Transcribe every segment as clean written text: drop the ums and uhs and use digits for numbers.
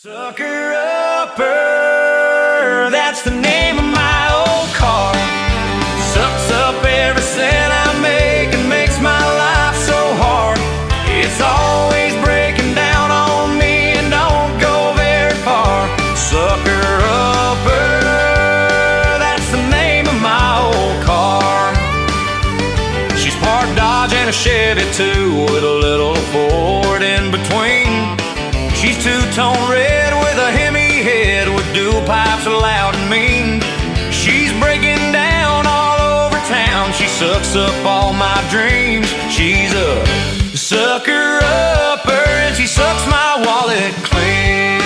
Sucker Upper, that's the name of my old car. Sucks up every cent I make and makes my life so hard. It's always breaking down on me and don't go very far. Sucker Upper, that's the name of my old car. She's part Dodge and a Chevy too, with a little Ford in between. She's two-tone red with a Hemi head, with dual pipes loud and mean. She's breaking down all over town. She sucks up all my dreams. She's a sucker upper and she sucks my wallet clean.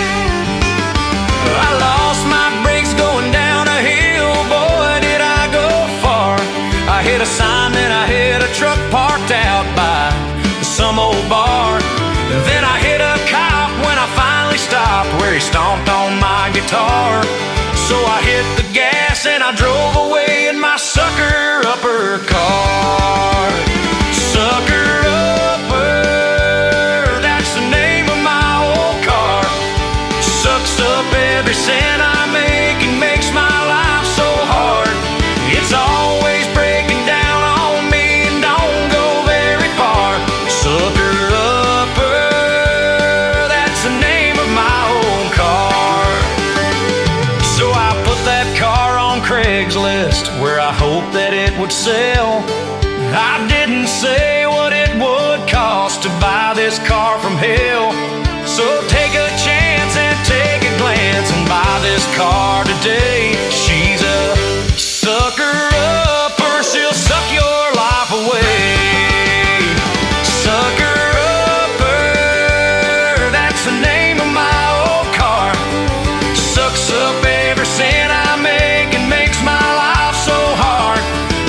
I lost my brakes going down a hill, boy did I go far. I hit a sign, then I hit a truck parked out by some old bar. Then I hit a cop when I finally stopped, where he stomped on my guitar. So I hit the gas and I drove away in my sucker upper car. Sucker upper, that's the name of my old car. Sucks up every cent I make and makes my life so hard. It's always breaking down on me and don't go very far. Sucker Craigslist, where I hoped that it would sell. I didn't say what it would cost to buy this car from hell. So take a chance and take a glance and buy this car today. She's a sucker upper, she'll suck your life away. Sucker upper, that's the name of my old car. Sucks up every cent I make and makes my life so hard.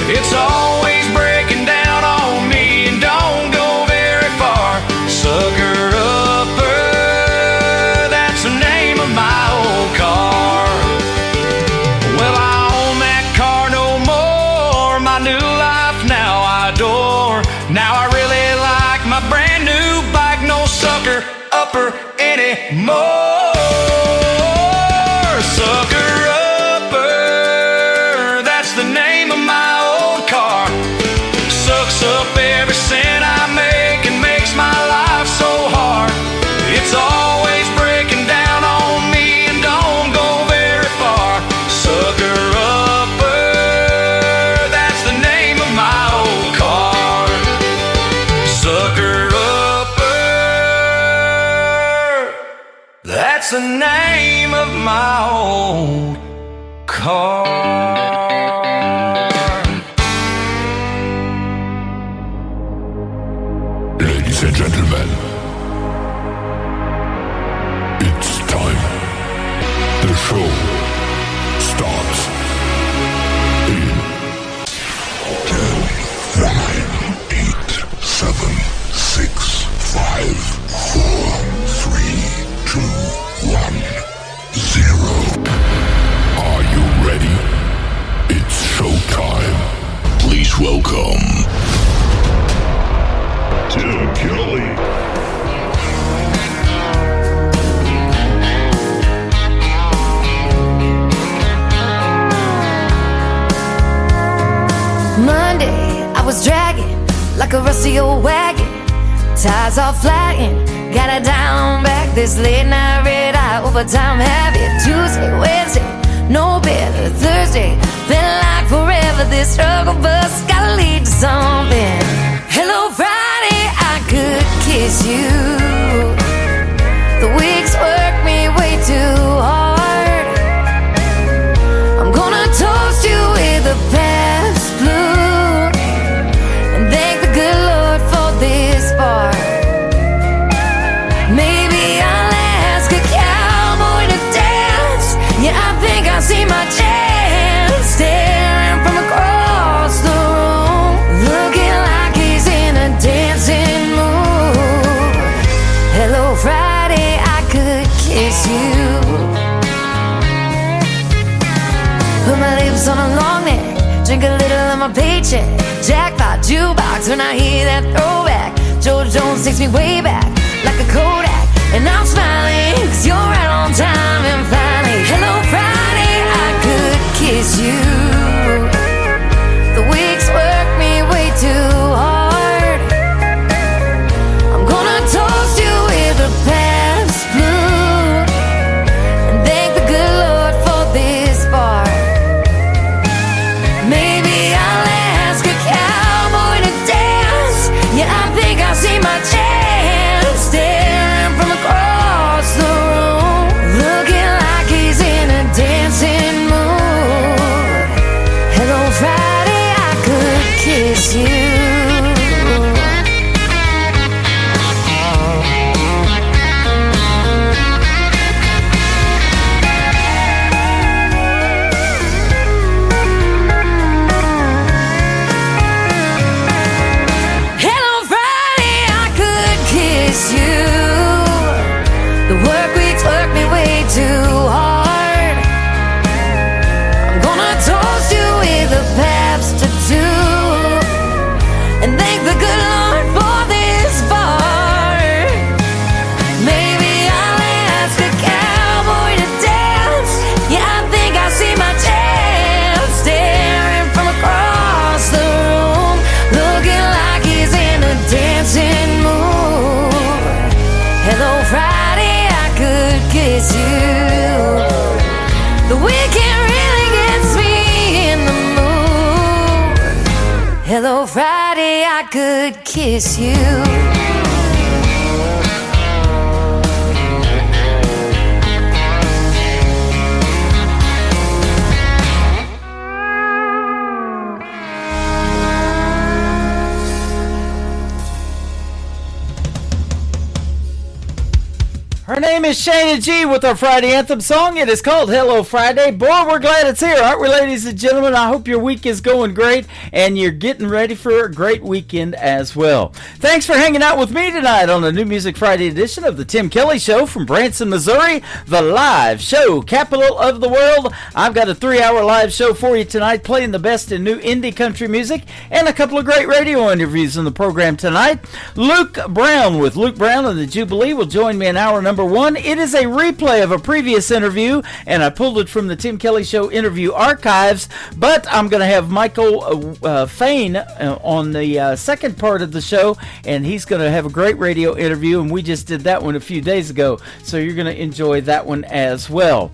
It's always breaking down on me and don't go very far. Sucker upper, that's the name of my old car. Well, I own that car no more. My new life now I adore. Now I really like my brand new bike. No sucker upper anymore. Sucker upper, that's the name of my old car. Sucks up every cent I make and makes my life so hard. It's always breaking down on me and don't go very far. Sucker upper, that's the name of my old car. Sucker upper, that's the name of my old car. Ladies and gentlemen, it's time. The show starts in 10, 9, 8, 7, 6, 5, 4, 3, 2, 1, 0. Are you ready? It's showtime. Please welcome Tim Kelly. Monday, I was dragging like a rusty old wagon. Tires all flagging, got it down back. This late night red eye overtime habit. Tuesday, Wednesday, no better. Thursday, felt like forever. This struggle bus gotta lead to something. Hello Friday, I could kiss you. The weeks work me way too hard. I'm gonna toast you with a past blue and thank the good Lord for this bar. Maybe I'll ask a cowboy to dance. Yeah, I think I see my chance, staring from across the room, looking like he's in a dancing mood. Hello Friday, I could kiss you. Put my lips on a long neck, drink a little of my paycheck. Jackpot jukebox when I hear that throwback. George Jones takes me way back like a Kodak, and I'm smiling 'cause you're right on could kiss you. Her name is Shayna G with our Friday Anthem song. It is called Hello Friday. Boy, we're glad it's here, aren't we, ladies and gentlemen? I hope your week is going great and you're getting ready for a great weekend as well. Thanks for hanging out with me tonight on the New Music Friday edition of the Tim Kelly Show from Branson, Missouri, the live show capital of the world. I've got a 3-hour live show for you tonight, playing the best in new indie country music and a couple of great radio interviews in the program tonight. Luke Brown with Luke Brown and the Jubilee will join me in hour number 1. It is a replay of a previous interview, and I pulled it from the Tim Kelly Show interview archives, but I'm going to have Michael Fain on the second part of the show, and he's going to have a great radio interview, and we just did that one a few days ago, so you're going to enjoy that one as well.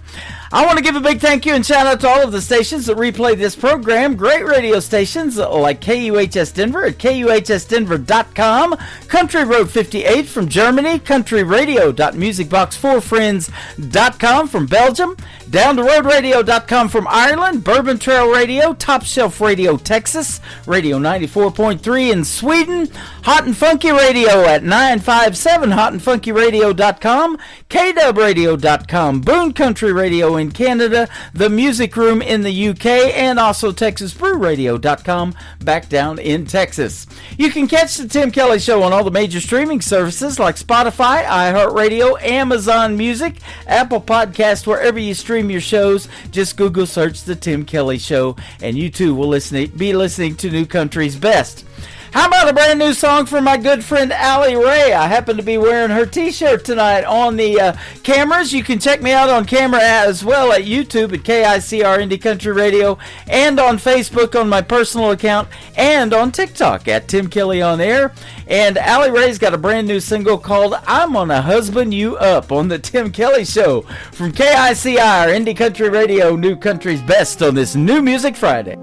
I want to give a big thank you and shout out to all of the stations that replay this program. Great radio stations like KUHS Denver at KUHSdenver.com, Country Road 58 from Germany, countryradio.musicbox4friends.com from Belgium, downtheroadradio.com from Ireland, Bourbon Trail Radio, Top Shelf Radio Texas, Radio 94.3 in Sweden, Hot and Funky Radio at 957 hotandfunkyradio.com, KWradio.com, Boone Country Radio in Canada, The Music Room in the UK, and also TexasBrewRadio.com back down in Texas. You can catch the Tim Kelly Show on all the major streaming services like Spotify, iHeartRadio, Amazon Music, Apple Podcast, wherever you stream your shows. Just Google search the Tim Kelly Show, and you too will be listening to New Country's best. How about a brand new song from my good friend Allie Ray? I happen to be wearing her t-shirt tonight on the cameras. You can check me out on camera as well at YouTube at KICR Indie Country Radio, and on Facebook on my personal account, and on TikTok at Tim Kelly On Air. And Allie Ray's got a brand new single called I'm Gonna Husband You Up on the Tim Kelly Show from KICR Indie Country Radio, New Country's best on this New Music Friday.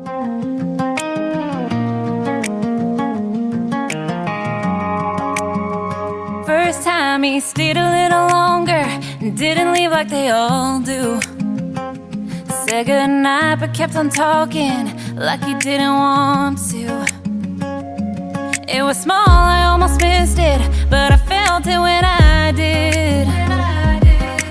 First time he stayed a little longer and didn't leave like they all do. Said goodnight but kept on talking like he didn't want to. It was small, I almost missed it, but I felt it when I did.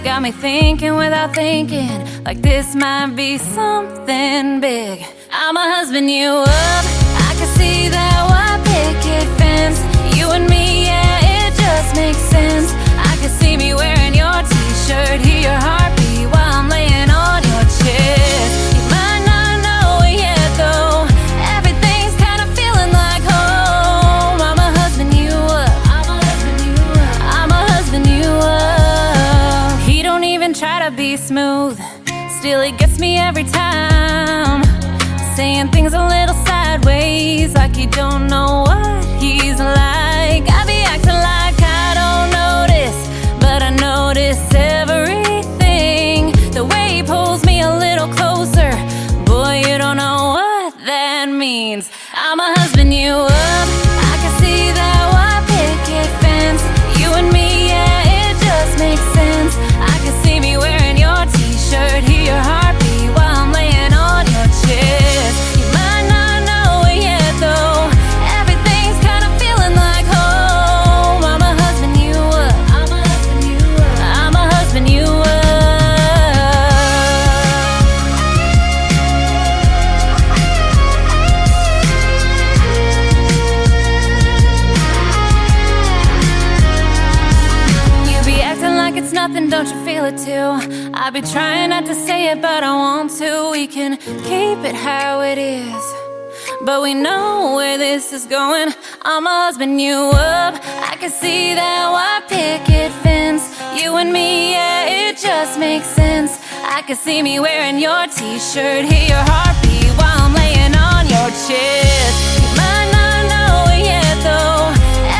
Got me thinking without thinking, like this might be something big. I'ma husband you up, I can see that white picket fence. You and me, yeah, it just makes sense. I can see me wearing your t-shirt, hear your heartbeat while I'm laying on your chest. You might not know it yet though, everything's kinda feeling like home. I'ma husband you up, I'ma husband you up, I'ma husband you up. He don't even try to be smooth, still he gets me every time. Saying things a little sideways, like he don't know what he's like. I be acting like I don't notice, but I notice everything. The way he pulls me a little closer, boy, you don't know what that means. I'ma husband you up, I can see that white picket fence. You and me, yeah, it just makes sense. I can see me wearing your t-shirt, hear your heartbeat while I'm laying on your chest. You might not know it yet though, everything's kinda feeling like home. I'ma husband you up, I'ma husband you up, I'ma husband you up. You be acting like it's nothing, don't you feel it too? I be trying not to say it, but I want to. We can keep it how it is, but we know where this is going. I'ma husband you up, I can see that white picket fence. You and me, yeah, it just makes sense. I can see me wearing your t-shirt, hear your heartbeat while I'm laying on your chest. You might not know it yet though,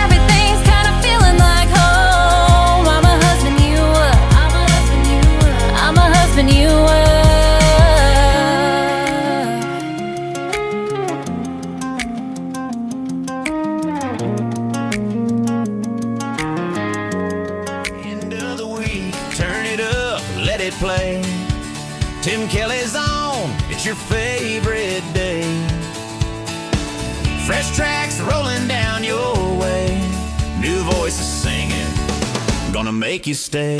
everything's kinda feeling like home. I'ma husband you up, I'ma husband you up, I'ma husband you up. it play. Tim Kelly's on, it's your favorite day. Fresh tracks rolling down your way. New voices singing, gonna make you stay.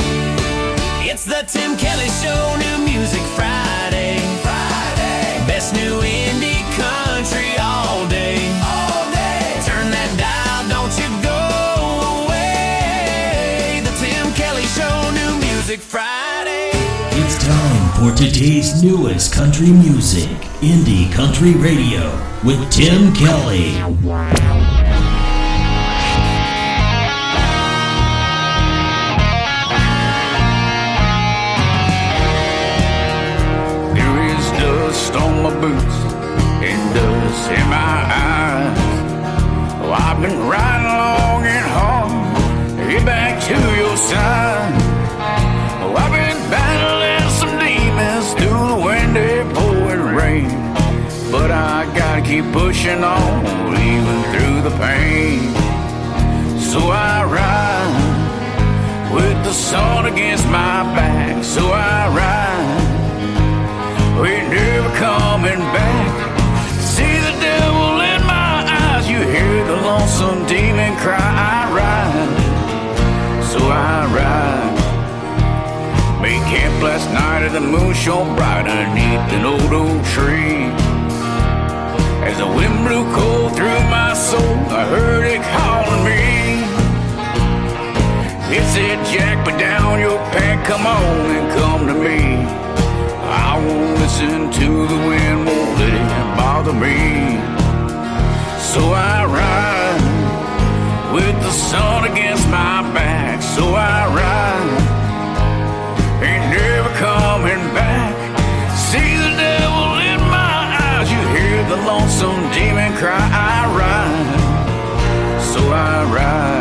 It's the Tim Kelly Show, New Music Friday. Best new indie country all day. Turn that dial, don't you go away. The Tim Kelly Show, New Music Friday. It's time for today's newest country music, Indie Country Radio, with Tim Kelly. There is dust on my boots and dust in my eyes. Oh, I've been riding long and hard, get back to your side. Oh, I've been battling some demons through the windy pouring rain, but I gotta keep pushing on, even through the pain. So I ride with the sun against my back. So I ride, we're never coming back. See the devil in my eyes, you hear the lonesome demon cry. I ride, so I ride. Made camp last night and the moon shone bright underneath an old oak tree. As the wind blew cold through my soul, I heard it calling me. It said, Jack, put down your pen, come on and come to me. I won't listen to the wind, won't let it bother me. So I ride with the sun against my back. So I ride, ain't never coming back. See the devil in my eyes, you hear the lonesome demon cry. I ride, so I ride.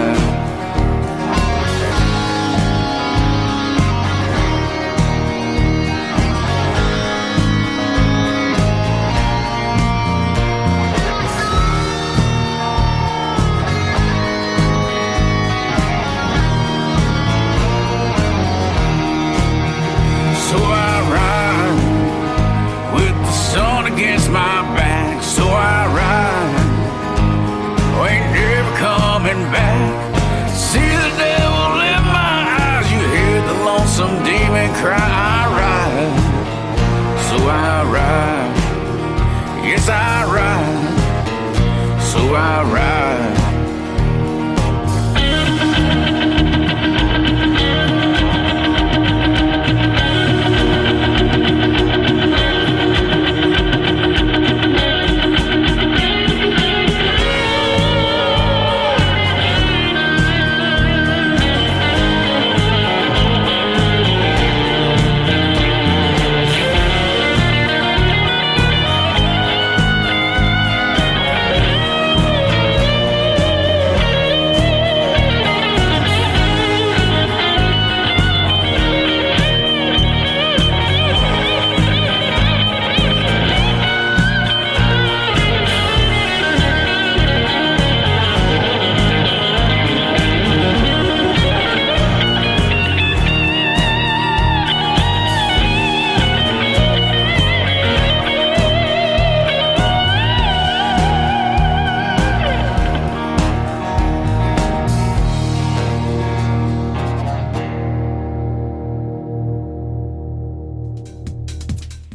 So I ride with the sun against my back. So I ride, oh, ain't never coming back. See the devil in my eyes, you hear the lonesome demon cry. I ride, so I ride. Yes, I ride, so I ride.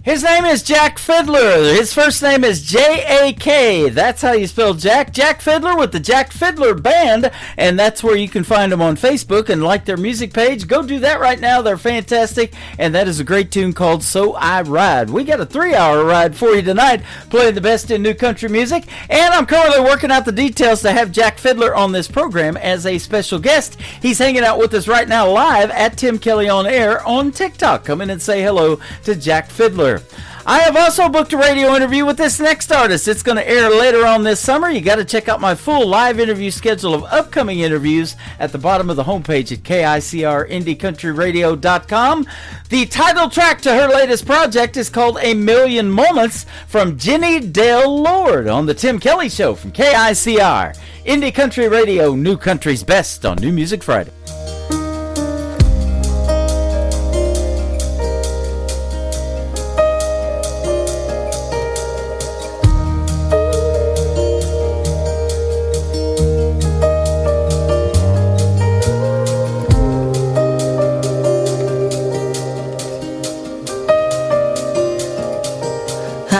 His name is Jack Fiddler. His first name is J-A-K. That's how you spell Jack. Jack Fiddler with the Jack Fiddler Band. And that's where you can find them on Facebook and like their music page. Go do that right now. They're fantastic. And that is a great tune called So I Ride. We got a 3-hour ride for you tonight, playing the best in new country music. And I'm currently working out the details to have Jack Fiddler on this program as a special guest. He's hanging out with us right now live at Tim Kelly On Air on TikTok. Come in and say hello to Jack Fiddler. I have also booked a radio interview with this next artist. It's going to air later on this summer. You got to check out my full live interview schedule of upcoming interviews at the bottom of the homepage at KICRIndieCountryRadio.com. The title track to her latest project is called A Million Moments from Jenny Dale Lord on the Tim Kelly Show from KICR. Indie Country Radio, New Country's Best on New Music Friday.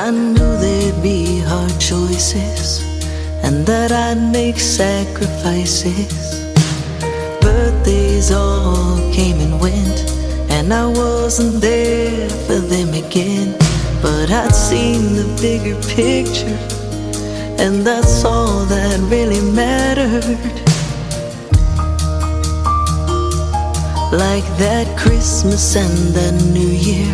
I knew there'd be hard choices and that I'd make sacrifices. Birthdays all came and went, and I wasn't there for them again. But I'd seen the bigger picture, and that's all that really mattered. Like that Christmas and that New Year,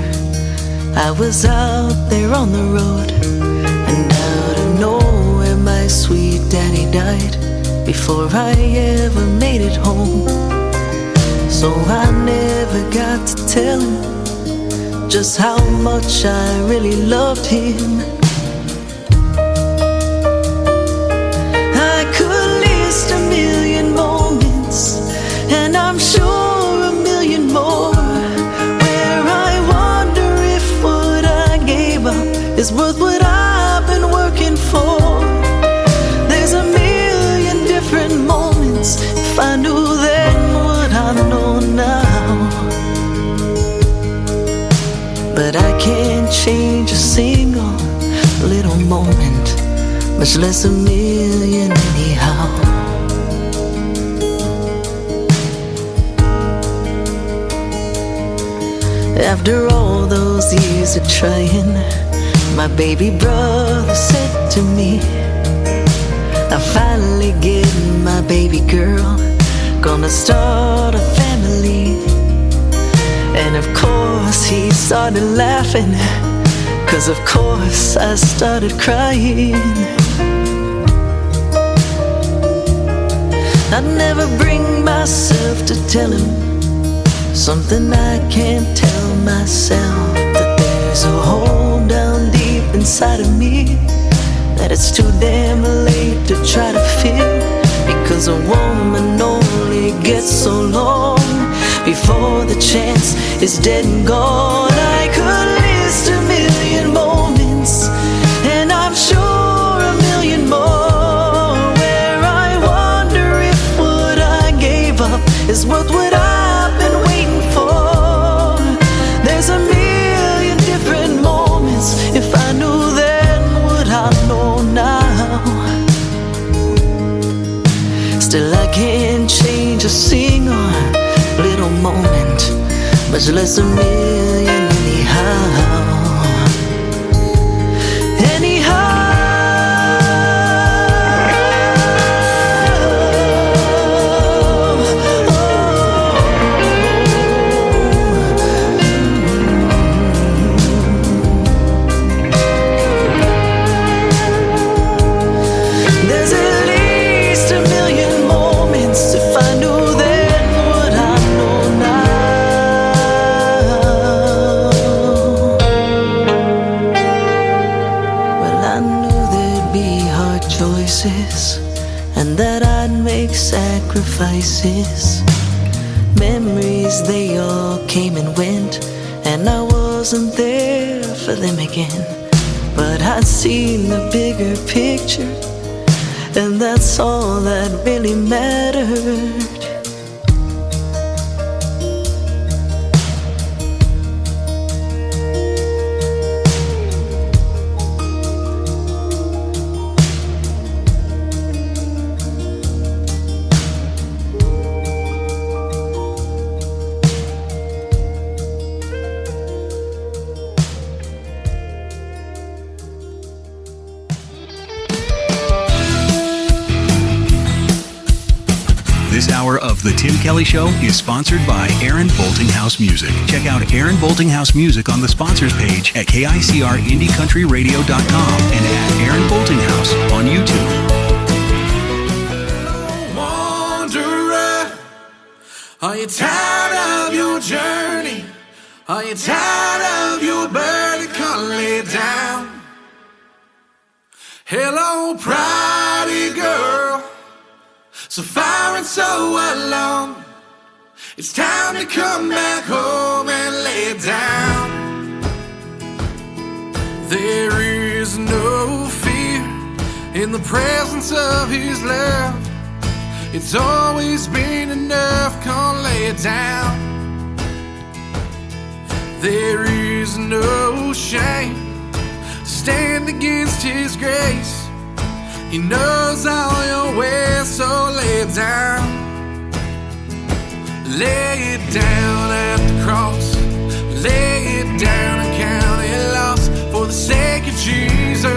I was out there on the road, and out of nowhere my sweet daddy died before I ever made it home. So I never got to tell him just how much I really loved him. I could list a million moments, and I'm sure a million more, where I wonder if what I gave up is worth what I've been working for. There's a million different moments. If I knew then what I know now, but I can't change a single little moment, much less a million anyhow. After all those years of trying, my baby brother said to me, I finally get my baby girl, gonna start a family. And of course he started laughing, 'cause of course I started crying. I'd never bring myself to tell him something I can't tell myself, that there's a hole down deep inside of me that it's too damn late to try to fill, because a woman only gets so long before the chance is dead and gone. I could list a million moments, and I'm sure a million more, where I wonder if what I gave up is worth what I've been waiting for. There's a million different moments. If I knew then what I know now, still I can't change a single little moment, much less a million anyhow. And that I'd make sacrifices. Memories, they all came and went, and I wasn't there for them again. But I'd seen the bigger picture, and that's all that really mattered. This hour of The Tim Kelly Show is sponsored by Aaron Boltinghouse Music. Check out Aaron Boltinghouse Music on the sponsors page at KICRIndieCountryRadio.com and at Aaron Boltinghouse on YouTube. Wanderer, are you tired of your journey? Are you tired of your burden? Come lay down. Hello, pretty girl, so far and so alone. It's time to come back home and lay down. There is no fear in the presence of his love. It's always been enough, come lay it down. There is no shame stand against His grace. He knows all your ways, so lay it down. Lay it down at the cross. Lay it down and count it lost. For the sake of Jesus,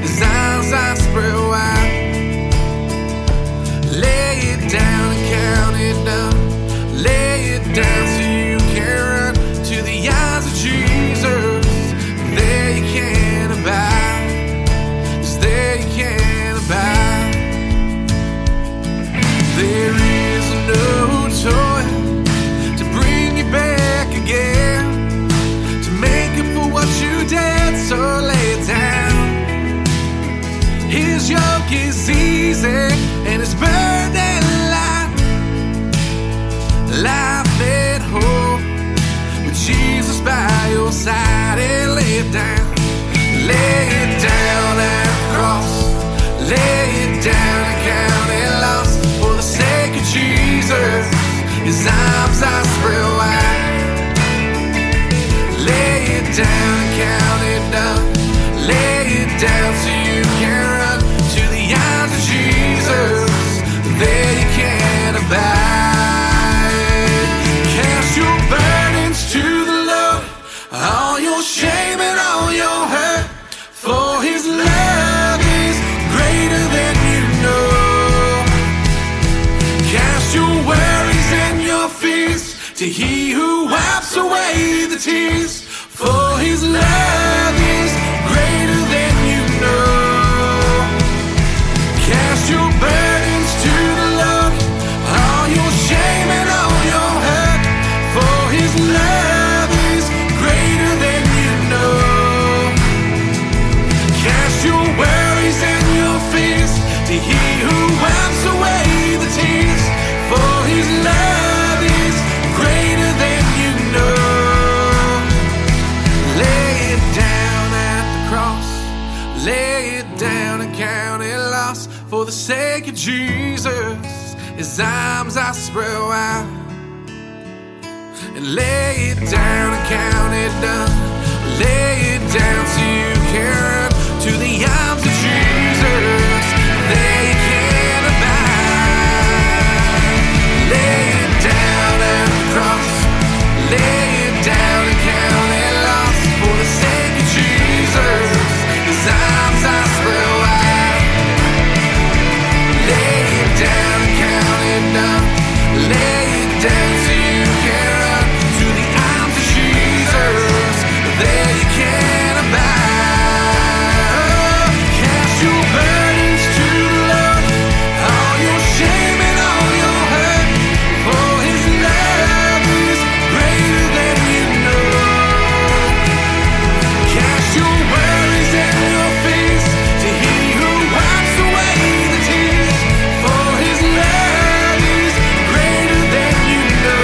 His arms are spread wide. Lay it down and count it down. Lay it down so you can run to the eyes of Jesus. There you can't abide. 'Cause there you can't abide. There is no toil to bring you back again, to make up for what you did, so lay it down. His yoke is easy and His burden light. Life at home with Jesus by your side, and lay it down. Lay it down at the cross. Lay it down and count it lost. For the sake of Jesus, His arms are spread wide. Lay it down and count it down. Lay it down so you can run to the arms of Jesus. There you can abide. Cast your burdens to the Lord, all your shame and all your hurt. For His love is greater than you know. Cast your worries and your fears to He who wipes away the tears. For His love is greater than you know. Cast your burdens to the Lord, all your shame and all your hurt. For His love is greater than you know. Cast your worries and your fears to He who wipes away the tears. For His love is greater than you know. Lay it down at the cross. Lay it down and count it lost. For the sake of Jesus, His arms are spread wide. And lay it down and count it down. Lay it down so you can run to the arms of Jesus. There you can abide. Lay it down at the cross. Lay it down and count it lost. For the sake of Jesus, His arms are spread wide. Lay it down and count it down. Lay it down so you can run to the arms of Jesus. There you can abide. Cast your burdens to the Lord, all your shame and all your hurt. For His love is greater than you know. Cast your worries and your fears to He who wipes away the tears. For His love is greater than you know.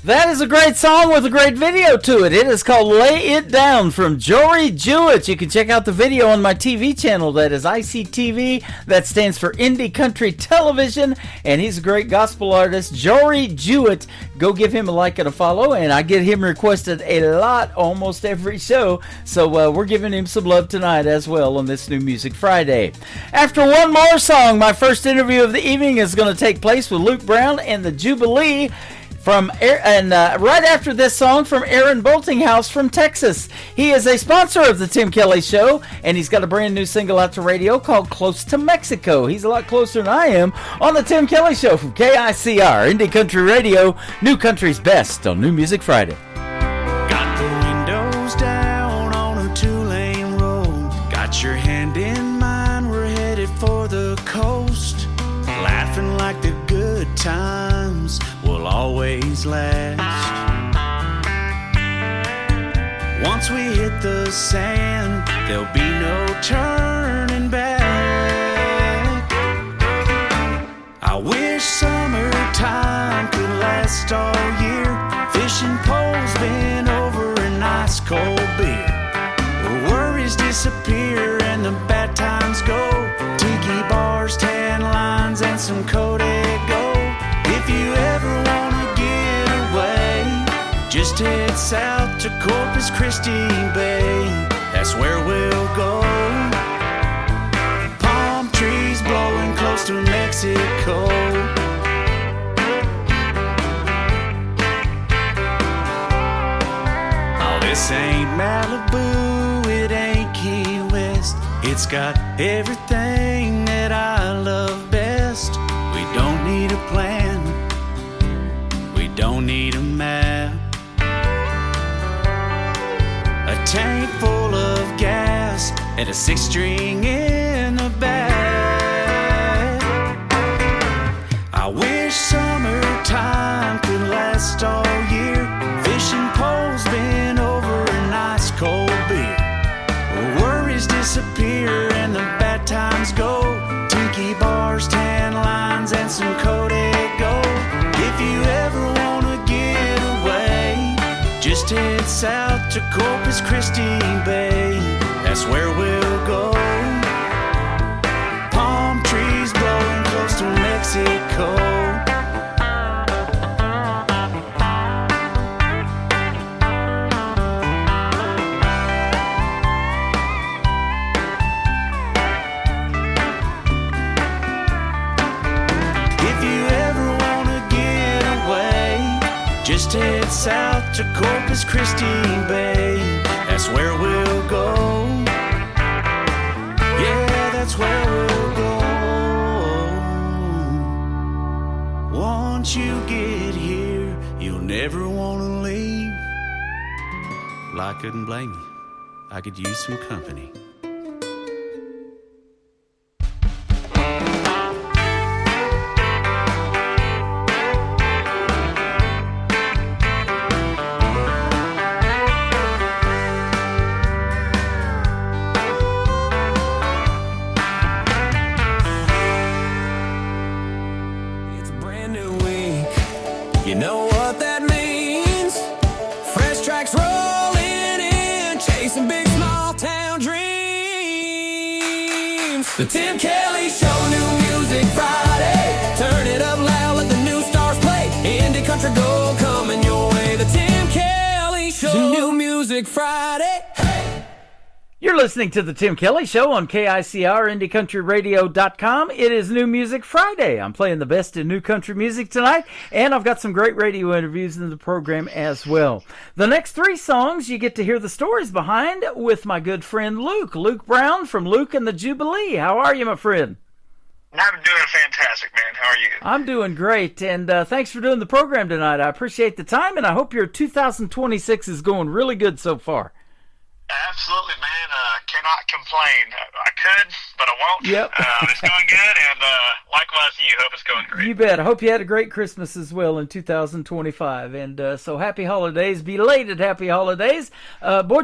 That is a great song with a great video to it. It is called Lay It Down from Jory Jewett. You can check out the video on my TV channel. That is ICTV. That stands for Indie Country Television. And he's a great gospel artist, Jory Jewett. Go give him a like and a follow. And I get him requested a lot almost every show. So we're giving him some love tonight as well on this New Music Friday. After one more song, my first interview of the evening is going to take place with Luke Brown and the Jubilee. Right after this song from Aaron Boltinghouse from Texas. He is a sponsor of the Tim Kelly Show, and he's got a brand new single out to radio called Close to Mexico. He's a lot closer than I am on the Tim Kelly Show from KICR, Indie Country Radio, New Country's Best on New Music Friday. Got the windows down on a two-lane road. Got your hand in mine, we're headed for the coast. Laughing like the good times will always last. Once we hit the sand, there'll be no turning back. I wish summertime could last all year. Fishing poles bent over an ice cold beer. The worries disappear and the bad times go. Tiki bars, tan lines, and some Kodak gold. If you ever Just head south to Corpus Christi Bay. That's where we'll go. Palm trees blowing close to Mexico. Oh, this ain't Malibu, it ain't Key West. It's got everything that I love best. We don't need a plan, we don't need a map. A tank full of gas and a 6-string in the back. I wish summertime could last all year. Fishing poles bent over a nice cold beer. Worries disappear and the bad times go. Tiki bars, tan lines, and some Kodak gold. If you ever wanna get away, just head south to Corpus Christi Bay. That's where we'll go. Palm trees blowing close to Mexico. Just head south to Corpus Christi Bay. That's where we'll go. Yeah, that's where we'll go. Once you get here, you'll never want to leave. Well, I couldn't blame you. I could use some company. The Tim Kelly Show, new music Friday. Turn it up loud, let the new stars play. Indie country gold coming your way. The Tim Kelly Show, new music Friday. You're listening to the Tim Kelly Show on KICR, IndieCountryRadio.com. It is New Music Friday. I'm playing the best in new country music tonight, and I've got some great radio interviews in the program as well. The next 3 songs you get to hear the stories behind with my good friend Luke Brown from Luke and the Jubilee. How are you, my friend? I'm doing fantastic, man. How are you? I'm doing great, and thanks for doing the program tonight. I appreciate the time, and I hope your 2026 is going really good so far. Absolutely, man. Cannot complain. I could, but I won't. Yep. It's going good, and likewise to you. Hope it's going great. You bet. I hope you had a great Christmas as well in 2025. And so happy holidays, belated happy holidays. Boy,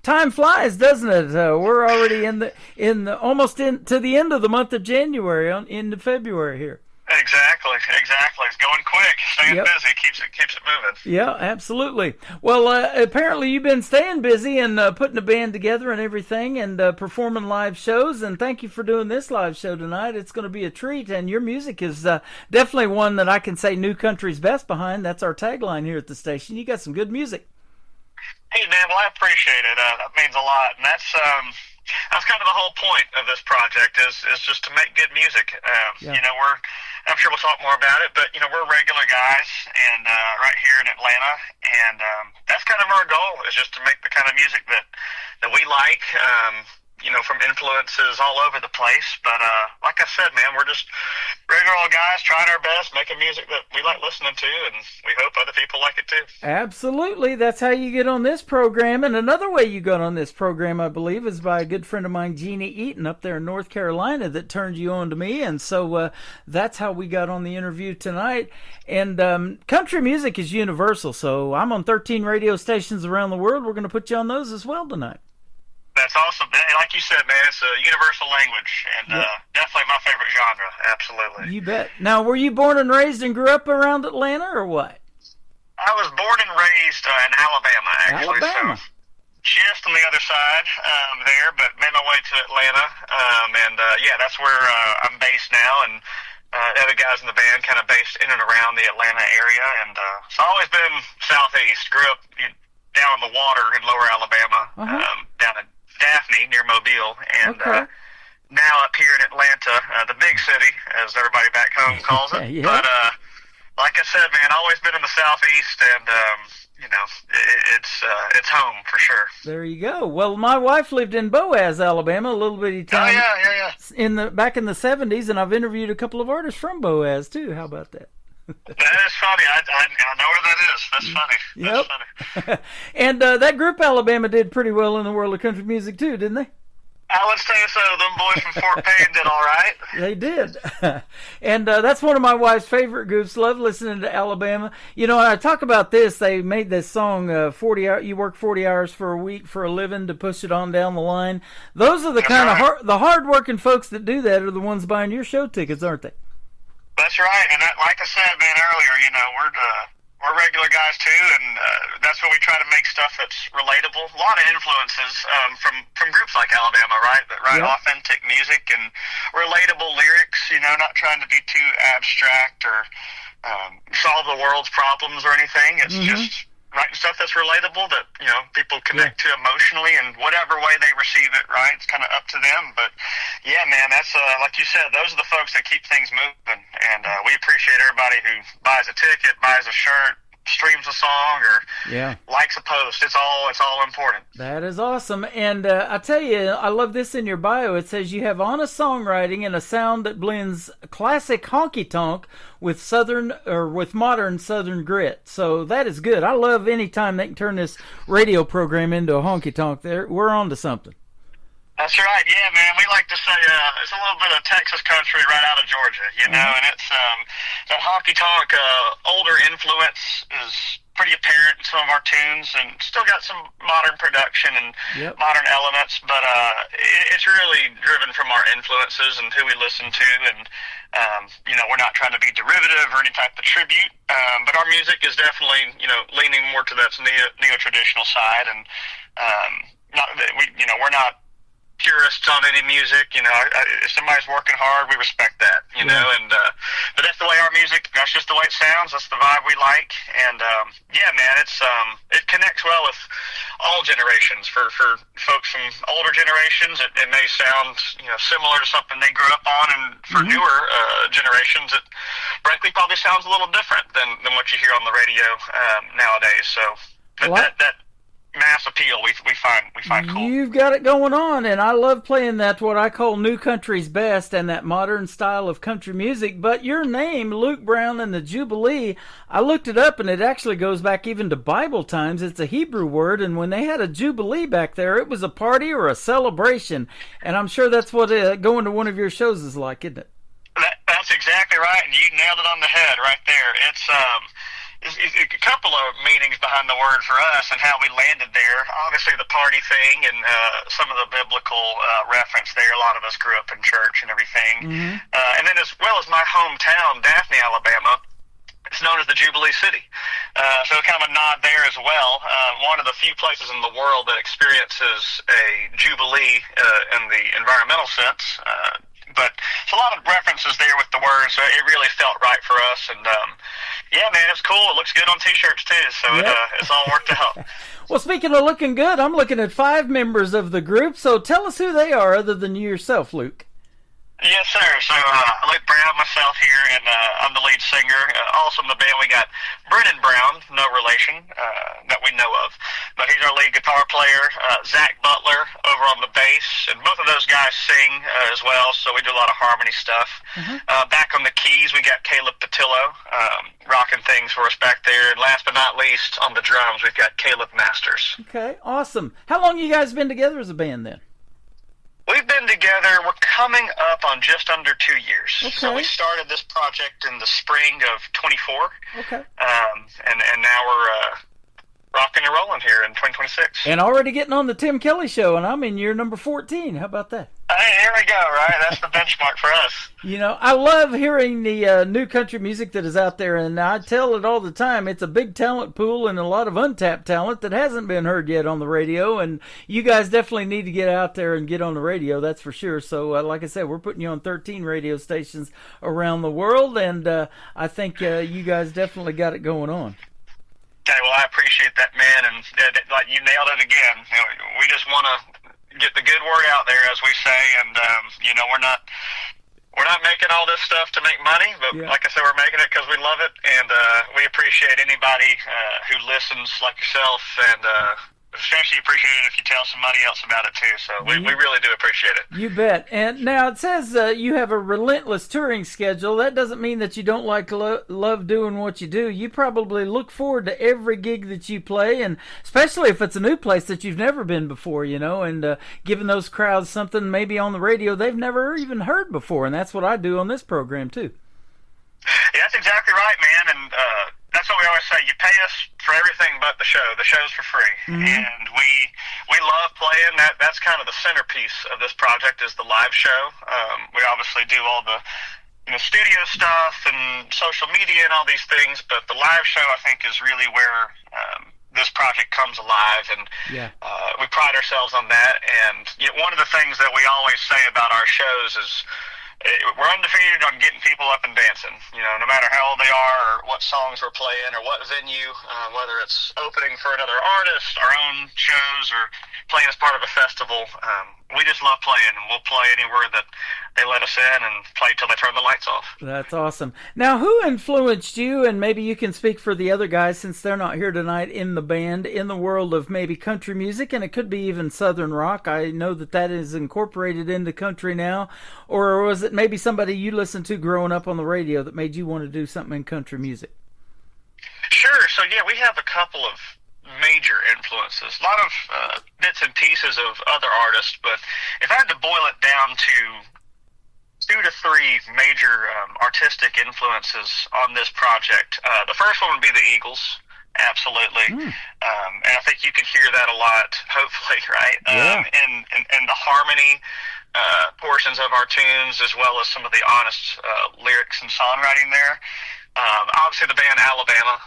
time flies, doesn't it? We're already almost to the end of the month of January, into February here. Exactly. It's going quick. Staying busy keeps it moving. Yeah, absolutely. Well, apparently you've been staying busy and putting a band together and everything, and performing live shows. And thank you for doing this live show tonight. It's going to be a treat, and your music is definitely one that I can say new country's best behind. That's our tagline here at the station. You got some good music. Hey, man. Well, I appreciate it. That means a lot, and that's kind of the whole point of this project is just to make good music. You know, I'm sure we'll talk more about it, but, you know, we're regular guys and right here in Atlanta, and that's kind of our goal, is just to make the kind of music that we like, you know, from influences all over the place. But like I said, man, we're just regular old guys trying our best, making music that we like listening to, and we hope other people like it too. Absolutely. That's how you get on this program. And another way you got on this program, I believe, is by a good friend of mine, Jeannie Eaton, up there in North Carolina, that turned you on to me. And so that's how we got on the interview tonight. And country music is universal, so I'm on 13 radio stations around the world. We're going to put you on those as well tonight. That's awesome. Like you said, man, it's a universal language, and definitely my favorite genre. Absolutely. You bet. Now, were you born and raised and grew up around Atlanta, or what? I was born and raised in Alabama, actually. Alabama. So just on the other side there, but made my way to Atlanta, and yeah, that's where I'm based now, and other guys in the band kind of based in and around the Atlanta area. And so I've always been Southeast. Grew up down in the water in lower Alabama, down in Daphne near Mobile. And now up here in Atlanta, the big city, as everybody back home calls it. But like I said, man, always been in the Southeast, and you know, it's home for sure. There you go. Well, my wife lived in Boaz, Alabama, a little bitty time. Back in the 70s, and I've interviewed a couple of artists from Boaz too. How about that? That is funny. I know where that is. That's funny. That's funny. And that group Alabama did pretty well in the world of country music too, didn't they? I would say so. Them boys from Fort Payne did all right. They did. And that's one of my wife's favorite groups. Love listening to Alabama. You know, when I talk about this, they made this song, 40 hours, you work 40 hours for a week for a living to push it on down the line. Those are the kind of the hard-working folks that do that are the ones buying your show tickets, aren't they? That's right. And like I said, man, earlier, you know, we're regular guys too, and that's where we try to make stuff that's relatable. A lot of influences from groups like Alabama, right? That write authentic music and relatable lyrics. You know, not trying to be too abstract or solve the world's problems or anything. It's just writing stuff that's relatable that, you know, people connect to emotionally, and whatever way they receive it, right? It's kind of up to them. But yeah, man, that's like you said, those are the folks that keep things moving, and we appreciate everybody who buys a ticket, buys a shirt, streams a song, or likes a post. It's all important. That is awesome. And I tell you, I love this in your bio. It says you have honest songwriting and a sound that blends classic honky tonk with modern Southern grit. So that is good. I love any time they can turn this radio program into a honky tonk. We're on to something. That's right. Yeah, man. We like to say it's a little bit of Texas country right out of Georgia, you know, and it's that honky tonk older influence is pretty apparent in some of our tunes, and still got some modern production and modern elements, but it's really driven from our influences and who we listen to, and you know, we're not trying to be derivative or any type of tribute, but our music is definitely, you know, leaning more to that neo-traditional side, and we're not purists on any music. You know, if somebody's working hard, we respect that, you know, and but that's the way our music, that's just the way it sounds, that's the vibe we like, and yeah, man, it connects well with all generations. For folks from older generations, it may sound, you know, similar to something they grew up on, and for newer generations, it frankly probably sounds a little different than what you hear on the radio nowadays. So that mass appeal we find cool. You've got it going on, and I love playing that, what I call new country's best, and that modern style of country music. But your name, Luke Brown and the Jubilee, I looked it up, and it actually goes back even to Bible times. It's a Hebrew word, and when they had a Jubilee back there, it was a party or a celebration, and I'm sure that's what going to one of your shows is like, isn't it? That's exactly right, and you nailed it on the head right there. It's a couple of meanings behind the word for us and how we landed there. Obviously the party thing and some of the biblical reference there. A lot of us grew up in church and everything. And then as well as my hometown, Daphne, Alabama, it's known as the Jubilee City. So kind of a nod there as well. One of the few places in the world that experiences a Jubilee in the environmental sense. But it's a lot of references there with the word, so it really felt right for us. And yeah, man, it's cool. It looks good on T-shirts too, so it's all worked out. Well, speaking of looking good, I'm looking at 5 members of the group. So tell us who they are, other than you yourself, Luke. Yes, sir. So Luke Brown, myself here, and I'm the lead singer. Also in the band, we got Brennan Brown, no relation that we know of, but he's our lead guitar player. Zach Butler over on the bass, and both of those guys sing as well, so we do a lot of harmony stuff. Back on the keys, we got Caleb Patillo, rocking things for us back there. And last but not least, on the drums, we've got Caleb Masters. Okay, awesome. How long you guys been together as a band then? We've been together, we're coming up on just under 2 years. Okay. So we started this project in the spring of 24. Okay. And now we're rocking and rolling here in 2026. And already getting on the Tim Kelly Show, and I'm in year number 14. How about that? Hey, here we go, right? That's the benchmark for us. You know, I love hearing the new country music that is out there, and I tell it all the time. It's a big talent pool and a lot of untapped talent that hasn't been heard yet on the radio, and you guys definitely need to get out there and get on the radio, that's for sure. So, like I said, we're putting you on 13 radio stations around the world, and I think you guys definitely got it going on. Okay, well, I appreciate that, man, and like you nailed it again. You know, we just want to get the good word out there, as we say, and you know, we're not making all this stuff to make money, but like I said, we're making it because we love it, and we appreciate anybody who listens, like yourself, and especially appreciate it if you tell somebody else about it too. So we really do appreciate it. You bet. And now it says you have a relentless touring schedule. That doesn't mean that you don't love doing what you do. You probably look forward to every gig that you play, and especially if it's a new place that you've never been before, you know, and giving those crowds something maybe on the radio they've never even heard before. And that's what I do on this program too. Yeah, that's exactly right, man. And that's what we always say. You pay us for everything but the show. The show's for free. And we love playing. That's kind of the centerpiece of this project is the live show. We obviously do all the studio stuff and social media and all these things, but the live show, I think, is really where this project comes alive, and we pride ourselves on that. And one of the things that we always say about our shows is we're undefeated on getting people up and dancing, no matter how old they are or what songs we're playing or what venue, whether it's opening for another artist, our own shows, or playing as part of a festival. We just love playing, and we'll play anywhere that they let us in and play till they turn the lights off. That's awesome. Now, who influenced you, and maybe you can speak for the other guys since they're not here tonight in the band, in the world of maybe country music, and it could be even Southern rock. I know that is incorporated into country now. Or was it maybe somebody you listened to growing up on the radio that made you want to do something in country music? Sure. So, we have a couple of major influences, a lot of bits and pieces of other artists, but if I had to boil it down to 2 to 3 major artistic influences on this project, the first one would be the Eagles, absolutely. And I think you can hear that a lot, hopefully, right? And the harmony portions of our tunes, as well as some of the honest lyrics and songwriting there. Obviously the band Alabama,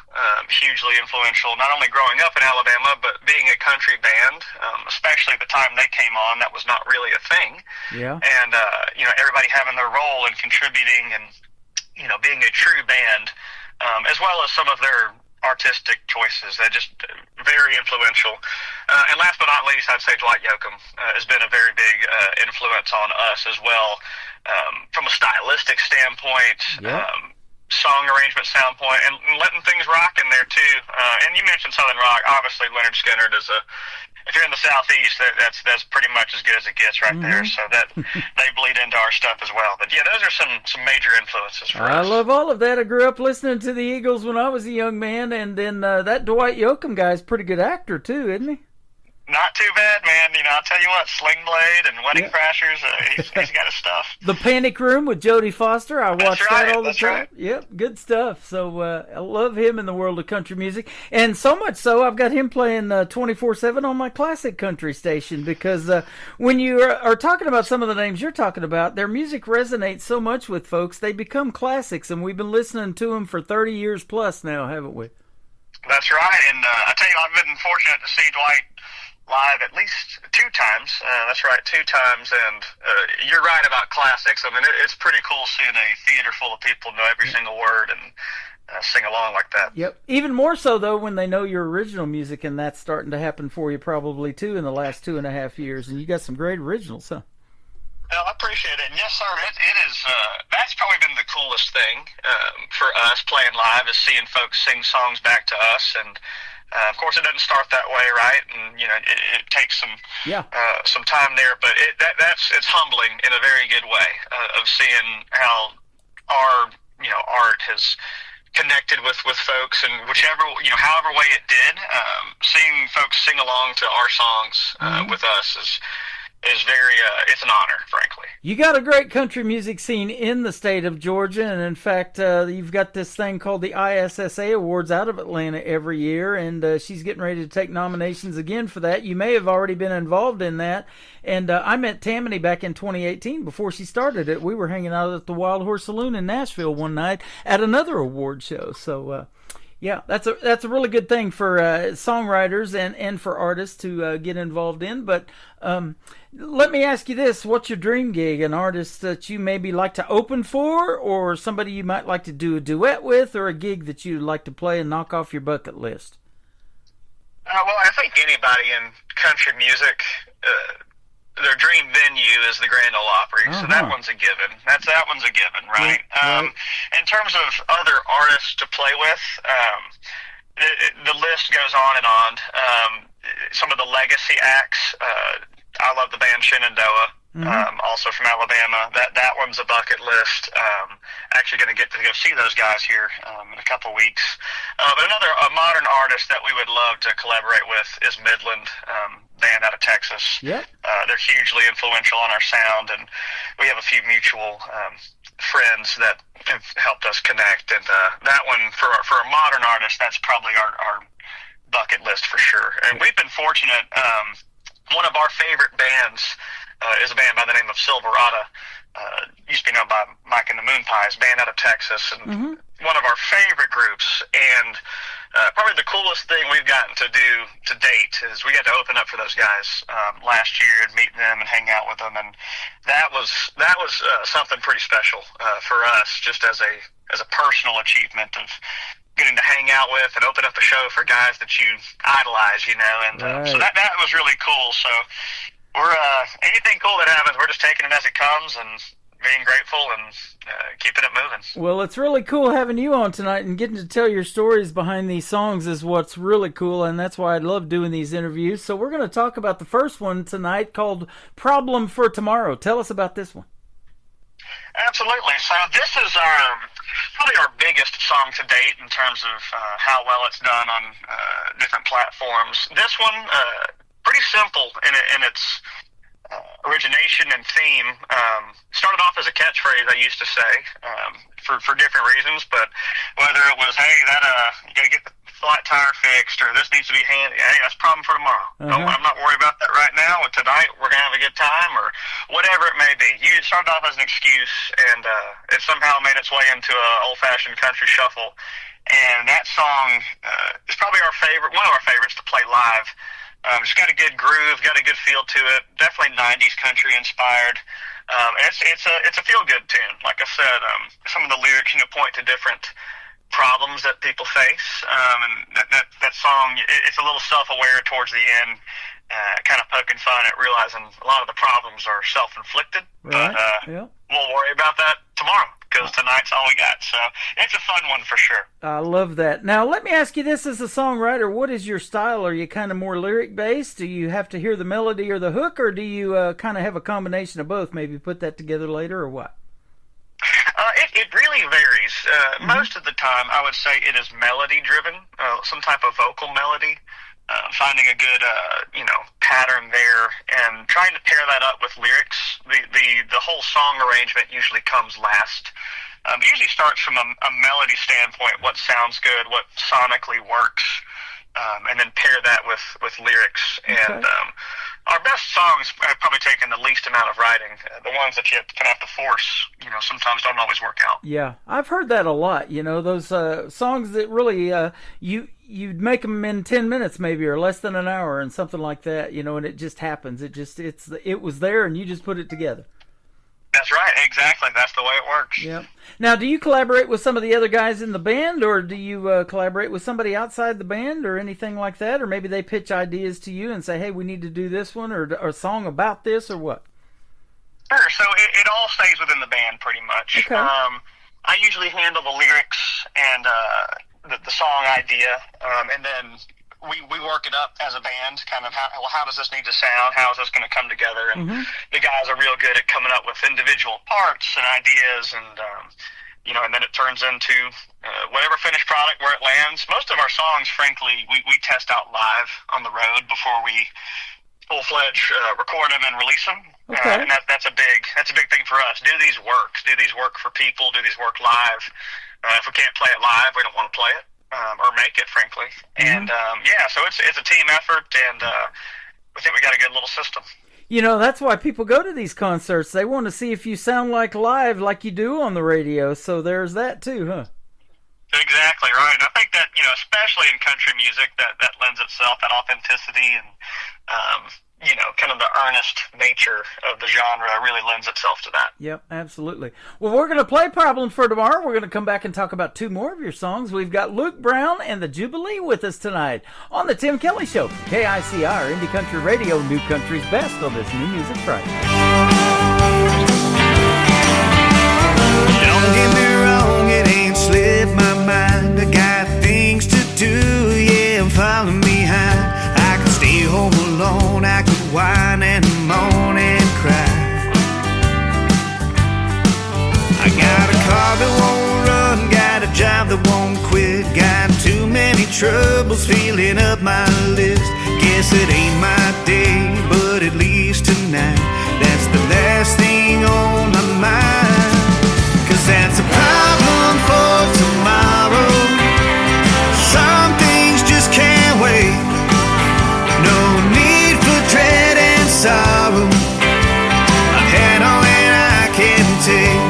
hugely influential, not only growing up in Alabama, but being a country band, especially the time they came on, that was not really a thing. And, everybody having their role and contributing and, being a true band, as well as some of their artistic choices. They're just very influential. And last but not least, I'd say Dwight Yoakam has been a very big influence on us as well, from a stylistic standpoint, song arrangement standpoint, and letting things rock in there too. And you mentioned Southern rock. Obviously, Leonard Skinner is if you're in the Southeast, that's pretty much as good as it gets right there. So that they bleed into our stuff as well. But those are some major influences for us. I love all of that. I grew up listening to the Eagles when I was a young man, and then that Dwight Yoakam guy is a pretty good actor too, isn't he? Not too bad, man. I'll tell you what, Sling Blade and Wedding Crashers, he's got his stuff. The Panic Room with Jodie Foster, I watch that all the time. Right. Yep, good stuff. So I love him in the world of country music. And so much so, I've got him playing 24/7 on my classic country station, because when you are talking about some of the names you're talking about, their music resonates so much with folks, they become classics, and we've been listening to them for 30 years plus now, haven't we? That's right, and I tell you, I've been fortunate to see Dwight live at least 2 times. That's right, 2 times. And you're right about classics. I mean, it's pretty cool seeing a theater full of people know every single word and sing along like that. Yep. Even more so, though, when they know your original music, and that's starting to happen for you probably, too, in the last 2.5 years. And you got some great originals, huh? Well, I appreciate it. And yes, sir, it is. That's probably been the coolest thing for us playing live, is seeing folks sing songs back to us. And of course, it doesn't start that way, right? And it takes some time there, but it's humbling in a very good way of seeing how our art has connected with folks, and however way it did. Seeing folks sing along to our songs with us is very, it's an honor, frankly. You got a great country music scene in the state of Georgia, and in fact, you've got this thing called the ISSA Awards out of Atlanta every year, and she's getting ready to take nominations again for that. You may have already been involved in that, and I met Tammany back in 2018 before she started it. We were hanging out at the Wild Horse Saloon in Nashville one night at another award show, so... yeah, that's a really good thing for songwriters and for artists to get involved in. But let me ask you this. What's your dream gig? An artist that you maybe like to open for, or somebody you might like to do a duet with, or a gig that you'd like to play and knock off your bucket list? Well, I think anybody in country music, their dream venue is the Grand Ole Opry, so that one's a given. That one's a given, right? In terms of other artists to play with, the list goes on and on. Some of the legacy acts, I love the band Shenandoah, also from Alabama. That one's a bucket list. Actually going to get to go see those guys here in a couple weeks. But a modern artist that we would love to collaborate with is Midland, band out of Texas. They're hugely influential on our sound, and we have a few mutual friends that have helped us connect. And that one, for a modern artist, that's probably our bucket list for sure. And we've been fortunate. One of our favorite bands is a band by the name of Silverado. Used to be known by Mike and the Moon Pies, band out of Texas, and one of our favorite groups. And probably the coolest thing we've gotten to do to date is we got to open up for those guys last year and meet them and hang out with them, and that was something pretty special for us, just as a personal achievement of getting to hang out with and open up a show for guys that you idolize, and so that was really cool. So we're anything cool that happens, we're just taking it as it comes and being grateful and keeping it moving. Well, it's really cool having you on tonight, and getting to tell your stories behind these songs is what's really cool, and that's why I love doing these interviews. So we're going to talk about the first one tonight, called Problem for Tomorrow. Tell us about this one. Absolutely. So this is probably our biggest song to date in terms of how well it's done on different platforms. This one, pretty simple in its origination and theme. Started off as a catchphrase, I used to say, for different reasons, but whether it was, hey, you gotta get the flat tire fixed, or this needs to be handy, hey, that's a problem for tomorrow. I'm not worried about that right now, tonight we're gonna have a good time, or whatever it may be. It started off as an excuse, and it somehow made its way into an old-fashioned country shuffle, and that song is probably one of our favorites to play live. It's got a good groove, got a good feel to it. Definitely 90s country inspired. It's a feel good tune. Like I said, some of the lyrics point to different problems that people face, and that song, it's a little self-aware towards the end, kind of poking fun at realizing a lot of the problems are self-inflicted. Right. But we'll worry about that tomorrow, because tonight's all we got. So it's a fun one for sure. I love that. Now, let me ask you this as a songwriter. What is your style? Are you kind of more lyric-based? Do you have to hear the melody or the hook, or do you kind of have a combination of both? Maybe put that together later, or what? It really varies. Most of the time, I would say it is melody-driven, some type of vocal melody. Finding a good, pattern there, and trying to pair that up with lyrics. The whole song arrangement usually comes last. It usually starts from a melody standpoint, what sounds good, what sonically works, and then pair that with lyrics. Okay. And our best songs have probably taken the least amount of writing. The ones that you kind of have to force, sometimes don't always work out. Yeah, I've heard that a lot. Those songs that really you'd make them in 10 minutes maybe, or less than an hour, and something like that. And it just happens. It was there, and you just put it together. That's right, exactly. That's the way it works. Yeah. Now, do you collaborate with some of the other guys in the band, or do you collaborate with somebody outside the band, or anything like that? Or maybe they pitch ideas to you and say, hey, we need to do this one, or a song about this, or what? Sure. So it all stays within the band pretty much. Okay. I usually handle the lyrics and the song idea, and then we work it up as a band, kind of how does this need to sound, how is this going to come together, and the guys are real good at coming up with individual parts and ideas, and and then it turns into whatever finished product where it lands. Most of our songs, frankly, we test out live on the road before we full-fledged record them and release them. Okay. And that's a big thing for us. Do these work for people, do these work live. If we can't play it live, we don't want to play it or make it, frankly. And so it's a team effort, and I think we got a good little system. You know, that's why people go to these concerts. They want to see if you sound like live, like you do on the radio. So there's that too, huh? Exactly right. I think that, especially in country music, that lends itself, that authenticity and kind of the earnest nature of the genre really lends itself to that. Yep, absolutely. Well, we're going to play Problem for Tomorrow. We're going to come back and talk about 2 more of your songs. We've got Luke Brown and the Jubilee with us tonight on the Tim Kelly Show, KICR, Indie Country Radio, New Country's Best on this New Music Friday. Don't get me wrong, it ain't slipped my mind. I got things to do, yeah, I'm falling behind. I could stay home alone, I could whine and moan and cry. I got a car that won't run, got a job that won't quit, got too many troubles filling up my list. Guess it ain't my day, but at least tonight, that's the last thing on my mind. 'Cause that's a problem for tomorrow. Some things just can't wait. No need for dread and sorrow. I've had all that I can take.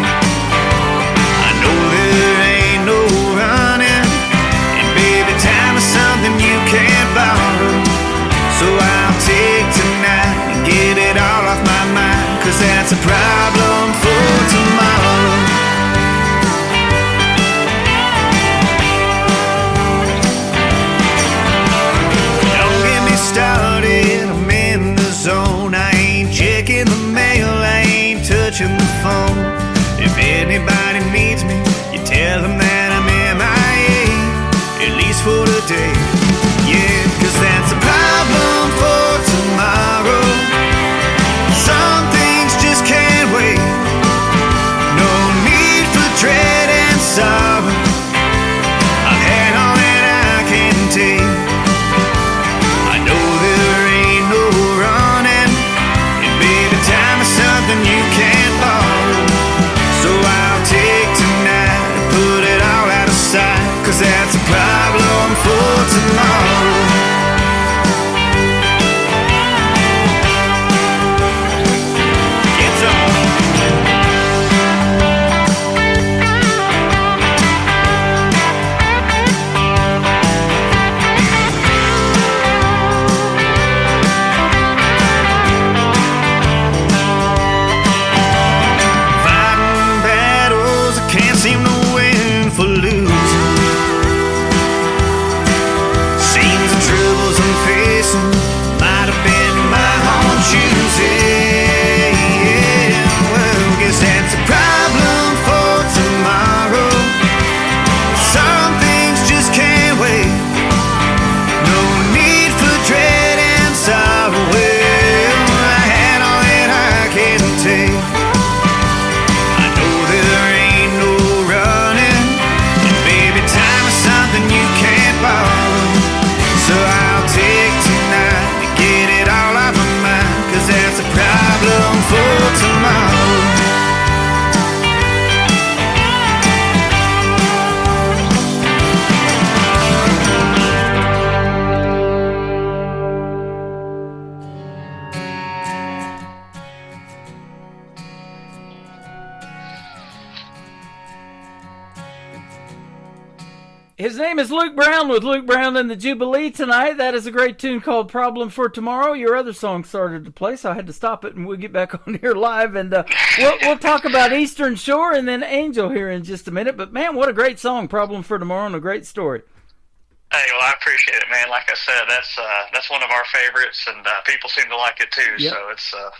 I know there ain't no running, and baby, time is something you can't borrow. So I'll take tonight and get it all off my mind. 'Cause that's a problem for tomorrow. Started, I'm in the zone. I ain't checking the mail, I ain't touching the phone. If anybody needs me, you tell them that I'm MIA, at least for today. Yeah, 'cause that's a problem for tomorrow. Some things just can't wait. No need for dread and sorrow. I've had all that I can take. You can't borrow. So I'll take tonight and put it all out of sight. 'Cause that's a problem for tomorrow. It's on. Might have been my own choosing. Yeah, well, guess that's a problem for tomorrow. Some things just can't wait. No need for dread and sorrow. Well, I had all that I can take. I know there ain't no running, and baby, time is something you can't borrow. So I'll take tonight to get it all off my mind. 'Cause that's a problem for tomorrow. His name is Luke Brown with Luke Brown and the Jubilee tonight. That is a great tune called Problem for Tomorrow. Your other song started to play, so I had to stop it, and we'll get back on here live. And we'll talk about Eastern Shore and then Angel here in just a minute. But, man, what a great song, Problem for Tomorrow, and a great story. Hey, well, I appreciate it, man. Like I said, that's one of our favorites, and people seem to like it, too. Yep. So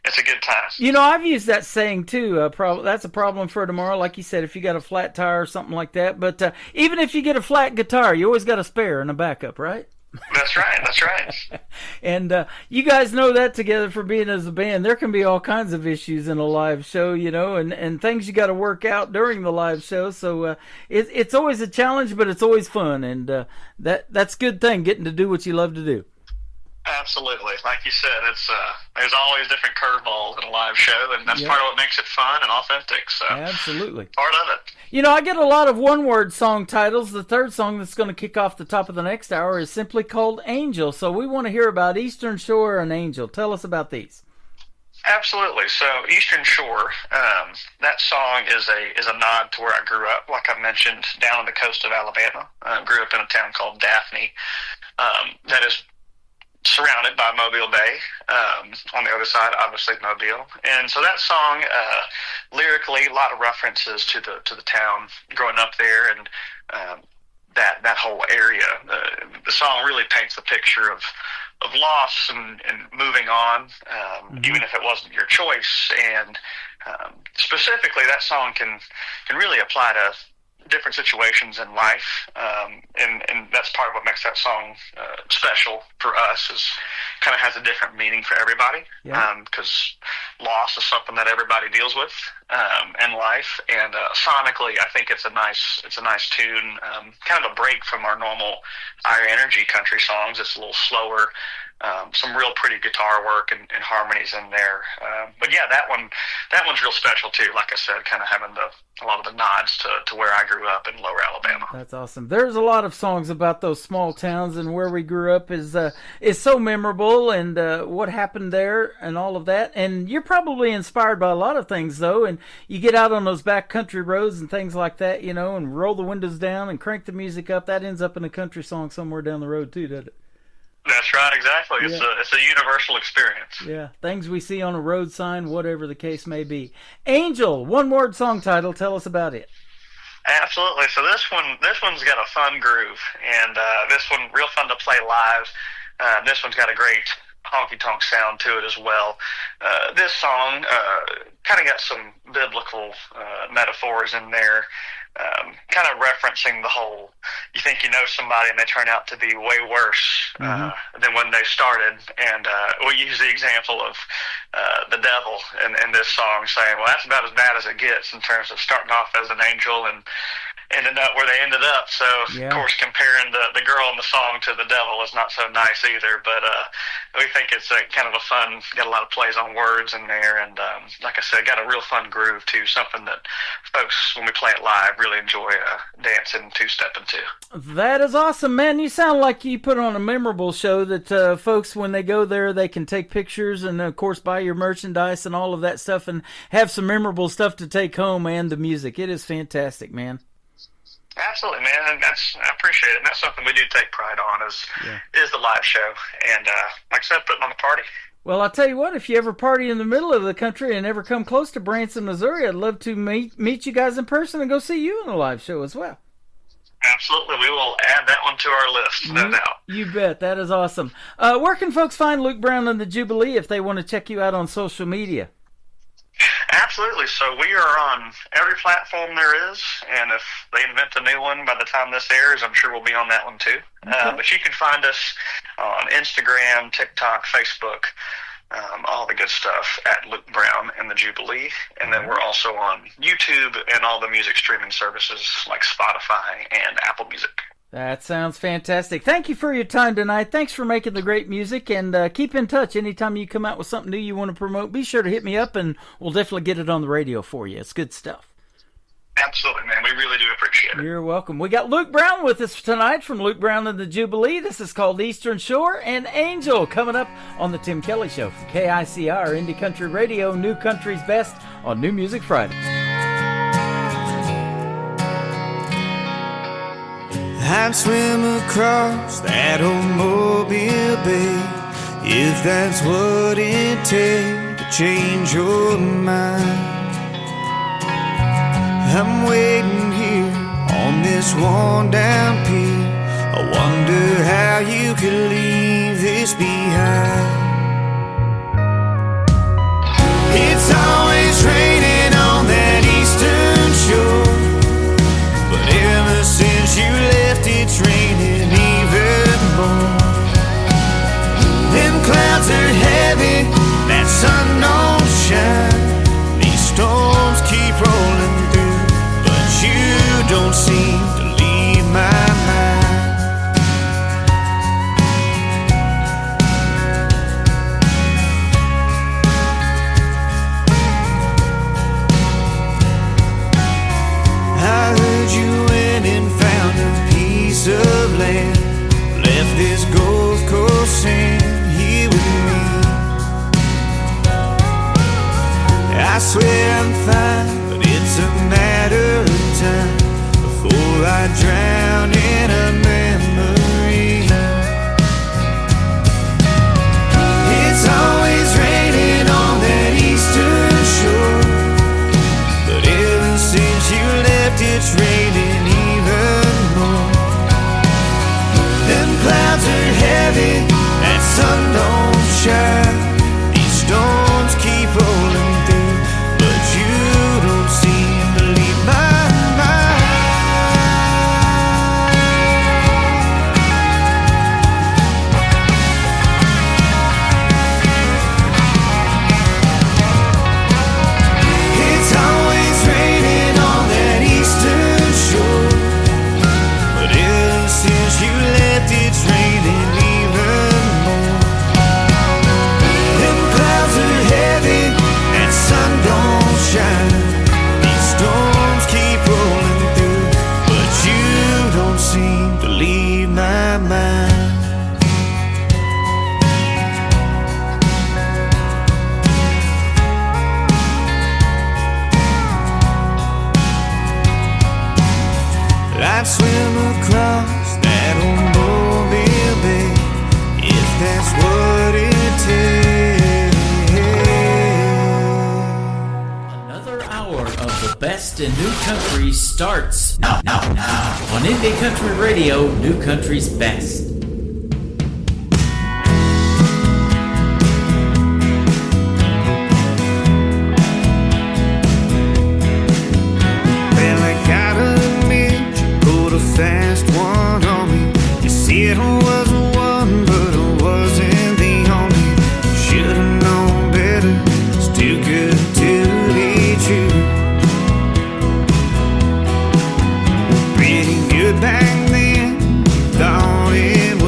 it's a good time. You know, I've used that saying, too. That's a problem for tomorrow. Like you said, if you got a flat tire or something like that. But even if you get a flat guitar, you always got a spare and a backup, right? That's right. That's right. And you guys know that together for being as a band. There can be all kinds of issues in a live show, you know, and things you got to work out during the live show. So it's always a challenge, but it's always fun. And that's a good thing, getting to do what you love to do. Absolutely. Like you said, it's there's always different curveballs in a live show, and that's part of what makes it fun and authentic. So absolutely. Part of it. You know, I get a lot of one-word song titles. The third song that's going to kick off the top of the next hour is simply called Angel. So we want to hear about Eastern Shore and Angel. Tell us about these. Absolutely. So Eastern Shore, that song is a nod to where I grew up. Like I mentioned, down on the coast of Alabama. I grew up in a town called Daphne that is surrounded by Mobile Bay. On the other side, obviously Mobile. And so that song, lyrically, a lot of references to the town growing up there, and that whole area. The song really paints the picture of loss and moving on, even if it wasn't your choice. And specifically, that song can really apply to different situations in life, and that's part of what makes that song special for us, is kind of has a different meaning for everybody, because loss is something that everybody deals with in life, and sonically I think it's a nice tune, kind of a break from our normal higher energy country songs. It's a little slower, some real pretty guitar work and harmonies in there, but yeah, that one's real special too. Like I said, kind of having a lot of the nods to where I grew up in Lower Alabama. That's awesome. There's a lot of songs about those small towns, and where we grew up is so memorable, and what happened there and all of that. And you're probably inspired by a lot of things though, and you get out on those back country roads and things like that, you know, and roll the windows down and crank the music up. That ends up in a country song somewhere down the road too, doesn't it? That's right, exactly. It's a universal experience. Yeah, things we see on a road sign, whatever the case may be. Angel, one-word song title. Tell us about it. Absolutely. So this one's got a fun groove, and this one real fun to play live. This one's got a great honky-tonk sound to it as well. This song kind of got some biblical metaphors in there, kind of referencing the whole, you think you know somebody and they turn out to be way worse than when they started. And we use the example of the devil in this song, saying, well, that's about as bad as it gets in terms of starting off as an angel and ended up where they ended up. So, of course, comparing the girl in the song to the devil is not so nice either. But we think it's kind of a fun, got a lot of plays on words in there. And like I said, got a real fun groove, too, something that folks, when we play it live, really enjoy dancing, two-stepping to. That is awesome, man. You sound like you put on a memorable show that folks, when they go there, they can take pictures and, of course, buy your merchandise and all of that stuff and have some memorable stuff to take home, and the music. It is fantastic, man. Absolutely, man, and I appreciate it. And that's something we do take pride on is the live show, and like I said, putting on the party. Well, I'll tell you what, if you ever party in the middle of the country and ever come close to Branson, Missouri, I'd love to meet you guys in person and go see you in a live show as well. Absolutely, we will add that one to our list, no doubt. You bet, that is awesome. Where can folks find Luke Brown and the Jubilee if they want to check you out on social media? Absolutely. So we are on every platform there is, and if they invent a new one by the time this airs, I'm sure we'll be on that one too. Okay. But you can find us on Instagram, TikTok, Facebook, all the good stuff at Luke Brown and the Jubilee. And then we're also on YouTube and all the music streaming services like Spotify and Apple Music. That sounds fantastic. Thank you for your time tonight. Thanks for making the great music, and keep in touch. Anytime you come out with something new you want to promote, be sure to hit me up, and we'll definitely get it on the radio for you. It's good stuff. Absolutely, man. We really do appreciate it. You're welcome. We got Luke Brown with us tonight from Luke Brown and the Jubilee. This is called Eastern Shore, and Angel coming up on the Tim Kelly Show from KICR, Indie Country Radio, New Country's Best on New Music Friday. I'd swim across that old Mobile Bay if that's what it takes to change your mind. I'm waiting here on this worn down pier. I wonder how you could leave this behind. It's always raining on that eastern shore, but ever since you left, it's raining even more. Them clouds are heavy, that sun don't shine. These storms keep rolling through, but you don't seem to leave my mind. this Gulf Coast sand here with me. I swear I'm fine, but it's a matter of time before I drown in a memory. It's always raining on that eastern shore, but ever since you left it's raining even more. Them clouds are heavy, that sun don't shine. These storms keep rolling through, but you don't seem to leave my mind. It's always raining on that eastern shore, but ever since you left it's raining even more. Them clouds are heavy, that sun don't shine. These storms keep rolling through, but you don't seem to leave my mind. I'd swim across that old Mobile Bay if that's what it takes. Another hour of the best in new country starts now on Indie Country Radio, New Country's Best. Well, I gotta admit, you pulled a fast one on me. You said I was the one, but I wasn't the only. Should've known better, still good to be true. Pretty good back then, thought it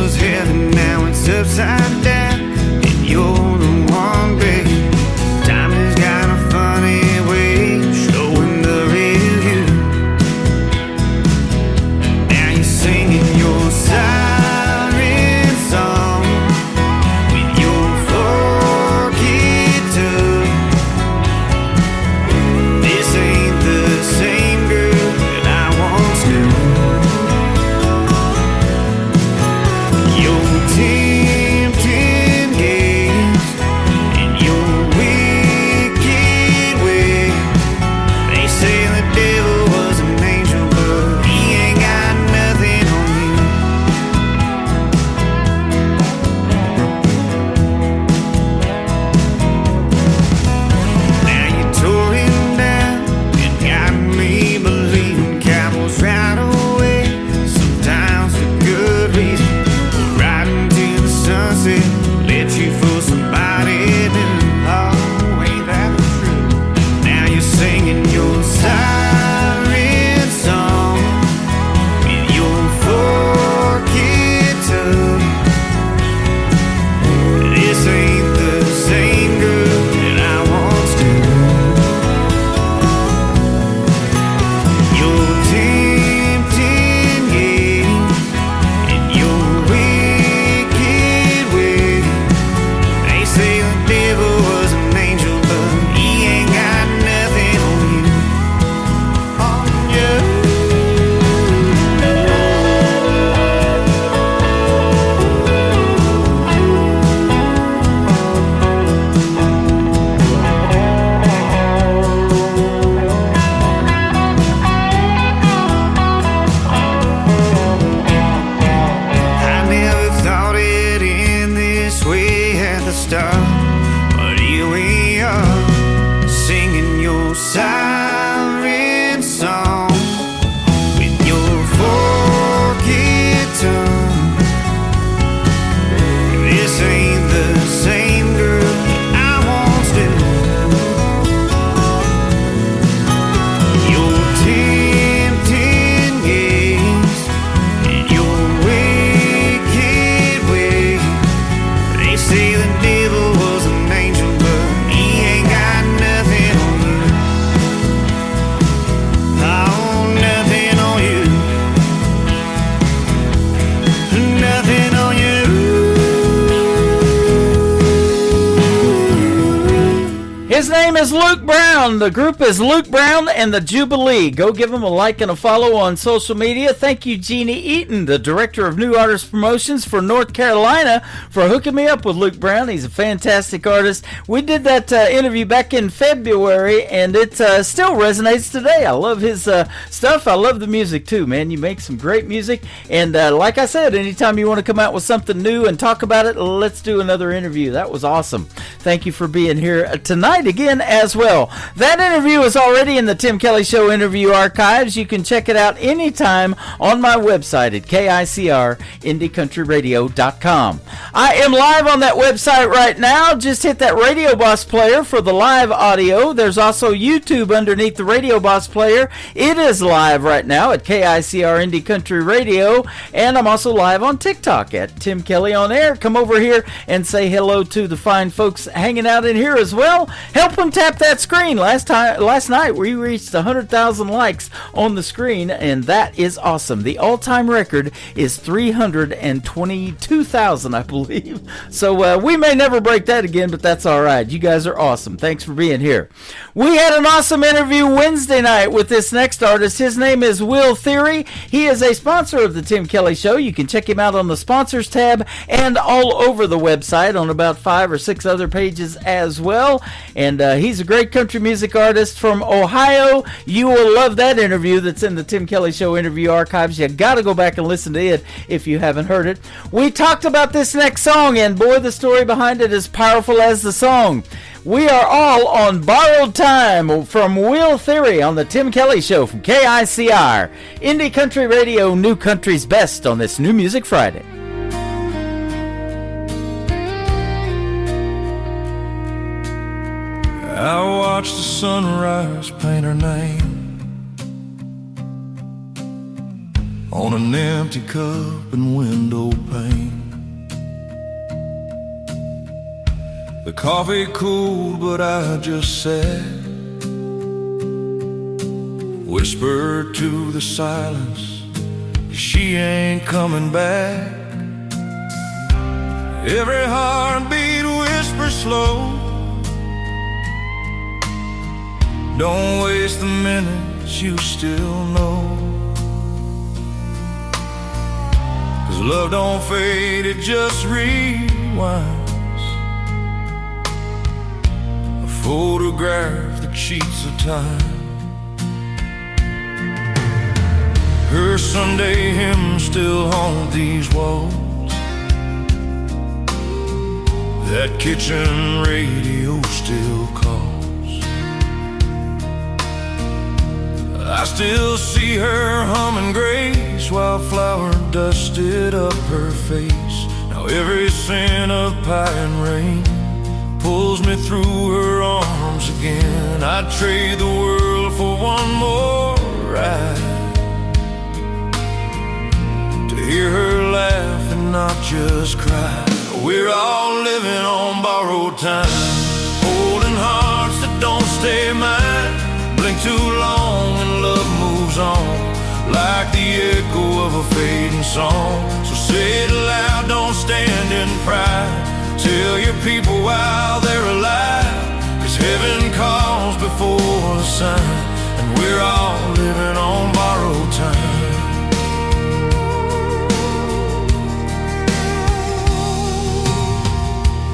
name is Luke Brown. The group is Luke Brown and the Jubilee. Go give them a like and a follow on social media. Thank you, Jeannie Eaton, the Director of New Artist Promotions for North Carolina, for hooking me up with Luke Brown. He's a fantastic artist. We did that interview back in February, and it still resonates today. I love his stuff. I love the music, too, man. You make some great music. And like I said, anytime you want to come out with something new and talk about it, let's do another interview. That was awesome. Thank you for being here tonight again as well. That interview is already in the Tim Kelly Show interview archives. You can check it out anytime on my website at KICRIndieCountryRadio.com. I am live on that website right now. Just hit that Radio Boss player for the live audio. There's also YouTube underneath the Radio Boss player. It is live right now at KICR Indie Country Radio, and I'm also live on TikTok at Tim Kelly On Air. Come over here and say hello to the fine folks hanging out in here as well. Help them tap that screen. Last night we reached 100,000 likes on the screen, and that is awesome. The all-time record is 322,000, I believe. So we may never break that again, but that's all right. You guys are awesome. Thanks for being here. We had an awesome interview Wednesday night with this next artist. His name is Will Theory. He is a sponsor of the Tim Kelly Show. You can check him out on the sponsors tab and all over the website on about 5 or 6 other pages as well. And he's a great country music artist from Ohio. You will love that interview that's in the Tim Kelly Show interview archives. You got to go back and listen to it if you haven't heard it. We talked about this next song, and boy, the story behind it is powerful as the song. We are all on Borrowed Time from Will Theory on the Tim Kelly Show from KICR. Indie Country Radio, New Country's Best on this New Music Friday. I watched the sunrise paint her name on an empty cup and window pane. The coffee cooled, but I just sat, whispered to the silence, she ain't coming back. Every heartbeat whispers slow, don't waste the minutes you still know. 'Cause love don't fade, it just rewinds. A photograph that cheats the time. Her Sunday hymns still haunt these walls. That kitchen radio still calls. I still see her humming grace while flour dusted up her face. Now every scent of pie and rain pulls me through her arms again. I'd trade the world for one more ride, to hear her laugh and not just cry. We're all living on borrowed time, holding hearts that don't stay mine. Blink too long and love moves on, like the echo of a fading song. So say it loud, don't stand in pride. Tell your people while they're alive, 'cause heaven calls before the sun, and we're all living on borrowed time.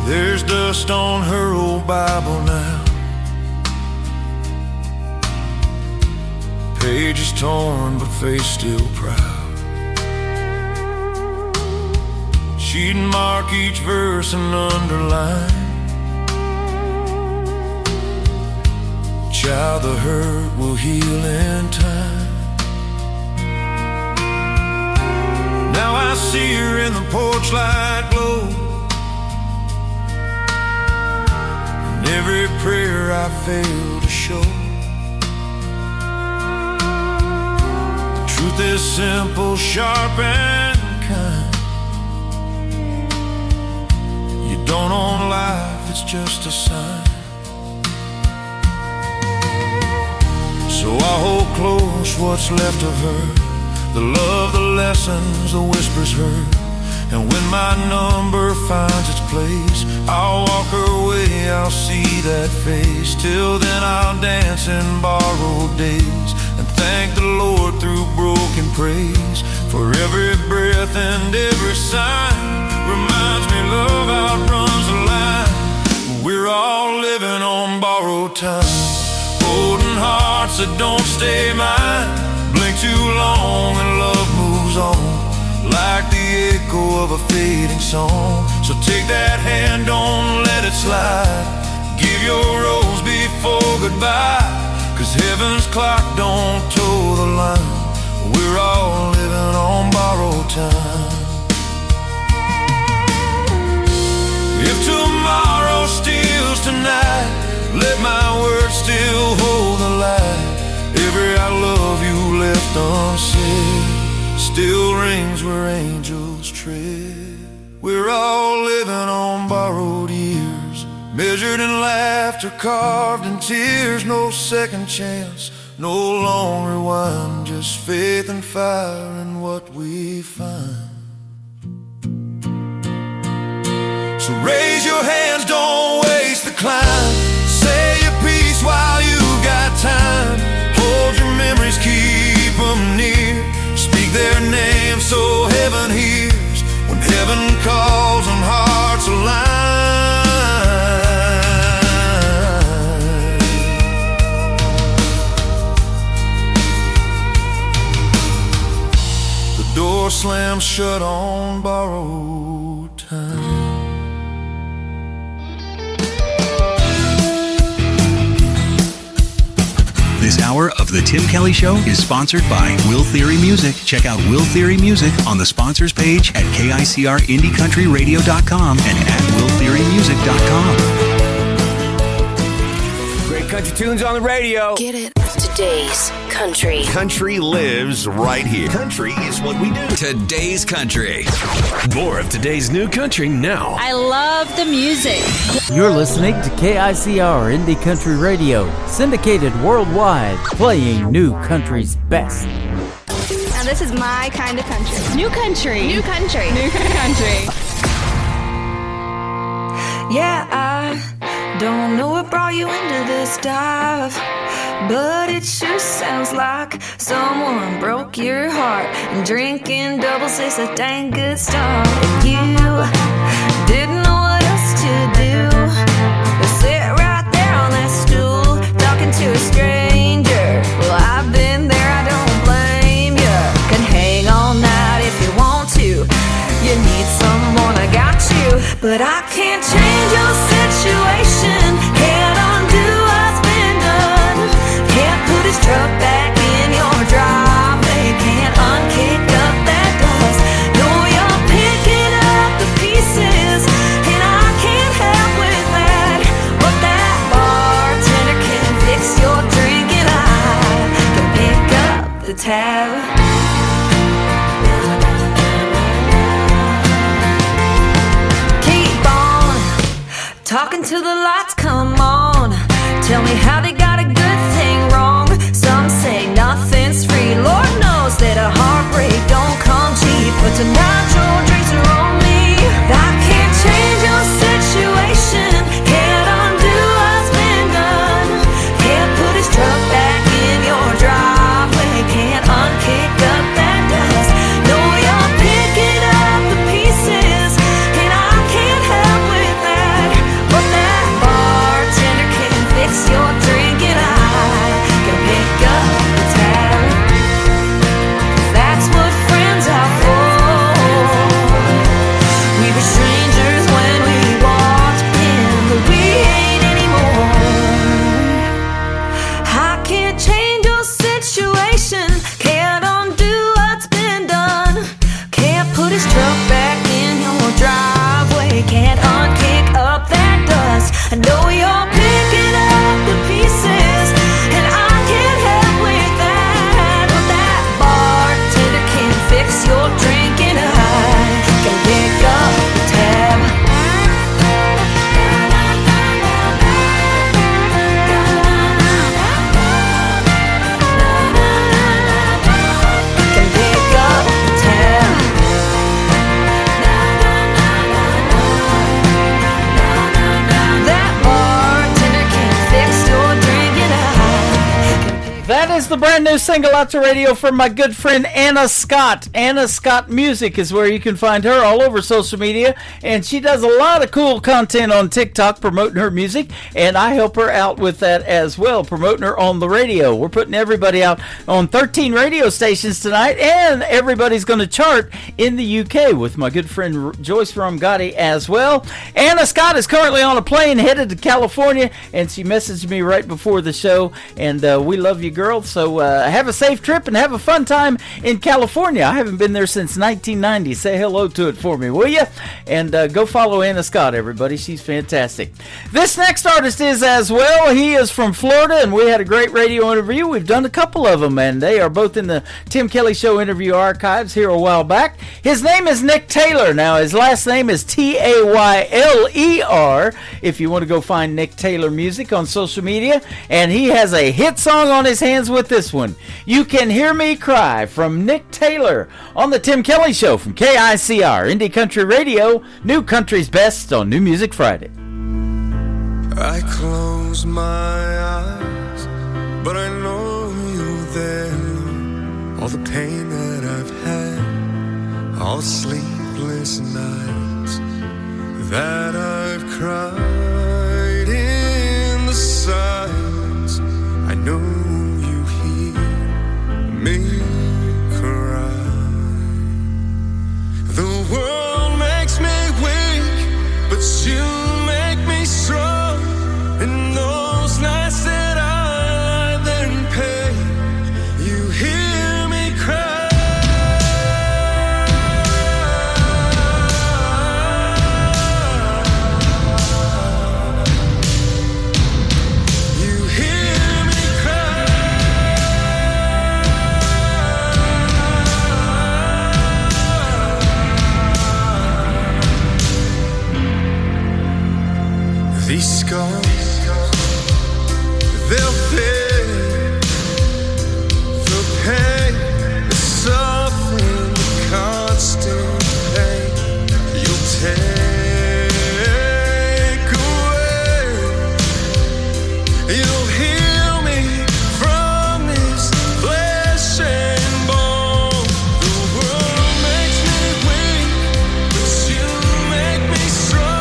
There's dust on her old Bible now, pages torn but face still proud. She'd mark each verse and underline, child, the hurt will heal in time. Now I see her in the porch light glow, and every prayer I fail to show. Truth is simple, sharp and kind. You don't own life, it's just a sign. So I hold close what's left of her, the love, the lessons, the whispers heard. And when my number finds its place, I'll walk her way, I'll see that face. Till then I'll dance in borrowed days and thank the Lord through broken praise. For every breath and every sign reminds me love outruns the line. We're all living on borrowed time, holding hearts that don't stay mine. Blink too long and love moves on, like the echo of a fading song. So take that hand, don't let it slide. Give your rose before goodbye, 'cause heaven's clock don't toe the line. We're all living on borrowed time. If tomorrow steals tonight, let my words still hold the light. Every I love you left unsaid still rings where angels tread. We're all living on borrowed years, measured in laughter, carved in tears. No second chance, no long rewind, just faith and fire in what we find. So raise your hands, don't waste the climb. Say your piece while you got time. Hold your memories, keep them near. Speak their name so heaven hears. When heaven calls and hearts align. The door slams shut on borrowed time. This hour of The Tim Kelly Show is sponsored by Will Theory Music. Check out Will Theory Music on the sponsors page at KICRIndieCountryRadio.com and at WillTheoryMusic.com. Great country tunes on the radio. Get it. Today's country. Country lives right here. Country is what we do. Today's country. More of today's new country now. I love the music. You're listening to KICR Indie Country Radio, syndicated worldwide, playing new country's best. Now this is my kind of country. New country. New country. New country. Yeah, I don't know what brought you into this dive, but it sure sounds like someone broke your heart. And drinking doubles is a dang good start. You didn't know what else to do but sit right there on that stool talking to a stranger. Well, I've been there, I don't blame you. Can hang all night if you want to. You need someone, I got you. But I can't change your situation, can't undo what's been done. Can't put his truck back in your driveway, can't unkick up that dust. No, you're picking up the pieces, and I can't help with that. But that bartender can fix your drink, and I can pick up the tab. Keep on talking till the lights come on. Tell me how they got a good thing wrong. Some say nothing's free. Lord knows that a heartbreak don't come cheap. But tonight your drinks are on me. I can't change your situation, can't undo what's been done. Can't put his truck back in your driveway, can't unkick up that dust. No, you're picking up the pieces, and I can't help with that. But that bartender can fix your drink, and I can pick up the tab. That's what friends are for. is the brand new single out to radio from my good friend Anna Scott. Anna Scott Music is where you can find her all over social media, and she does a lot of cool content on TikTok promoting her music, and I help her out with that as well, promoting her on the radio. We're putting everybody out on 13 radio stations tonight, and everybody's going to chart in the UK with my good friend Joyce Ramgati as well. Anna Scott is currently on a plane headed to California, and she messaged me right before the show, and we love you, girl. So have a safe trip and have a fun time in California. I haven't been there since 1990. Say hello to it for me, will you? And go follow Anna Scott, everybody. She's fantastic. This next artist is as well. He is from Florida, and we had a great radio interview. We've done a couple of them, and they are both in the Tim Kelly Show interview archives here a while back. His name is Nick Taylor. Now, his last name is Tayler. If you want to go find Nick Taylor music on social media, and he has a hit song on his hands with this one. You Can Hear Me Cry from Nick Taylor on the Tim Kelly Show from KICR, Indie Country Radio, New Country's Best on New Music Friday. I close my eyes, but I know you're there. All the pain that I've had, all the sleepless nights that I've cried in the silence, I know you hear me cry. The world makes me weak, but you make me strong. In those nights that I lie there in pain, you hear me cry. These scars, they'll fade. The pain, the suffering, the constant pain you'll take away. You'll heal me from this flesh and bone. The world makes me weak, but you make me strong.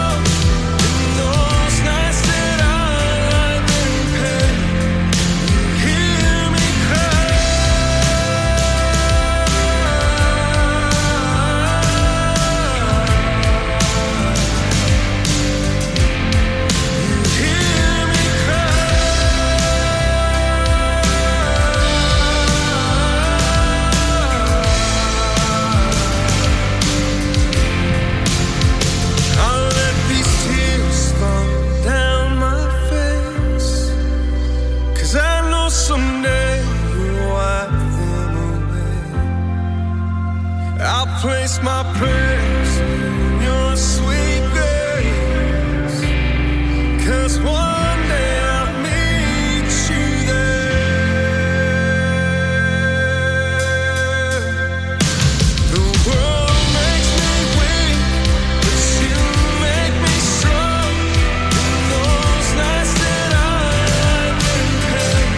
Someday you'll wipe them away. I'll place my prayers in your sweet grace, 'cause one day I'll meet you there. The world makes me weak, but you make me strong. In those nights that I lie in pain,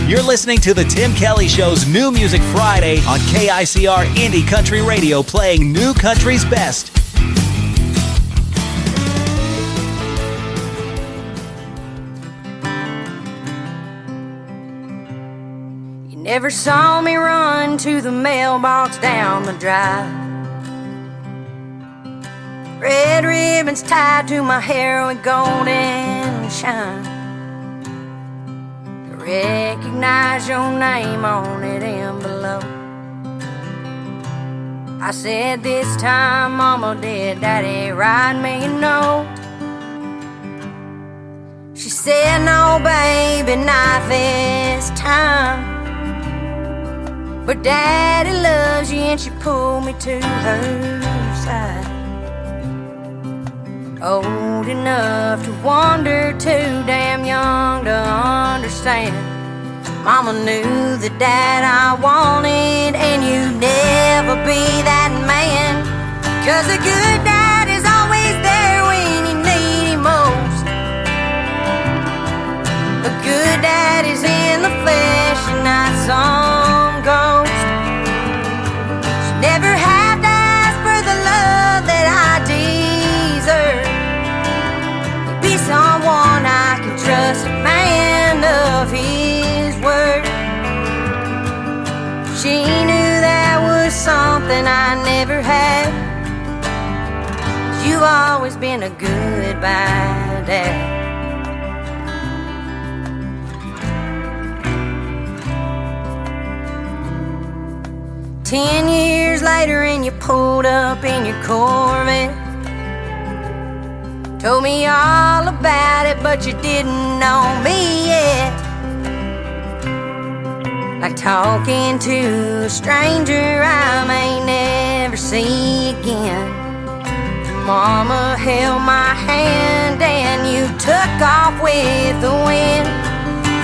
You're listening to the Tim Kelly Show's New Music Friday on KICR Indie Country Radio, playing New Country's best. You never saw me run to the mailbox down the drive. Red ribbons tied to my hair with golden shine. Recognize your name on that envelope. I said this time, Mama, did Daddy write me a note? She said, no, baby, not this time. But Daddy loves you, and she pulled me to her side. Old enough to wonder, too damn young to understand. Mama knew the dad I wanted, and you'd never be that man. 'Cause a good dad is always there when you need him most. A good dad is in the flesh and not some ghost. She never had to ask for the love that I deserve. He'd be someone I can trust, a man of his word. She knew that was something I never had. You've always been a goodbye dad. Ten years later and you pulled up in your Corvette. Told me all about it, but you didn't know me yet. Like talking to a stranger I may never see again. Mama held my hand and you took off with the wind.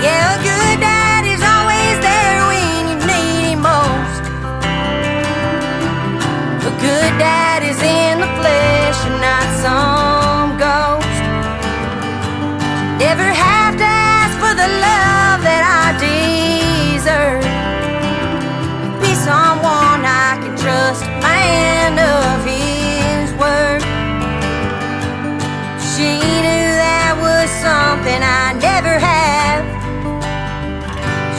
Yeah, a good dad is always there when you need him most. A good dad is in the flesh and not some ghost. Never have to ask for the love that I deserve. Be someone I can trust, a man of his word. She knew that was something I never have.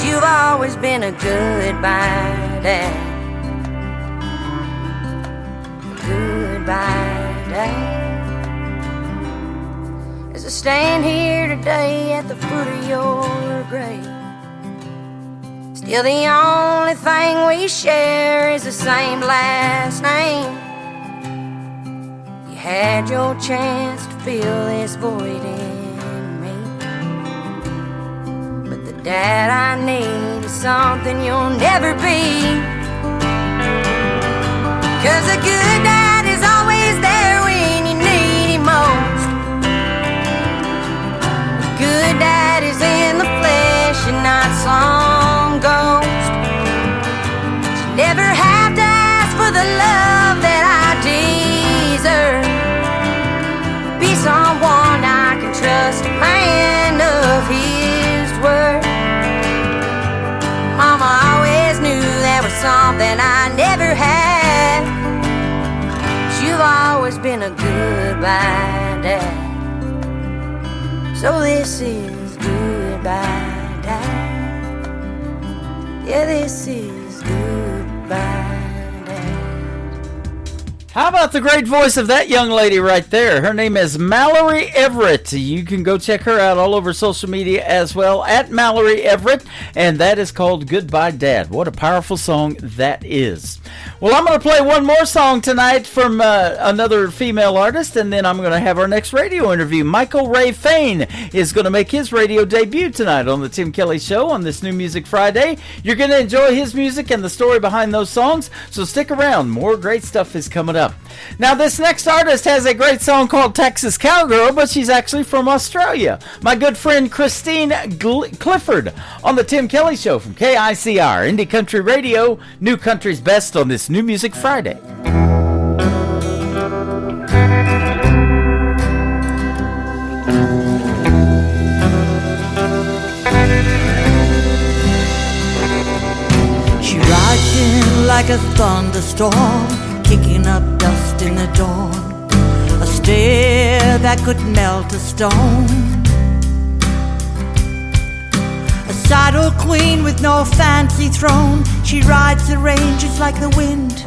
You've always been a goodbye dad. Goodbye dad. As I stand here today at the foot of your grave, still the only thing we share is the same last name. You had your chance to fill this void in me, but the dad I need is something you'll never be. 'Cause a good dad is always there when you need him most. A good dad is in the flesh and not some ghost. You never have to ask for the love that I deserve. Be someone I can trust, a man of his word. Mama always knew there was something I never had. You've always been a goodbye dad. So this is goodbye dad. Yeah, this is goodbye. How about the great voice of that young lady right there? Her name is Mallory Everett. You can go check her out all over social media as well, at Mallory Everett, and that is called Goodbye Dad. What a powerful song that is. Well, I'm going to play one more song tonight from another female artist, and then I'm going to have our next radio interview. Michael Ray Fain is going to make his radio debut tonight on the Tim Kelly Show on this New Music Friday. You're going to enjoy his music and the story behind those songs, so stick around. More great stuff is coming up. Now, this next artist has a great song called Texas Cowgirl, but she's actually from Australia. My good friend Christine Clifford on the Tim Kelly Show from KICR, Indie Country Radio, New Country's Best on this New Music Friday. She rides in like a thunderstorm, kicking up dust in the dawn, a stare that could melt a stone, a saddle queen with no fancy throne. She rides the ranges like the wind,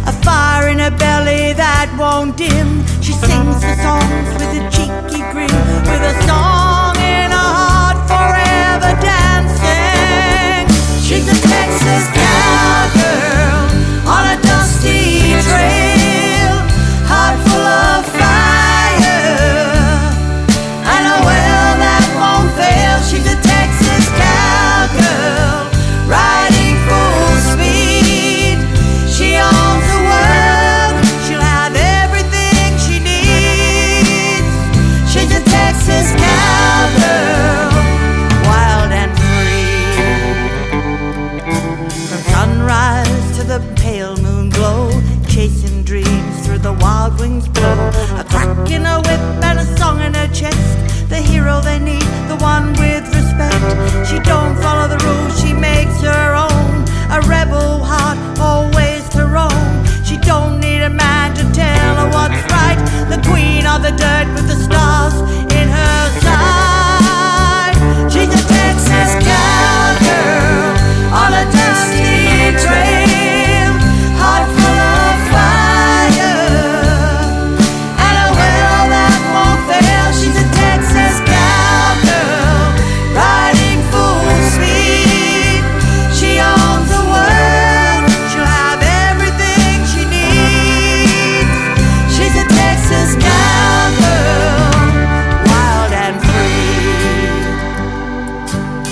a fire in her belly that won't dim. She sings the songs with a cheeky grin, with a song in her heart forever dancing. She's a Texas cowgirl on a dusty trail, heart full of fire, and a well that to the pale moon glow, chasing dreams through the wild winds blow. A crack in her whip and a song in her chest, the hero they need, the one with respect. She don't follow the rules, she makes her own, a rebel heart always to roam. She don't need a man to tell her what's right, the queen of the dirt with the stars in her side. She's a Texas cowgirl on a dusty trail, heart full of fire and a will that won't fail. She's a Texas cowgirl riding full speed. She owns the world, she'll have everything she needs. She's a Texas cowgirl, wild and free.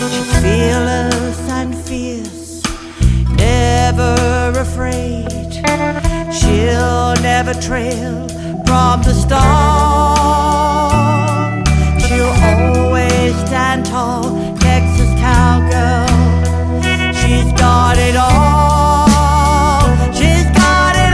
She's fearless and fierce, never afraid. She'll never trail from the storm. She'll always stand tall, Texas cowgirl. She's got it all. She's got it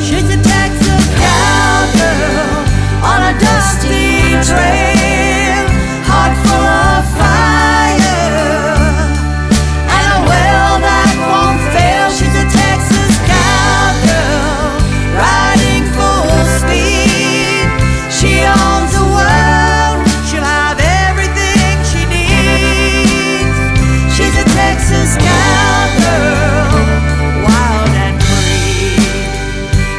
She's a Texas cowgirl on a dusty trail, heart full of fire and a will that won't fail. She's a Texas cowgirl riding full speed. She owns the world, she'll have everything she needs. She's a Texas cowgirl, wild and free.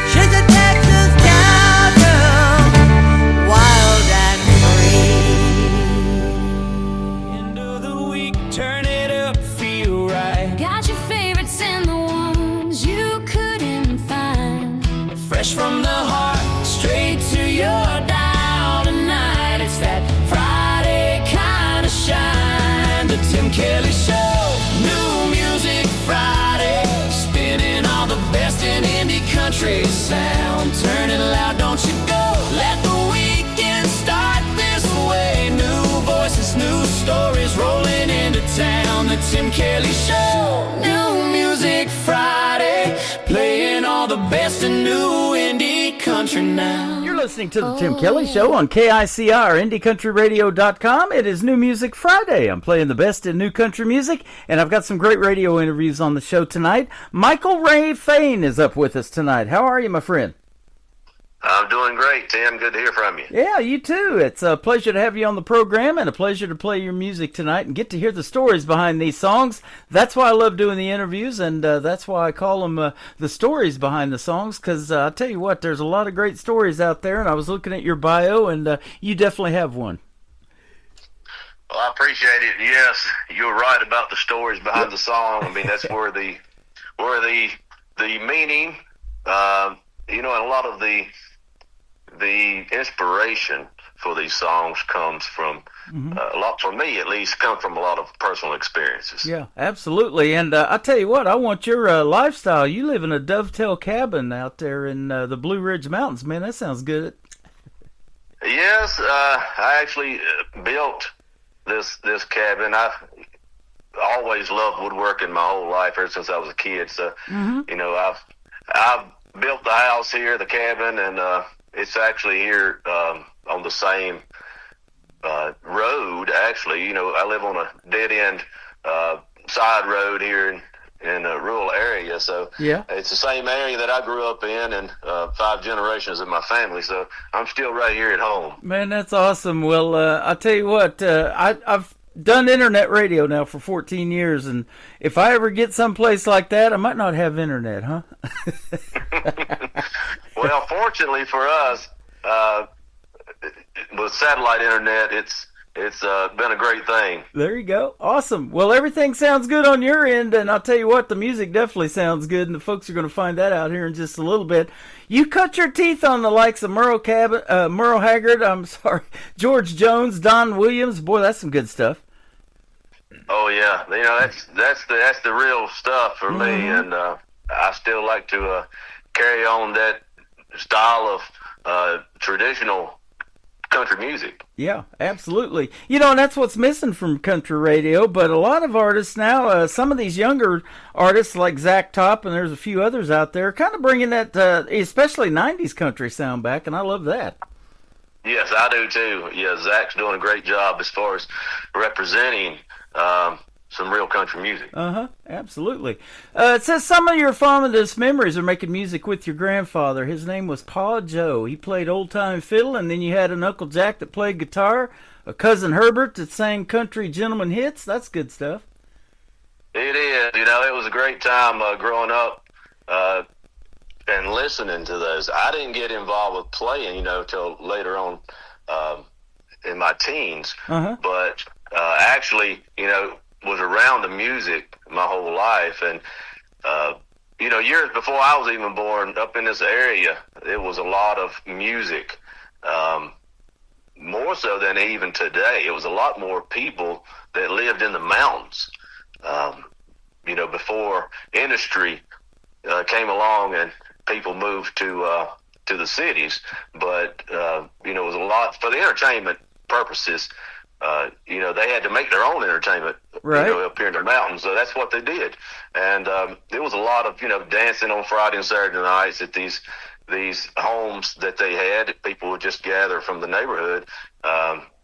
She's a Texas cowgirl, wild and free. End of the week, turn it up, feel right. Got your favorites and the ones you couldn't find. Fresh from the heart, straight to your dial tonight. It's that Friday kind of shine. The Tim Kelly Show, New Music Friday. Spinning all the best in indie country sound. Turn it loud, don't you go. Let the weekend start this way. New voices, new stories rolling into town. The Tim Kelly Show, New Music Friday. Playing all the best in new indie country now. You're listening to the Tim Kelly Show on KICR, IndieCountryRadio.com. It is New Music Friday. I'm playing the best in new country music, and I've got some great radio interviews on the show tonight. Michael Ray Fain is up with us tonight. How are you, my friend? I'm doing great, Tim. Good to hear from you. Yeah, you too. It's a pleasure to have you on the program and a pleasure to play your music tonight and get to hear the stories behind these songs. That's why I love doing the interviews, and that's why I call them the stories behind the songs, because I'll tell you what, there's a lot of great stories out there, and I was looking at your bio, and you definitely have one. Well, I appreciate it. Yes, you're right about the stories behind the song. I mean, that's where the meaning, and a lot of the inspiration for these songs comes from a lot, for me at least, come from a lot of personal experiences. Yeah, absolutely. And I tell you what, I want your lifestyle. You live in a dovetail cabin out there in the Blue Ridge Mountains, man. That sounds good. Yes, I actually built this cabin. I've always loved woodworking my whole life, ever since I was a kid. So, I've built the house here, the cabin, and it's actually here on the same road. Actually, I live on a dead end side road here in a rural area, so it's the same area that I grew up in, and 5 generations of my family. So I'm still right here at home. Man, that's awesome. Well, I'll tell you what, I've done internet radio now for 14 years, and if I ever get someplace like that, I might not have internet, huh? Well, fortunately for us, with satellite internet, it's been a great thing. There you go. Awesome. Well, everything sounds good on your end, and I'll tell you what, the music definitely sounds good, and the folks are going to find that out here in just a little bit. You cut your teeth on the likes of Merle Haggard, George Jones, Don Williams. Boy, that's some good stuff. Oh yeah, that's the real stuff for me, and I still like to carry on that style of traditional country music. Yeah, absolutely. And that's what's missing from country radio, but a lot of artists now, some of these younger artists like Zach Top, and there's a few others out there, kind of bringing that, especially 90s country sound back, and I love that. Yes, I do too. Yeah, Zach's doing a great job as far as representing some real country music. Absolutely. It says some of your fondest memories are making music with your grandfather. His name was Pa Joe. He played old-time fiddle, and then you had an Uncle Jack that played guitar, a cousin Herbert that sang country gentleman hits. That's good stuff. It is. It was a great time growing up and listening to those. I didn't get involved with playing, till later on in my teens. But actually, was around the music my whole life. And, years before I was even born, up in this area, it was a lot of music, more so than even today. It was a lot more people that lived in the mountains, before industry came along and people moved to the cities. But, it was a lot for the entertainment purposes. They had to make their own entertainment, right, up here in the mountains. So that's what they did. And there was a lot of, dancing on Friday and Saturday nights at these homes that they had. People would just gather from the neighborhood.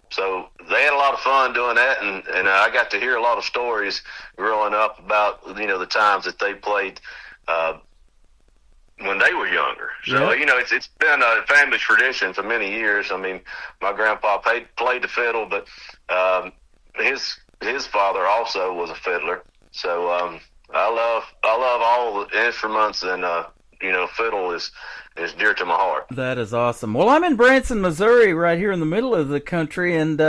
So they had a lot of fun doing that. And I got to hear a lot of stories growing up about, the times that they played when they were younger. So, it's been a family tradition for many years. I mean, my grandpa played the fiddle, but his father also was a fiddler. So I love all the instruments, and fiddle is dear to my heart. That is awesome. Well, I'm in Branson, Missouri, right here in the middle of the country, and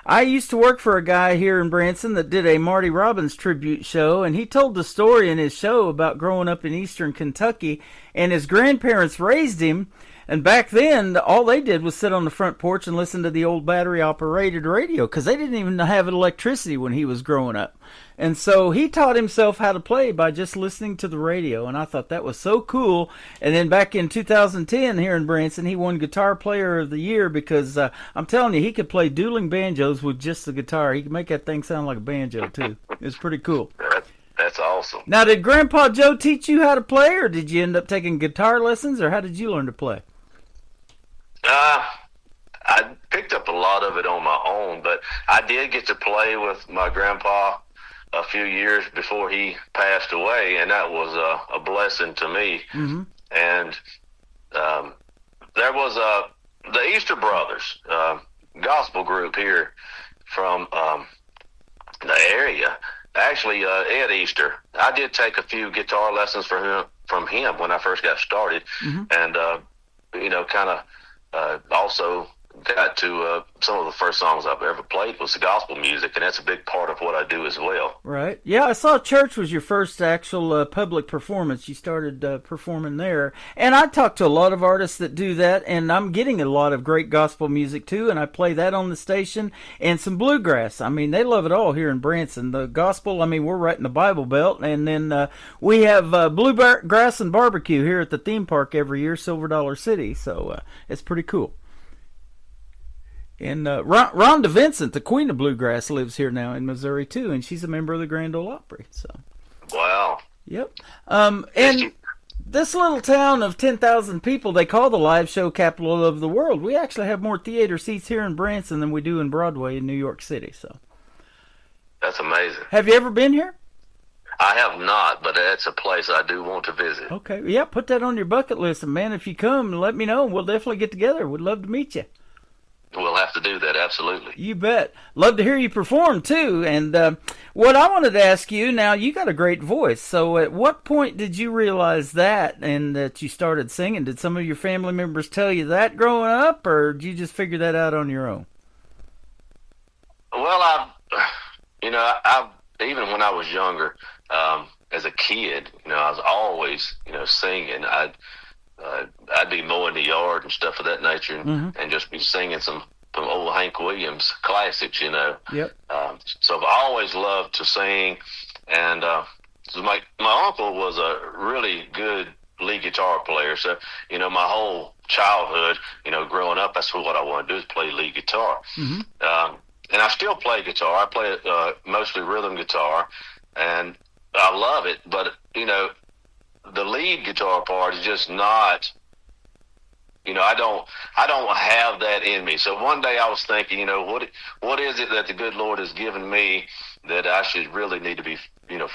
I used to work for a guy here in Branson that did a Marty Robbins tribute show, and he told the story in his show about growing up in eastern Kentucky, and his grandparents raised him, and back then, all they did was sit on the front porch and listen to the old battery-operated radio, because they didn't even have electricity when he was growing up. And so he taught himself how to play by just listening to the radio, and I thought that was so cool. And then back in 2010 here in Branson, he won Guitar Player of the Year because I'm telling you, he could play dueling banjos with just the guitar. He could make that thing sound like a banjo, too. It's pretty cool. That's awesome. Now, did Grandpa Joe teach you how to play, or did you end up taking guitar lessons, or how did you learn to play? I picked up a lot of it on my own, but I did get to play with my grandpa a few years before he passed away, and that was a blessing to me. And there was the Easter Brothers gospel group here from the area. Actually, Ed Easter. I did take a few guitar lessons from him when I first got started, and kind of also got to some of the first songs I've ever played was the gospel music, and that's a big part of what I do as well. Right. Yeah, I saw church was your first actual public performance. You started performing there. And I talked to a lot of artists that do that, and I'm getting a lot of great gospel music too, and I play that on the station, and some bluegrass. I mean, they love it all here in Branson. The gospel, I mean, we're right in the Bible Belt, and then we have bluegrass and barbecue here at the theme park every year, Silver Dollar City, so it's pretty cool. And Rhonda Vincent, the queen of bluegrass, lives here now in Missouri too, and she's a member of the Grand Ole Opry. So, wow. Yep. And this little town of 10,000 people, they call the live show capital of the world. We actually have more theater seats here in Branson than we do in Broadway in New York City. So, that's amazing. Have you ever been here? I have not, but that's a place I do want to visit. Okay. Yeah, put that on your bucket list, and man, if you come, let me know. We'll definitely get together. We'd love to meet you. We'll have to do that, absolutely. You bet. Love to hear you perform, too. And what I wanted to ask you, now, you got a great voice. So at what point did you realize that and that you started singing? Did some of your family members tell you that growing up, or did you just figure that out on your own? Well, I even when I was younger, as a kid, I was always, singing. I'd be mowing the yard and stuff of that nature, and just be singing some old Hank Williams classics, Yep. So I've always loved to sing, and so my uncle was a really good lead guitar player. So my whole childhood, growing up, that's what I wanted to do, is play lead guitar. And I still play guitar. I play mostly rhythm guitar, and I love it. But the lead guitar part is just not. I don't have that in me. So one day I was thinking, what is it that the good Lord has given me that I should really need to be,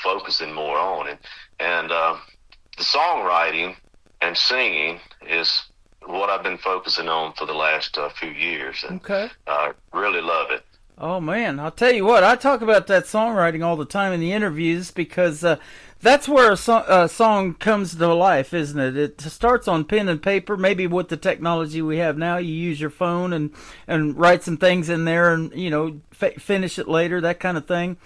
focusing more on? And the songwriting and singing is what I've been focusing on for the last few years. And, okay. Really love it. Oh, man, I'll tell you what, I talk about that songwriting all the time in the interviews because that's where a song comes to life, isn't it? It starts on pen and paper. Maybe with the technology we have now, you use your phone and write some things in there and, finish it later, that kind of thing.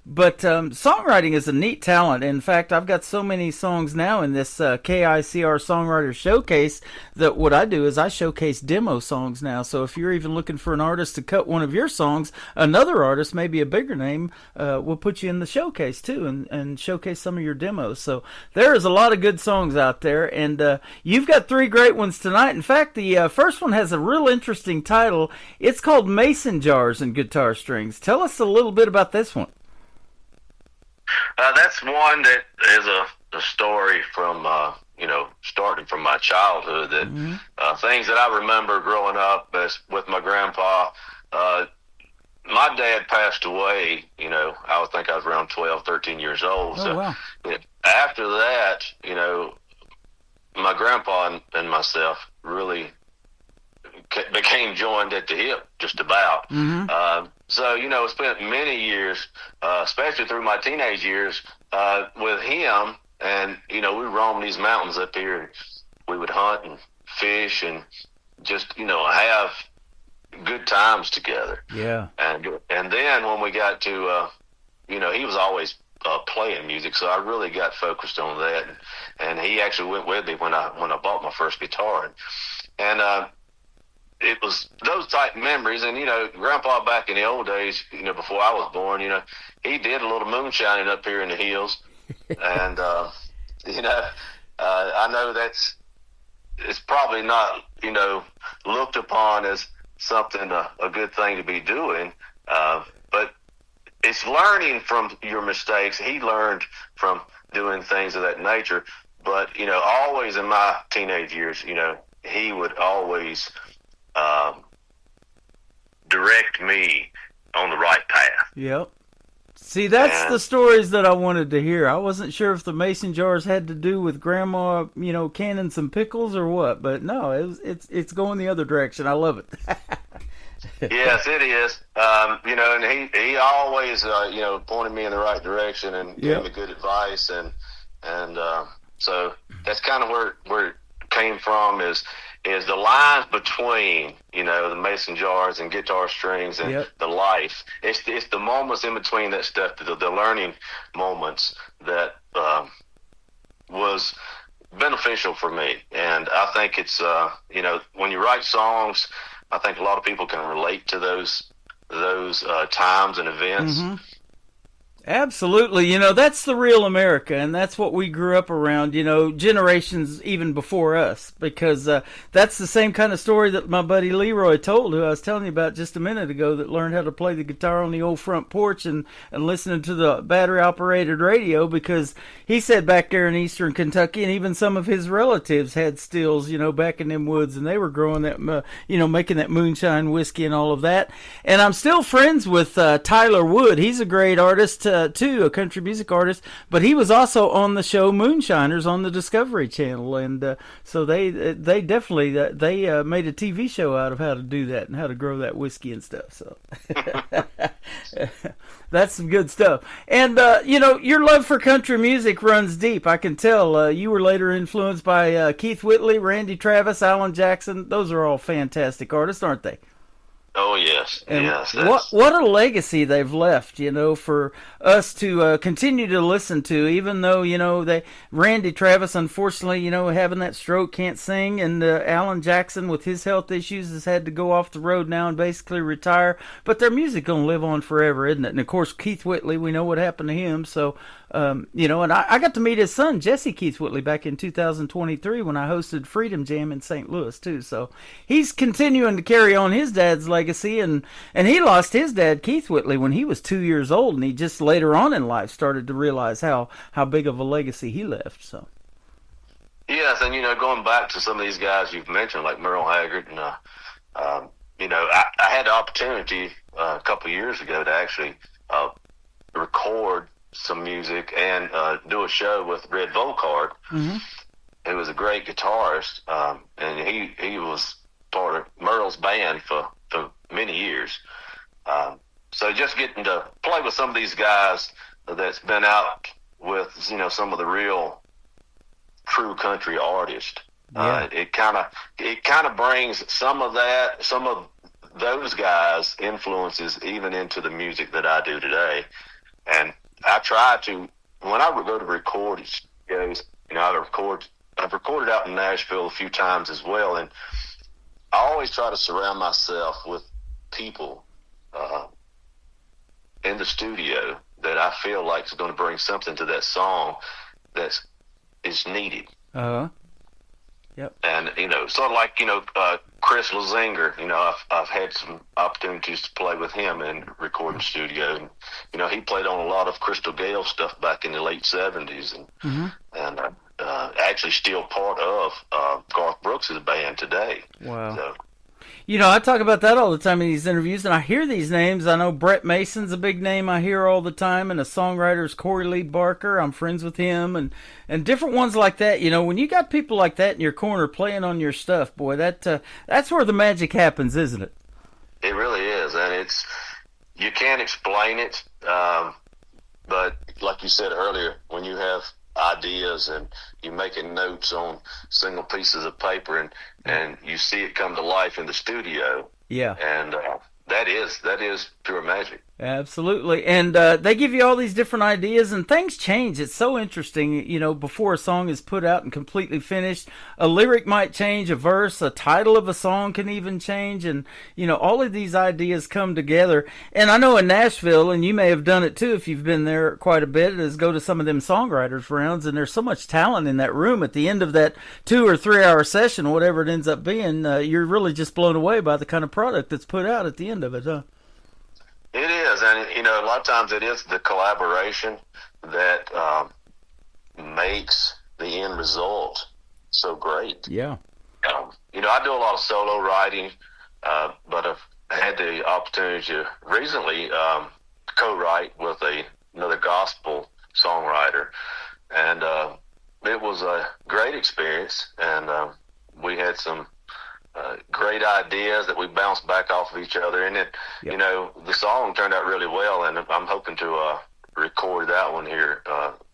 But songwriting is a neat talent. In fact, I've got so many songs now in this KICR Songwriter Showcase that what I do is I showcase demo songs now. So if you're even looking for an artist to cut one of your songs, another artist, maybe a bigger name, will put you in the showcase too and showcase some of your demos. So there is a lot of good songs out there, and you've got 3 great ones tonight. In fact, the first one has a real interesting title. It's called Mason Jars and Guitar Strings. Tell us a little bit about this one. That's one that is a story from, starting from my childhood. That things that I remember growing up with my grandpa. My dad passed away, I would think I was around 12, 13 years old. Oh, wow. After that, my grandpa and myself really became joined at the hip, just about. So, spent many years, especially through my teenage years, with him. And, we roamed these mountains up here. We would hunt and fish and just, have good times together. Yeah. And then when we got to, he was always playing music, so I really got focused on that. And he actually went with me when I bought my first guitar. And it was those type memories. And, Grandpa back in the old days, before I was born, he did a little moonshining up here in the hills. And, I know it's probably not, looked upon as something, a good thing to be doing. But it's learning from your mistakes. He learned from doing things of that nature. But, always in my teenage years, he would always direct me on the right path. Yep. See, that's the stories that I wanted to hear. I wasn't sure if the mason jars had to do with Grandma, canning some pickles or what, but no, it's going the other direction. I love it. Yes, it is. And he always, pointed me in the right direction and gave me good advice, and so that's kind of where it came from is the lines between, the mason jars and guitar strings and the life. It's the moments in between that stuff, the learning moments that was beneficial for me. And I think it's, when you write songs, I think a lot of people can relate to those times and events. Absolutely. That's the real America, and that's what we grew up around, generations even before us, because that's the same kind of story that my buddy Leroy told, who I was telling you about just a minute ago, that learned how to play the guitar on the old front porch and listening to the battery-operated radio, because he said back there in eastern Kentucky, and even some of his relatives had stills, back in them woods, and they were growing that, making that moonshine whiskey and all of that. And I'm still friends with Tyler Wood. He's a great artist, too, a country music artist, but he was also on the show Moonshiners on the Discovery Channel, and so they definitely made a TV show out of how to do that and how to grow that whiskey and stuff. So that's some good stuff. And your love for country music runs deep. I can tell. You were later influenced by Keith Whitley, Randy Travis, Alan Jackson. Those are all fantastic artists, aren't they? Oh yes, And yes. what a legacy they've left, for us to continue to listen to. Even though Randy Travis, unfortunately, having that stroke, can't sing, and Alan Jackson with his health issues has had to go off the road now and basically retire. But their music gonna live on forever, isn't it? And of course, Keith Whitley, we know what happened to him. So, and I got to meet his son, Jesse Keith Whitley, back in 2023 when I hosted Freedom Jam in St. Louis too. So he's continuing to carry on his dad's legacy, and he lost his dad, Keith Whitley, when he was 2 years old, and he just later on in life started to realize how big of a legacy he left. So yes, and going back to some of these guys you've mentioned, like Merle Haggard, and I had the opportunity a couple years ago to actually record some music and do a show with Red Volkart, who was a great guitarist, and he was part of Merle's band for many years. So just getting to play with some of these guys that's been out with some of the real true country artists, it kind of brings some of those guys' influences even into the music that I do today. And I try to, when I go to record shows, I've recorded out in Nashville a few times as well, and I always try to surround myself with people in the studio that I feel like is going to bring something to that song that is needed. Yep. And sort of like Chris Lazinger. I've had some opportunities to play with him in recording studio, and he played on a lot of Crystal Gale stuff back in the late '70s, and actually still part of Garth Brooks' band today. Wow. So, I talk about that all the time in these interviews, and I hear these names. I know Brett Mason's a big name I hear all the time, and a songwriter is Corey Lee Barker. I'm friends with him, and different ones like that. When you got people like that in your corner playing on your stuff, boy, that's where the magic happens, isn't it? It really is, and you can't explain it, but like you said earlier, when you have ideas and you making notes on single pieces of paper and you see it come to life in the studio. Yeah. And that is pure magic. Absolutely. And they give you all these different ideas, and things change. It's so interesting, before a song is put out and completely finished, a lyric might change, a verse, a title of a song can even change, and, all of these ideas come together. And I know in Nashville, and you may have done it too if you've been there quite a bit, is go to some of them songwriters rounds, and there's so much talent in that room. At the end of that 2 or 3 hour session, whatever it ends up being, you're really just blown away by the kind of product that's put out at the end of it, huh? It is, and a lot of times it is the collaboration that makes the end result so great. Yeah. I do a lot of solo writing, but I've had the opportunity to recently co-write with another gospel songwriter, and it was a great experience, and we had some great ideas that we bounced back off of each other, and it, the song turned out really well, and I'm hoping to record that one here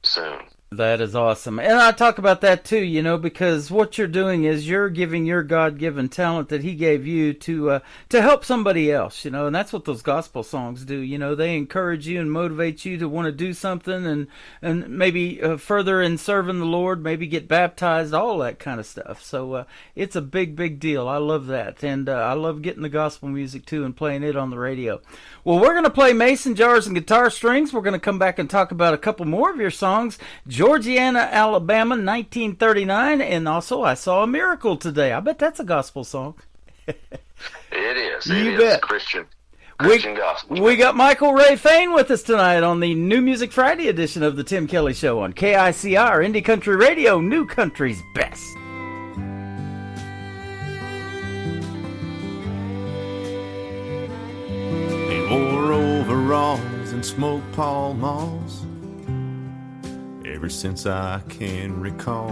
soon. That is awesome. And I talk about that too, because what you're doing is you're giving your God-given talent that he gave you to help somebody else, and that's what those gospel songs do. They encourage you and motivate you to want to do something and maybe further in serving the Lord, maybe get baptized, all that kind of stuff. So it's a big, big deal. I love that. And I love getting the gospel music too and playing it on the radio. Well, we're going to play Mason Jars and Guitar Strings. We're going to come back and talk about a couple more of your songs. Georgiana, Alabama, 1939, and also I Saw a Miracle Today. I bet that's a gospel song. It is. You bet. Christian gospel. We got Michael Ray Fain with us tonight on the New Music Friday edition of the Tim Kelly Show on KICR, Indie Country Radio, New Country's best. They wore overalls and smoked Pall Malls ever since I can recall.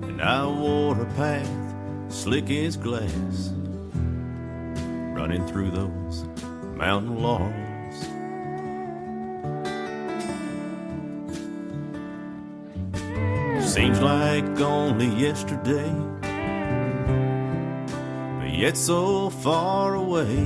And I wore a path slick as glass, running through those mountain laurels. Seems like only yesterday, but yet so far away.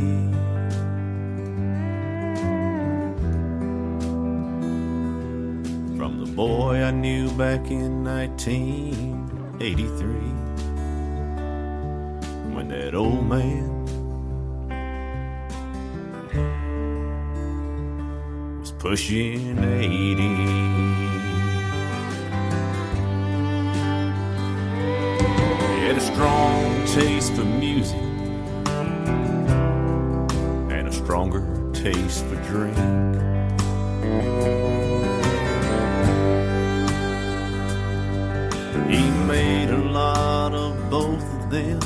From the boy I knew back in 1983, when that old man was pushing 80. A strong taste for music and a stronger taste for drink. He made a lot of both of them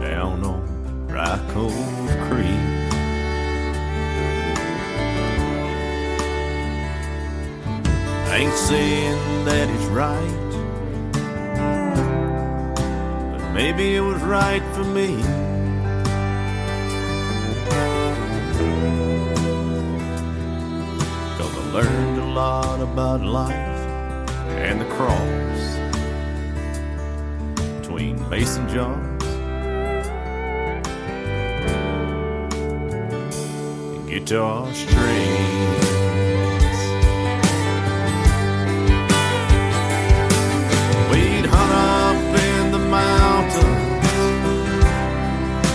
down on Dry Cove Creek. I ain't saying that he's right, maybe it was right for me. Cause I learned a lot about life and the cross between mason jars and guitar strings. We'd hunt up in the mountains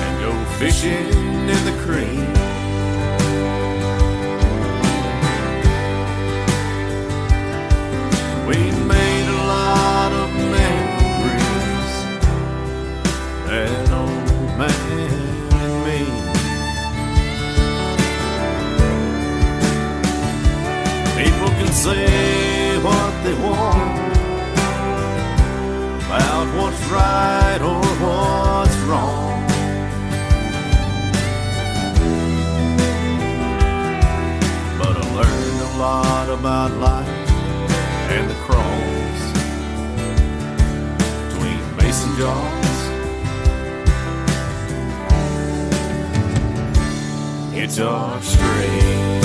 and go fishing in the creek. We made a lot of memories, that old man and me. People can say what they want about what's right or what's wrong, but I learned a lot about life and the cross between mason jars, guitar strings.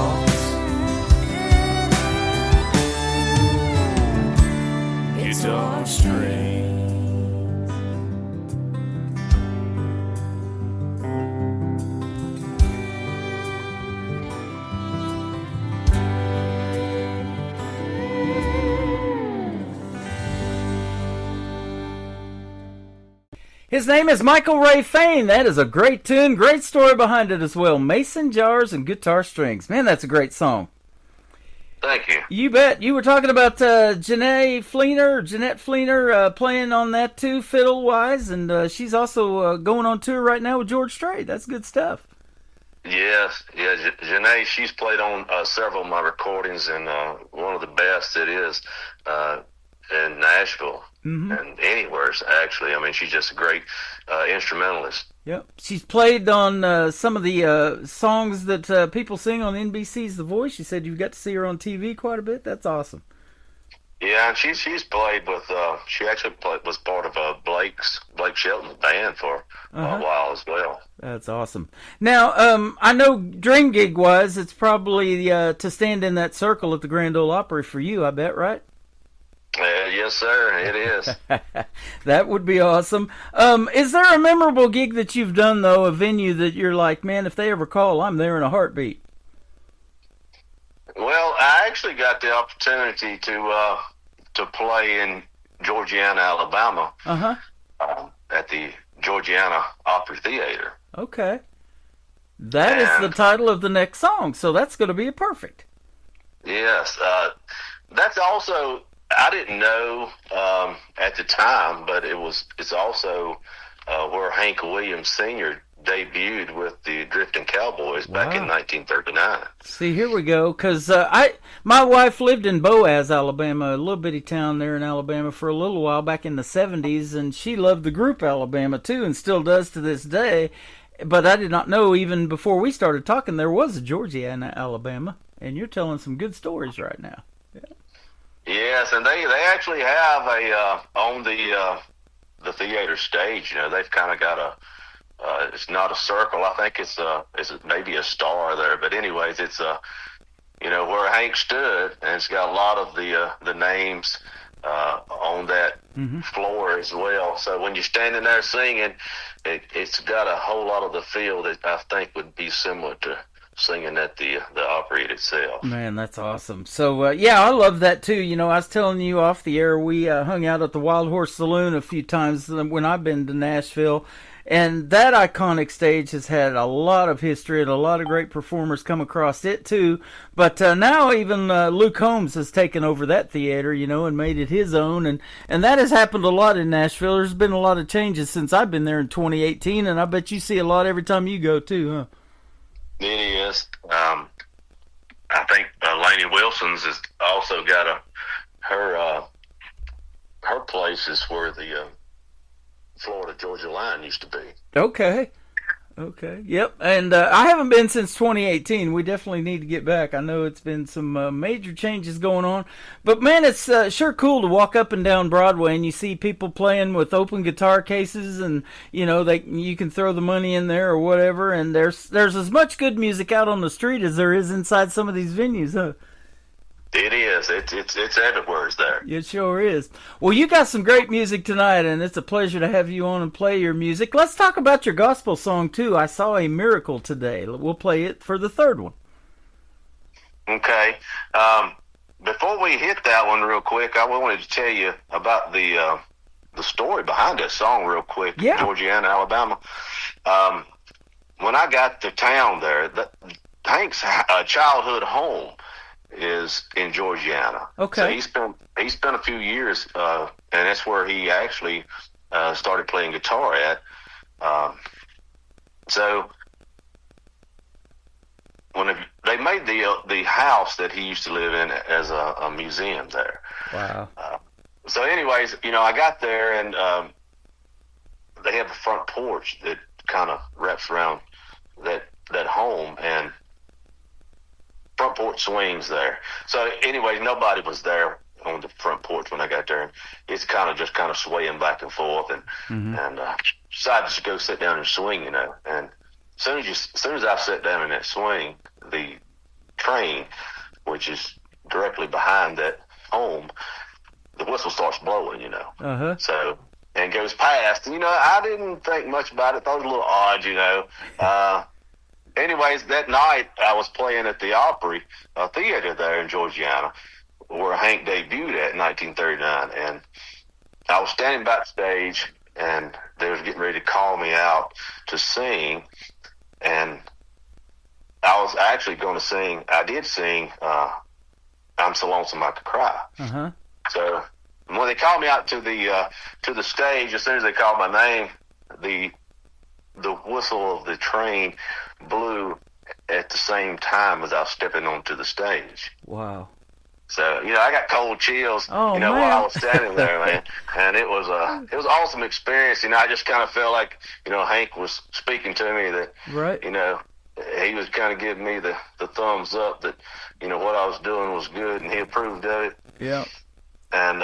calls. Guitar strings. His name is Michael Ray Fain. That is a great tune, great story behind it as well. Mason Jars and Guitar Strings. Man, that's a great song. Thank you. You bet. You were talking about Jeanette Fleener, playing on that too, fiddle-wise, and she's also going on tour right now with George Strait. That's good stuff. Yes, yeah, Janae, she's played on several of my recordings, and one of the best it is in Nashville. Mm-hmm. And anywhere, actually. I mean, she's just a great instrumentalist. Yep. She's played on some of the songs that people sing on NBC's The Voice. She said you've got to see her on TV quite a bit. That's awesome. Yeah, and she's played with, she actually was part of Blake Shelton's band for a while as well. That's awesome. Now, I know dream gig-wise, it's probably to stand in that circle at the Grand Ole Opry for you, I bet, right? Yes, sir, it is. That would be awesome. Is there a memorable gig that you've done, though, a venue that you're like, man, if they ever call, I'm there in a heartbeat? Well, I actually got the opportunity to play in Georgiana, Alabama, at the Georgiana Opry Theater. Okay. That is the title of the next song, so that's going to be perfect. Yes. That's also... I didn't know at the time, but it's also where Hank Williams Sr. debuted with the Drifting Cowboys back in 1939. See, here we go, because my wife lived in Boaz, Alabama, a little bitty town there in Alabama for a little while back in the 70s, and she loved the group Alabama, too, and still does to this day. But I did not know, even before we started talking, there was a Georgiana, Alabama, and you're telling some good stories right now. Yes, and they actually have on the theater stage. You know, they've kind of got it's not a circle. I think it's maybe a star there. But anyways, it's where Hank stood, and it's got a lot of the names on that floor as well. So when you're standing there singing, it's got a whole lot of the feel that I think would be similar to singing at the Opry itself. Man, that's awesome. So, I love that too. You know, I was telling you off the air, we hung out at the Wild Horse Saloon a few times when I've been to Nashville, and that iconic stage has had a lot of history and a lot of great performers come across it too. But now even Luke Combs has taken over that theater, you know, and made it his own, and that has happened a lot in Nashville. There's been a lot of changes since I've been there in 2018, and I bet you see a lot every time you go too, huh? It is. I think Lainey Wilson's has also got her place is where the Florida Georgia line used to be. Okay. Yep. And I haven't been since 2018. We definitely need to get back. I know it's been some major changes going on, but man, it's sure cool to walk up and down Broadway and you see people playing with open guitar cases, and you know you can throw the money in there or whatever. And there's as much good music out on the street as there is inside some of these venues, huh? It is. It's everywhere. It's there. It sure is. Well, you got some great music tonight, and it's a pleasure to have you on and play your music. Let's talk about your gospel song, too. I Saw a Miracle Today. We'll play it for the third one. Okay. Before we hit that one real quick, I wanted to tell you about the story behind that song real quick. Yeah. Georgiana, Alabama. When I got to town there, Hank's childhood home is in Georgiana. Okay. So he spent a few years, and that's where he actually started playing guitar at. So when they made the house that he used to live in as a museum there. Wow. So anyways, you know, I got there, and they have a front porch that kind of wraps around that home, and front porch swings there. So anyways, nobody was there on the front porch when I got there. It's kind of swaying back and forth, and decided to go sit down and swing, you know. And as soon as I sat down in that swing, the train, which is directly behind that home, the whistle starts blowing, you know. Uh-huh. So, and goes past. And, you know, I didn't think much about it. Thought it was a little odd, you know. Anyways, that night I was playing at the Opry Theater there in Georgiana, where Hank debuted at in 1939. And I was standing backstage, and they was getting ready to call me out to sing. And I was actually going to sing. I did sing "I'm So Lonesome I Could Cry." Uh-huh. So when they called me out to the stage, as soon as they called my name, the whistle of the train blew at the same time as I was stepping onto the stage. Wow. So, you know, I got cold chills, oh, you know, man. while I was standing there, man. And it was an awesome experience. You know, I just kind of felt like, you know, Hank was speaking to me that, right. You know, he was kind of giving me the thumbs up that, you know, what I was doing was good, and he approved of it. Yeah. And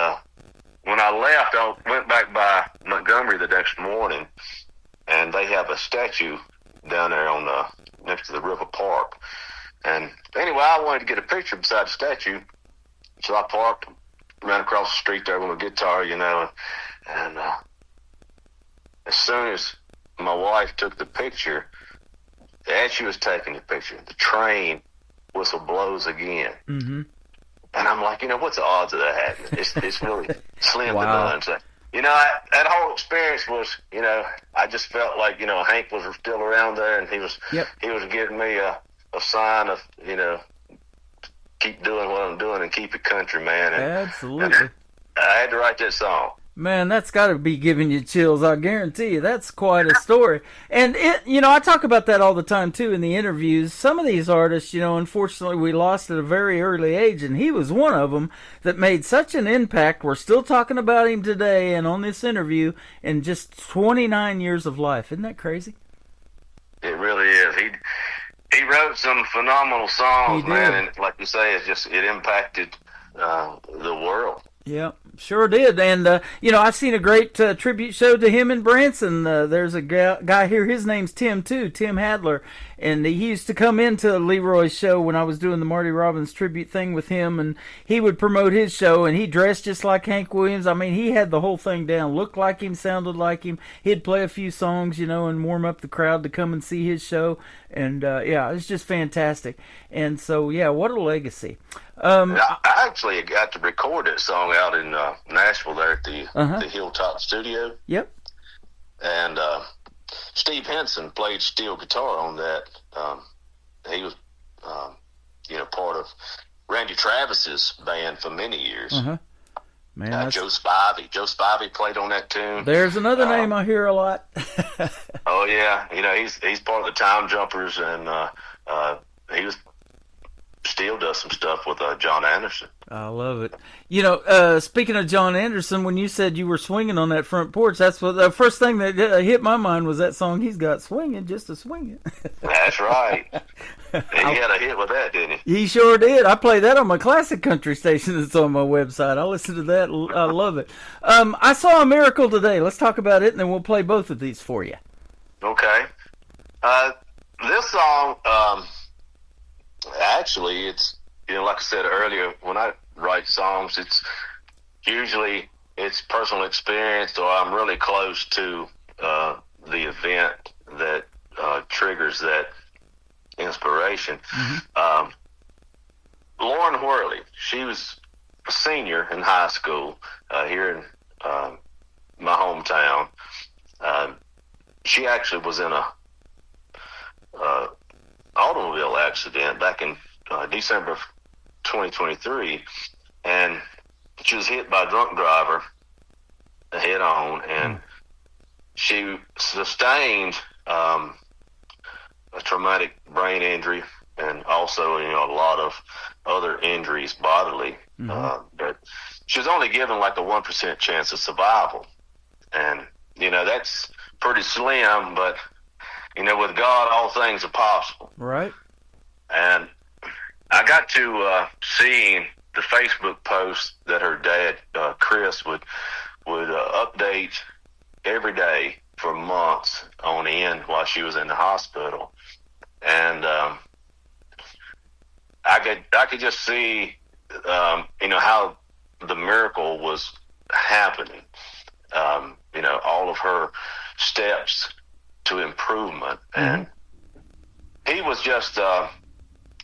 when I left, I went back by Montgomery the next morning, and they have a statue down there on next to the River Park. And anyway, I wanted to get a picture beside the statue, so I parked, ran across the street there with my guitar, you know, and as soon as my wife took the picture, as she was taking the picture, the train whistle blows again. Mm-hmm. And I'm like, you know, what's the odds of that happening? It's really slim to Wow. none. So, you know, that whole experience was, you know, I just felt like, you know, Hank was still around there, and he was giving me a sign of, you know, keep doing what I'm doing and keep it country, man. And, Absolutely. and I had to write that song. Man, that's got to be giving you chills. I guarantee you, that's quite a story. And you know, I talk about that all the time too in the interviews. Some of these artists, you know, unfortunately, we lost at a very early age, and he was one of them that made such an impact. We're still talking about him today, and on this interview, in just 29 years of life. Isn't that crazy? It really is. He wrote some phenomenal songs, He man, did. and like you say, it impacted the world. Yeah, sure did. And, you know, I've seen a great tribute show to him in Branson. There's a guy here, his name's Tim, too, Tim Hadler. And he used to come into Leroy's show when I was doing the Marty Robbins tribute thing with him. And he would promote his show, and he dressed just like Hank Williams. I mean, he had the whole thing down. Looked like him, sounded like him. He'd play a few songs, you know, and warm up the crowd to come and see his show. And, yeah, it's just fantastic. And so, yeah, what a legacy. I actually got to record that song out in Nashville there at the Hilltop Studio. Yep. And Steve Henson played steel guitar on that. He was, you know, part of Randy Travis's band for many years. Man, Joe Spivey played on that tune. There's another name I hear a lot. Oh yeah, you know, he's part of the Time Jumpers, and he was still does some stuff with John Anderson. I love it. You know, speaking of John Anderson, when you said you were swinging on that front porch, that's what the first thing that hit my mind was that song he's got, Swinging Just to Swing It. That's right. He had a hit with that, didn't he? He sure did. I play that on my classic country station that's on my website. I listen to that. I love it. I saw a miracle today. Let's talk about it, and then we'll play both of these for you. Okay. This song, actually, it's, you know, like I said earlier, when I write songs, it's usually it's personal experience, or I'm really close to the event that triggers that inspiration. Lauren Worley, she was a senior in high school here in my hometown. She actually was in a automobile accident back in December of 2023, and she was hit by a drunk driver head on, and she sustained a traumatic brain injury, and also, you know, a lot of other injuries bodily. But she was only given like a 1% chance of survival, and you know, that's pretty slim, but you know, with God, all things are possible. Right. And I got to see the Facebook post that her dad, Chris, would update every day for months on end while she was in the hospital. And I could just see, how the miracle was happening. All of her steps to improvement, and he was just,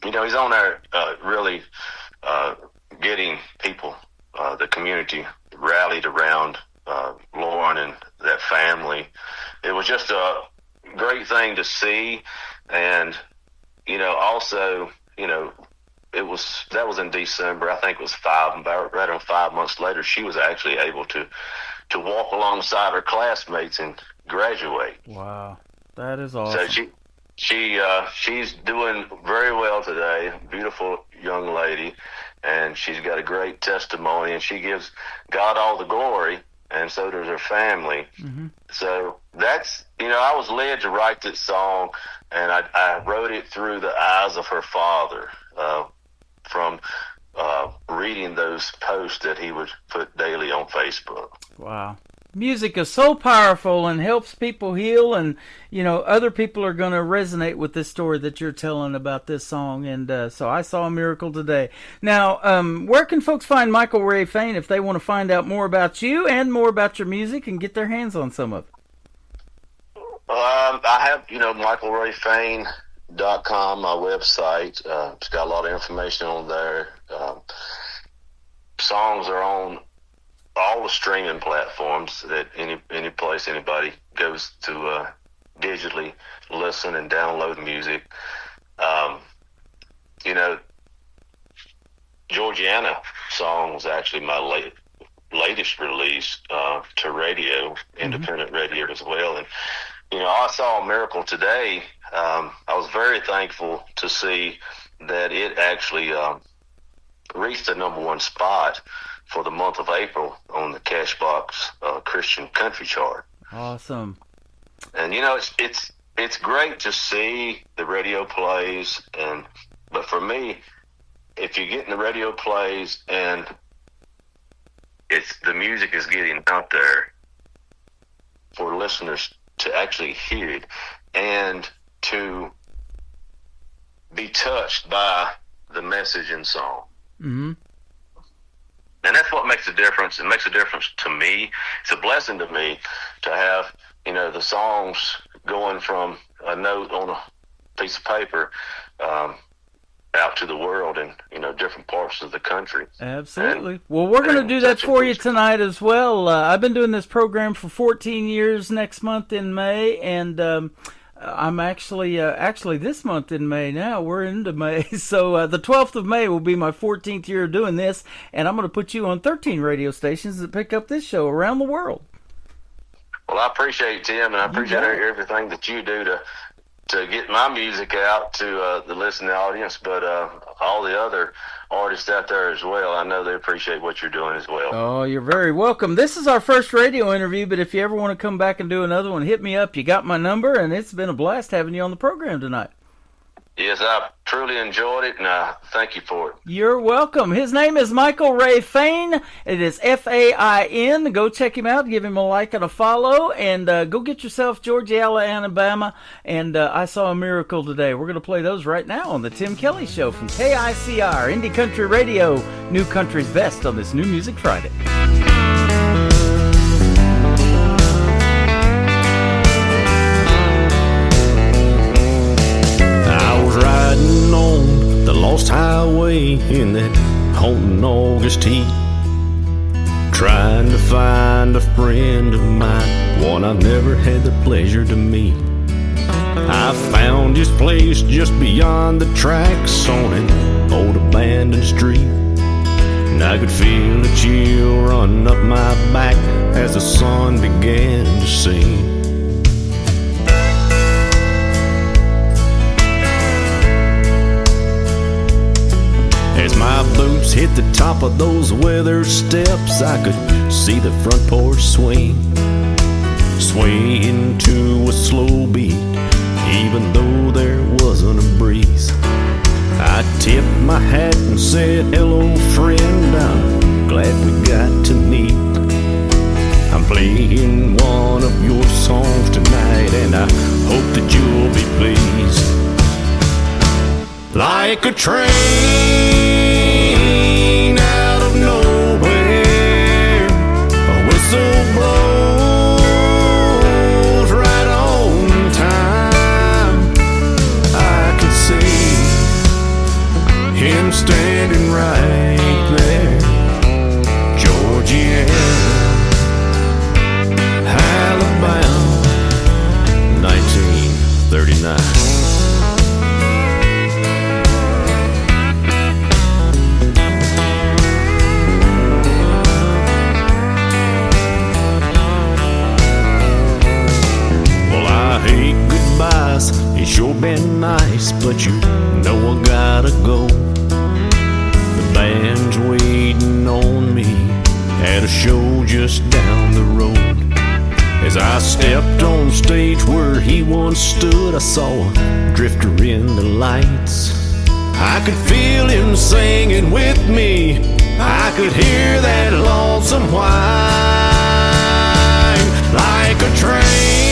he's on there really getting people, the community rallied around Lauren and that family. It was just a great thing to see, and also, that was in December. I think it was right on 5 months later, she was actually able to walk alongside her classmates and graduate. Wow, that is awesome. So she's doing very well today. Beautiful young lady, and she's got a great testimony, and she gives God all the glory, and so does her family. Mm-hmm. So that's, I was led to write this song, and I wrote it through the eyes of her father, from reading those posts that he would put daily on Facebook. Wow. Music is so powerful and helps people heal, and other people are going to resonate with this story that you're telling about this song, and so I saw a miracle today. Now, where can folks find Michael Ray Fain if they want to find out more about you and more about your music and get their hands on some of it? I have, MichaelRayFain.com, my website. It's got a lot of information on there. Songs are on all the streaming platforms that any place anybody goes to digitally listen and download music. Georgiana song was actually my latest release to radio, independent radio as well. And I saw a miracle today. I was very thankful to see that it actually reached the #1 spot for the month of April on the Cashbox Christian Country Chart. Awesome. And it's great to see the radio plays, but for me, if you're getting the radio plays and the music is getting out there for listeners to actually hear it and to be touched by the message and song. Mm-hmm. And that's what makes a difference. It makes a difference to me. It's a blessing to me to have, the songs going from a note on a piece of paper out to the world in, different parts of the country. Absolutely. Well, we're going to do that for you tonight as well. I've been doing this program for 14 years next month in May, and I'm actually this month in May now. We're into May. So the 12th of May will be my 14th year of doing this, and I'm going to put you on 13 radio stations that pick up this show around the world. Well, I appreciate it, Tim, and I appreciate everything that you do to get my music out to the listening audience, but all the other artists out there as well. I know they appreciate what you're doing as well. Oh, you're very welcome. This is our first radio interview, but if you ever want to come back and do another one, hit me up. You got my number, and it's been a blast having you on the program tonight. Yes, I truly enjoyed it, and I thank you for it. You're welcome. His name is Michael Ray Fain. It is Fain. Go check him out. Give him a like and a follow. And go get yourself Georgia, Alabama. And I Saw a Miracle today. We're going to play those right now on the Tim Kelly Show from KICR, Indie Country Radio. New country's best on this New Music Friday. Riding on the lost highway in that haunting August heat, trying to find a friend of mine, one I never had the pleasure to meet. I found his place just beyond the tracks on an old abandoned street, and I could feel a chill run up my back as the sun began to sing. As my boots hit the top of those weathered steps, I could see the front porch swing, swaying to a slow beat, even though there wasn't a breeze. I tipped my hat and said, "Hello, friend, I'm glad we got to meet. I'm playing one of your songs tonight, and I hope that you'll be pleased." like a train out of nowhere. A whistle blows right on time. I could see him standing right there. Georgiana, Alabama, 1939. It's sure been nice, but you know I gotta go. The band's waiting on me at a show just down the road. As I stepped on stage where he once stood, I saw a drifter in the lights. I could feel him singing with me. I could hear that lonesome whine like a train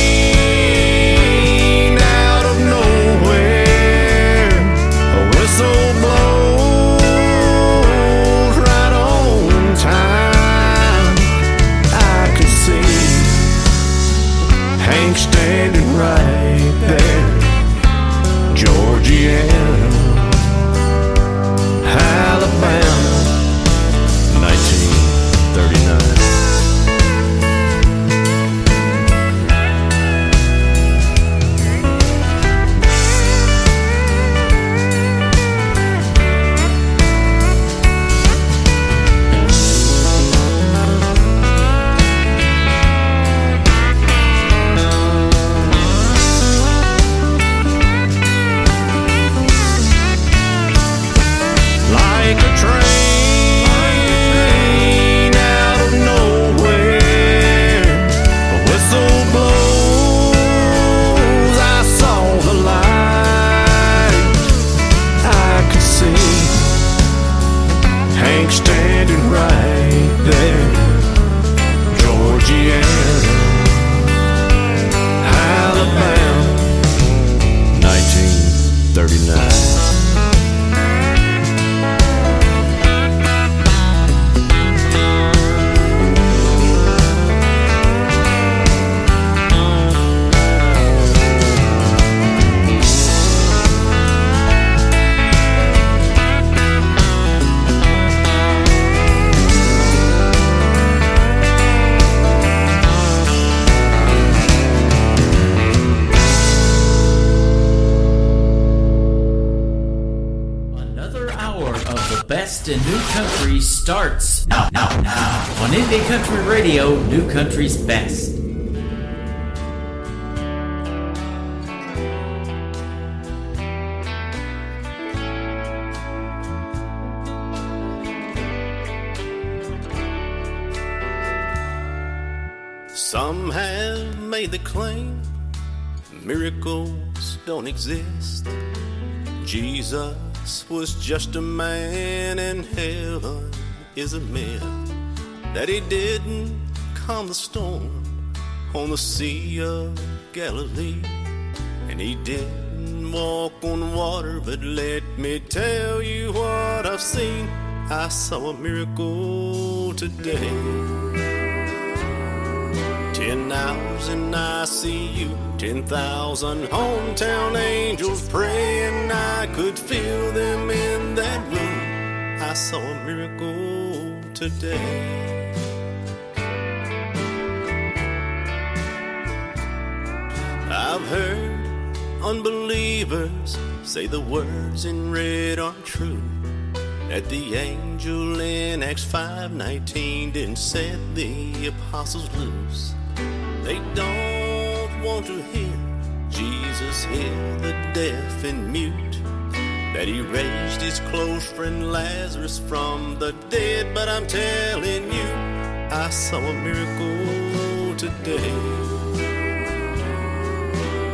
whistle blows right on time. I could see Hank standing right there. Georgiana, Alabama, 1939. Standing right there, Georgiana, Alabama, 1939. Best in New Country starts now on Indie Country Radio, New Country's Best. Some have made the claim miracles don't exist. Jesus was just a man and heaven is a myth. That he didn't calm the storm on the Sea of Galilee, and he didn't walk on water, but let me tell you what I've seen. I saw a miracle today. 10 hours in ICU, 10,000 hometown angels praying. I could feel them in that room. I saw a miracle today. I've heard unbelievers say the words in red aren't true, that the angel in Acts 5:19 didn't set the apostles loose. They don't want to hear Jesus heal the deaf and mute, that he raised his close friend Lazarus from the dead. But I'm telling you, I saw a miracle today.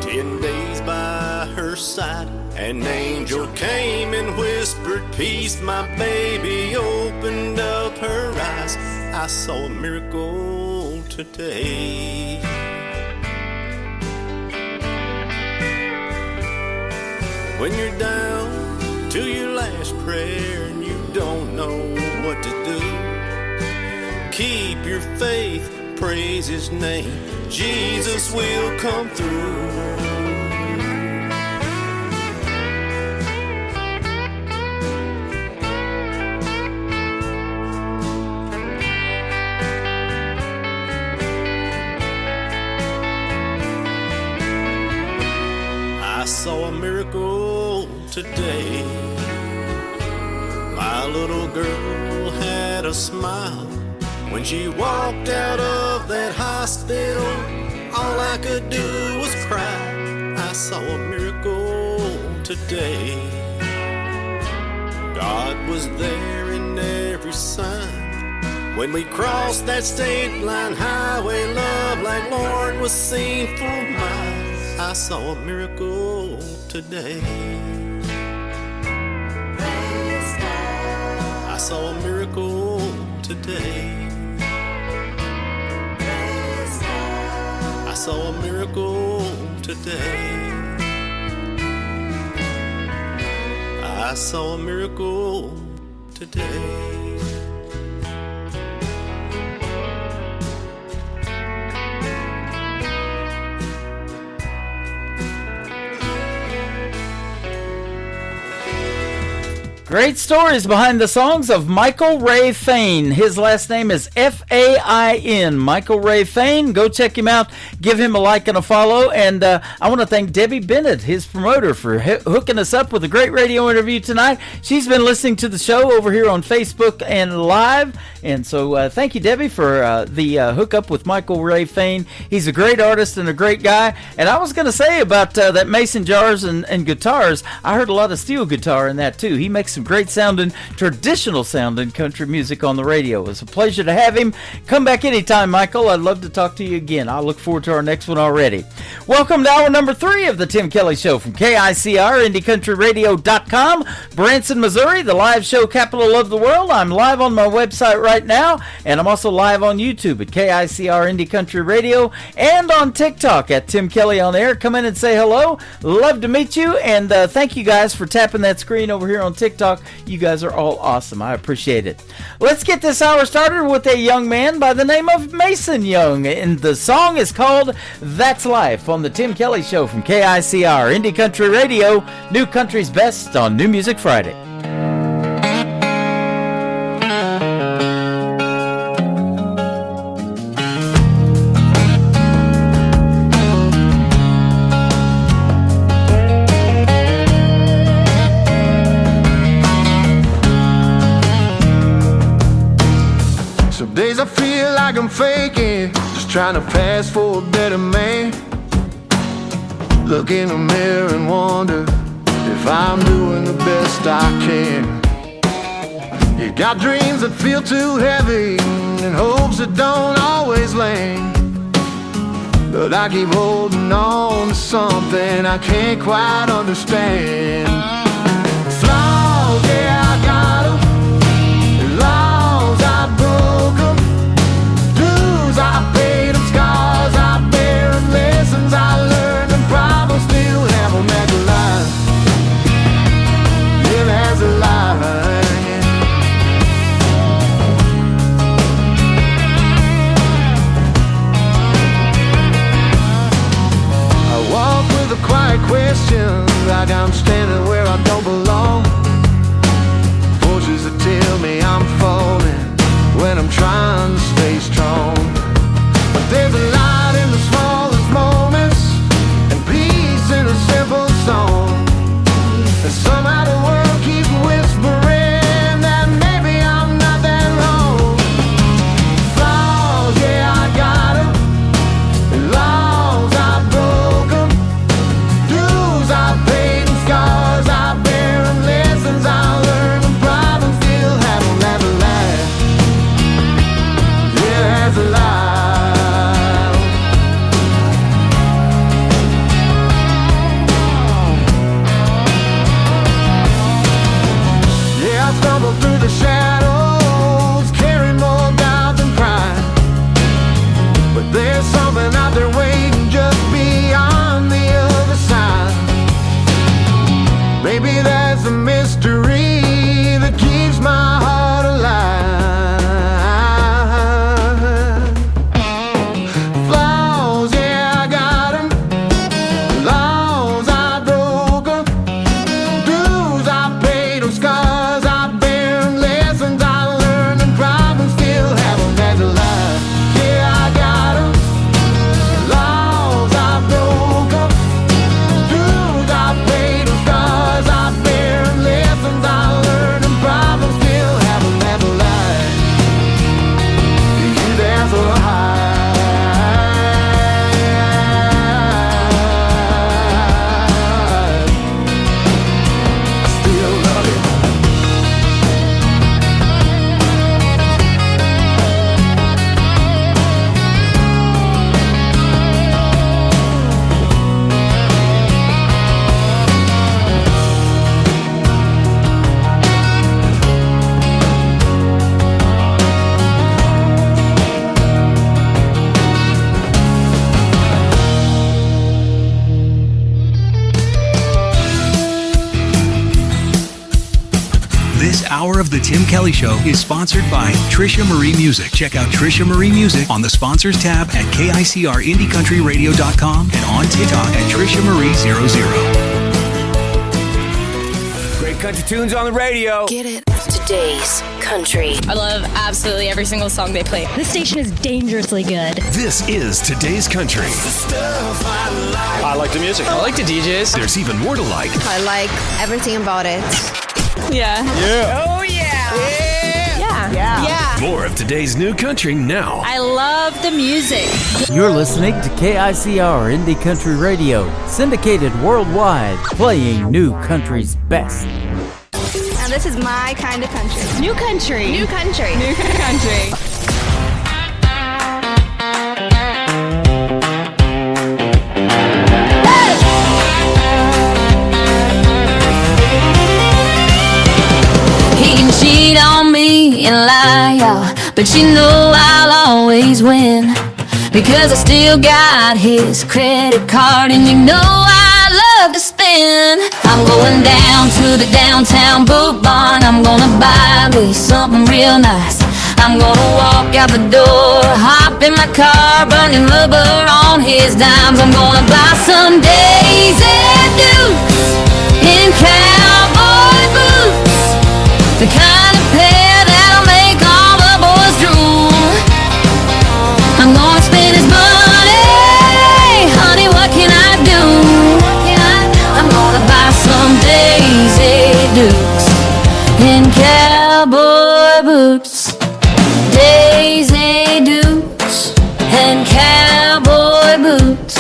10 days by her side, an angel came and whispered peace. My baby opened up her eyes. I saw a miracle today. When you're down to your last prayer and you don't know what to do. Keep your faith, praise his name, Jesus will come through. I saw a miracle today. My little girl had a smile when she walked out of that hospital. All I could do was cry. I saw a miracle today. God was there in every sign. When we crossed that state line highway, love like Lord was seen for miles. I saw a miracle today. I saw a miracle today. I saw a miracle today. I saw a miracle today. Great stories behind the songs of Michael Ray Fain. His last name is F-A-I-N. Michael Ray Fain. Go check him out. Give him a like and a follow. And I want to thank Debbie Bennett, his promoter, for hooking us up with a great radio interview tonight. She's been listening to the show over here on Facebook and live. And so thank you, Debbie, for the hookup with Michael Ray Fain. He's a great artist and a great guy. And I was going to say about that mason jars and guitars, I heard a lot of steel guitar in that too. He makes some great sounding, traditional sounding country music on the radio. It's a pleasure to have him. Come back anytime, Michael. I'd love to talk to you again. I look forward to our next one already. Welcome to hour number 3 of the Tim Kelly Show from KICR, IndieCountryRadio.com, Branson, Missouri, the live show capital of the world. I'm live on my website right now, and I'm also live on YouTube at KICR Indie Country Radio and on TikTok at Tim Kelly on Air. Come in and say hello. Love to meet you, and thank you guys for tapping that screen over here on TikTok. You guys are all awesome. I appreciate it. Let's get this hour started with a young man by the name of Mason Young, and the song is called That's Life on the Tim Kelly Show from KICR Indie Country Radio, New Country's Best on New Music Friday. Days I feel like I'm faking, just trying to pass for a better man. Look in the mirror and wonder if I'm doing the best I can. You got dreams that feel too heavy and hopes that don't always land, but I keep holding on to something I can't quite understand. Flaws, yeah, I got 'em. Laws, I broke 'em. Dues, I paid 'em. Scars, I bear 'em. Lessons I learned, and problems still have 'em. That's a life. Yeah, that's a life. I walk with a quiet question, like I'm standing where I don't belong. Forces that tell me I'm falling when I'm trying to stay strong. But there's a light in the smallest moments and peace in a simple song. And somehow the world keeps whispering that maybe I'm not that wrong. Flaws, yeah, I got 'em. Laws, I broke 'em. Dues, I paid 'em. Scars, I bear 'em. Lessons I learned, and problems still have 'em. That's a life. Yeah, that's a life. Yeah, I stumble through the shadows, carry more doubt than pride. But there's something out there waiting just beyond the other side. Maybe there's a mystery This hour of The Tim Kelly Show is sponsored by Trisha Marie Music. Check out Trisha Marie Music on the Sponsors tab at KICRIndieCountryRadio.com and on TikTok at Trisha Marie 00. Great country tunes on the radio. Get it. Today's country. I love absolutely every single song they play. This station is dangerously good. This is Today's Country. I like the music. I like the DJs. There's even more to like. I like everything about it. Yeah. Yeah. Oh, yeah. Yeah. More of today's new country now. I love the music. You're listening to KICR Indie Country Radio, syndicated worldwide, playing new country's best. Now this is my kind of country. New country. New country. New country. He can cheat on me and lie, y'all, but you know I'll always win, because I still got his credit card, and you know I love to spend. I'm going down to the downtown boot barn. I'm gonna buy me something real nice. I'm gonna walk out the door, hop in my car, burning rubber on his dimes. I'm gonna buy some Daisy Dukes in cowboy boots, the kind of pair that'll make all the boys drool. I'm gonna spend his money, honey, what can I do? I'm gonna buy some Daisy Dukes in cowboy boots. Daisy Dukes and cowboy boots.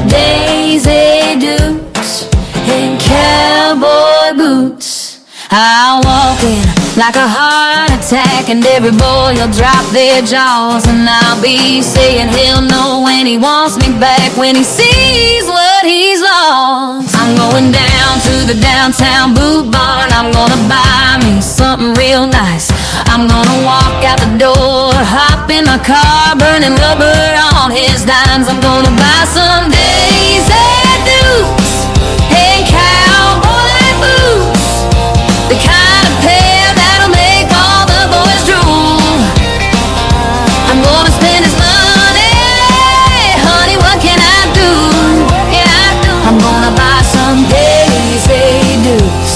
Daisy Dukes and cowboy boots. I'll walk in like a heart attack, and every boy will drop their jaws, and I'll be saying he'll know when he wants me back, when he sees what he's lost. I'm going down to the downtown boot barn. I'm gonna buy me something real nice. I'm gonna walk out the door, hop in my car, burning rubber on his dimes. I'm gonna buy some Daisy Dukes and cowboy boots, the kind of pair that'll make all the boys drool. I'm gonna spend his money, honey, what can I do? I'm gonna buy some Daisy Dukes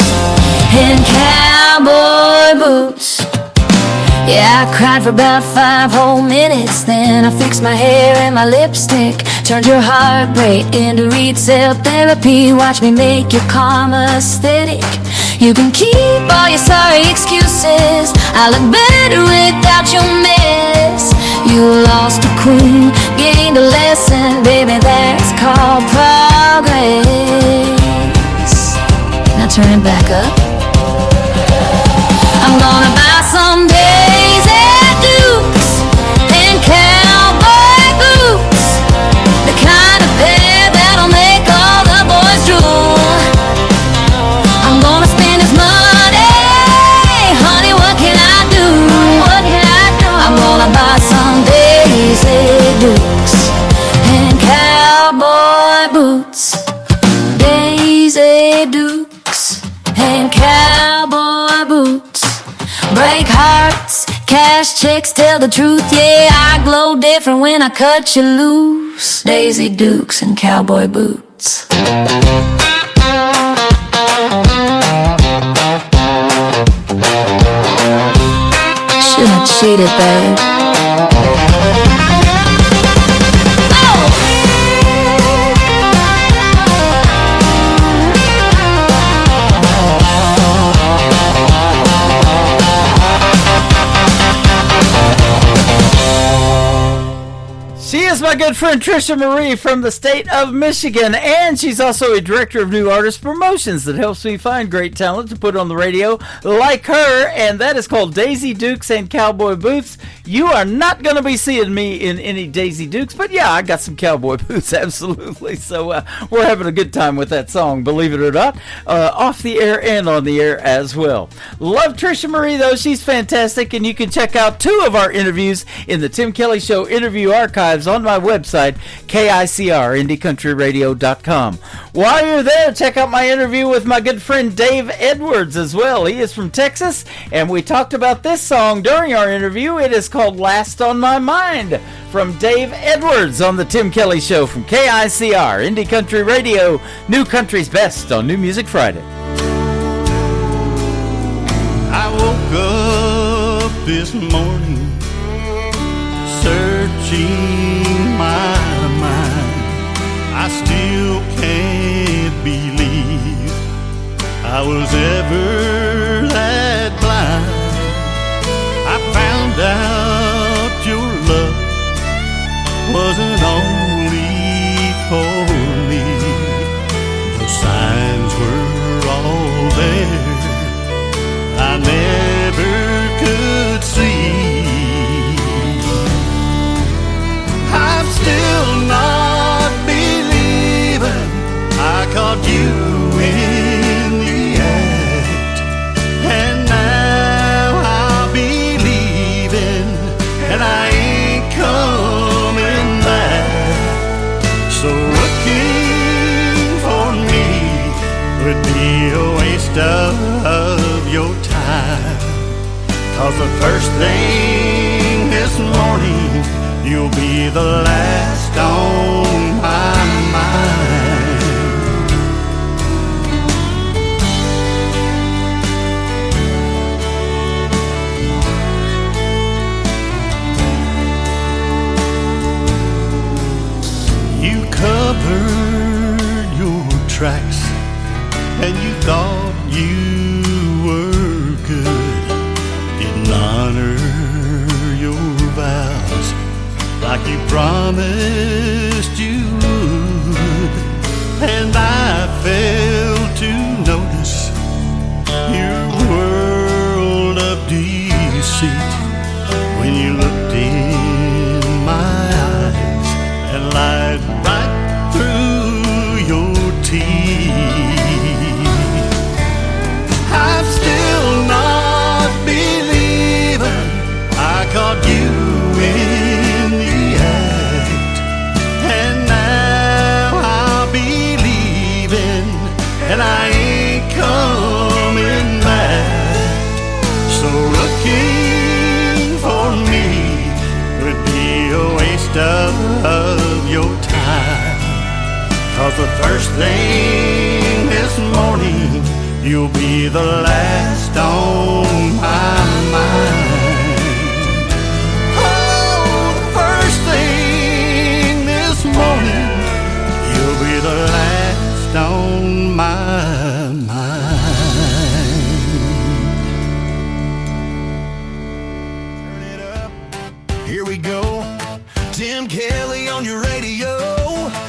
and cowboy boots. Yeah, I cried for about 5 whole minutes. Then I fixed my hair and my lipstick, turned your heartbreak into retail therapy. Watch me make your karma aesthetic. You can keep all your sorry excuses. I look better without your mess. You lost a queen, gained a lesson, baby, that's called progress. Now turn it back up. I'm gonna buy some Daisy Dukes and cowboy boots, the kind of pair that'll make all the boys drool. I'm gonna spend his money, honey, what can I do? I'm gonna buy some Daisy Dukes and cowboy boots. Daisy Dukes and cowboy boots. Break hearts, cash checks, tell the truth. Yeah, I glow different when I cut you loose. Daisy Dukes and cowboy boots. Should have cheated, babe. She is my good friend Trisha Marie from the state of Michigan, and she's also a director of new artist promotions that helps me find great talent to put on the radio like her, and that is called Daisy Dukes and Cowboy Boots. You are not going to be seeing me in any Daisy Dukes, but yeah, I got some cowboy boots, absolutely. So we're having a good time with that song, believe it or not, off the air and on the air as well. Love Trisha Marie, though. She's fantastic, and you can check out 2 of our interviews in the Tim Kelly Show interview archives on my my website, KICR, IndieCountryRadio.com. While you're there, check out my interview with my good friend Dave Edwards as well. He is from Texas, and we talked about this song during our interview. It is called Last on My Mind from Dave Edwards on the Tim Kelly Show from KICR, Indie Country Radio, New Country's Best on New Music Friday. I woke up this morning searching my mind. I still can't believe I was ever that blind. I found out your love wasn't only for me. The signs were all there I never could see. I'm still not believing I caught you in the act, and now I'm believing, and I ain't coming back. So looking for me would be a waste of your time, 'cause the first thing this morning you'll be the last on my mind. You covered your tracks and you thought you were good, didn't honor your vows like you promised you would. And I failed to notice your world of deceit when you looked in my eyes and lied right through your teeth. I'm still not believing I caught you in the act, and now I'm believing, and I ain't coming back. So looking for me would be a waste of your time, 'cause the first thing this morning you'll be the last on my mind. Oh, the first thing this morning you'll be the last on my mind. Turn it up. Here we go. Tim Kelly on your radio.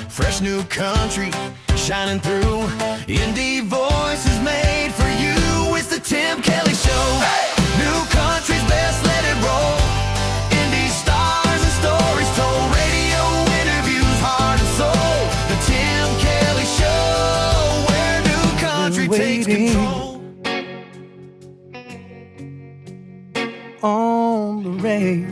Fresh new country shining through. Indie voices made for you. It's the Tim Kelly Show. Hey! New country's best, let it roll. Indie stars and stories told. Radio interviews, heart and soul. The Tim Kelly Show, where new country takes control. On the rain,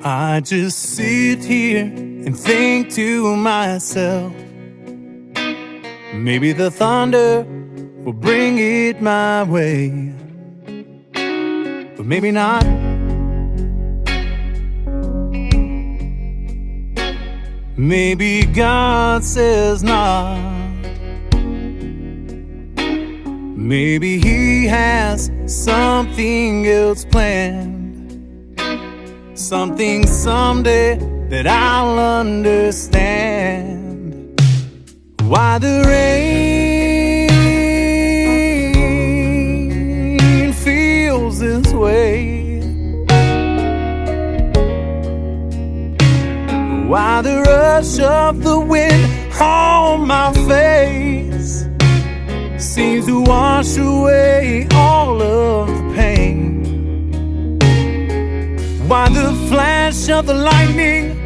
I just sit here and think to myself, maybe the thunder will bring it my way, but maybe not. Maybe God says not. Maybe He has something else planned. Something someday that I'll understand. Why the rain feels this way. Why the rush of the wind on my face seems to wash away all of the pain. Why the flash of the lightning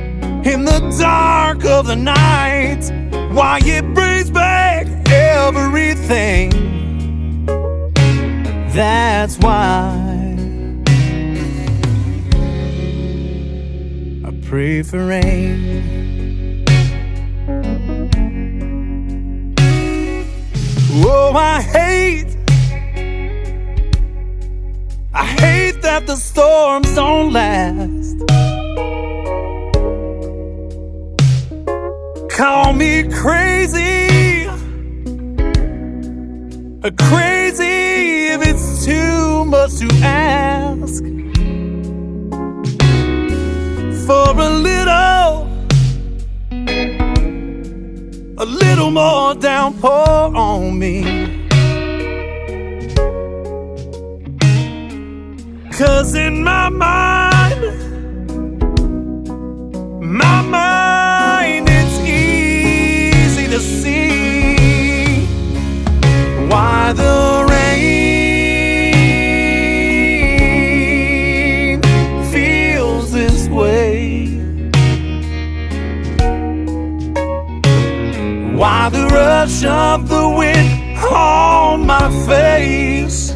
in the dark of the night, why it brings back everything. That's why pray for rain. Oh, I hate that the storms don't last. Call me crazy, crazy if it's too much to ask for a little more downpour on me. 'Cause in my mind, it's easy to see why the rain feels this way, why the rush of the wind on my face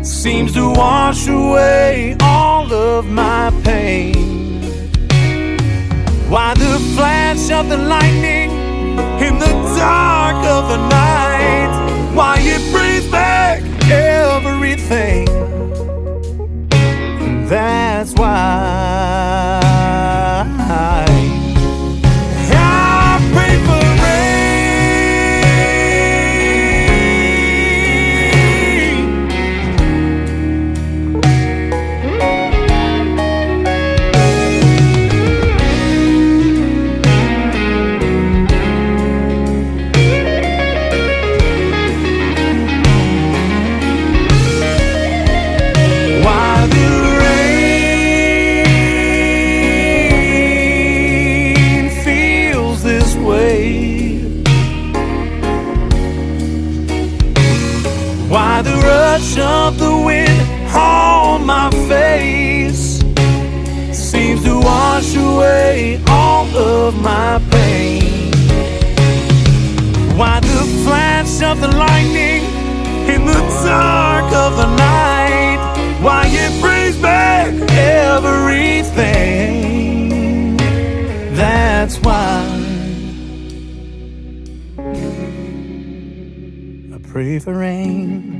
seems to wash away all of my pain, why the flash of the lightning in the dark of the night, why it brings back everything. That's why I pray for why the rush of the wind on my face seems to wash away all of my pain, why the flash of the lightning in the dark of the night, why it brings back everything. That's why I pray for rain.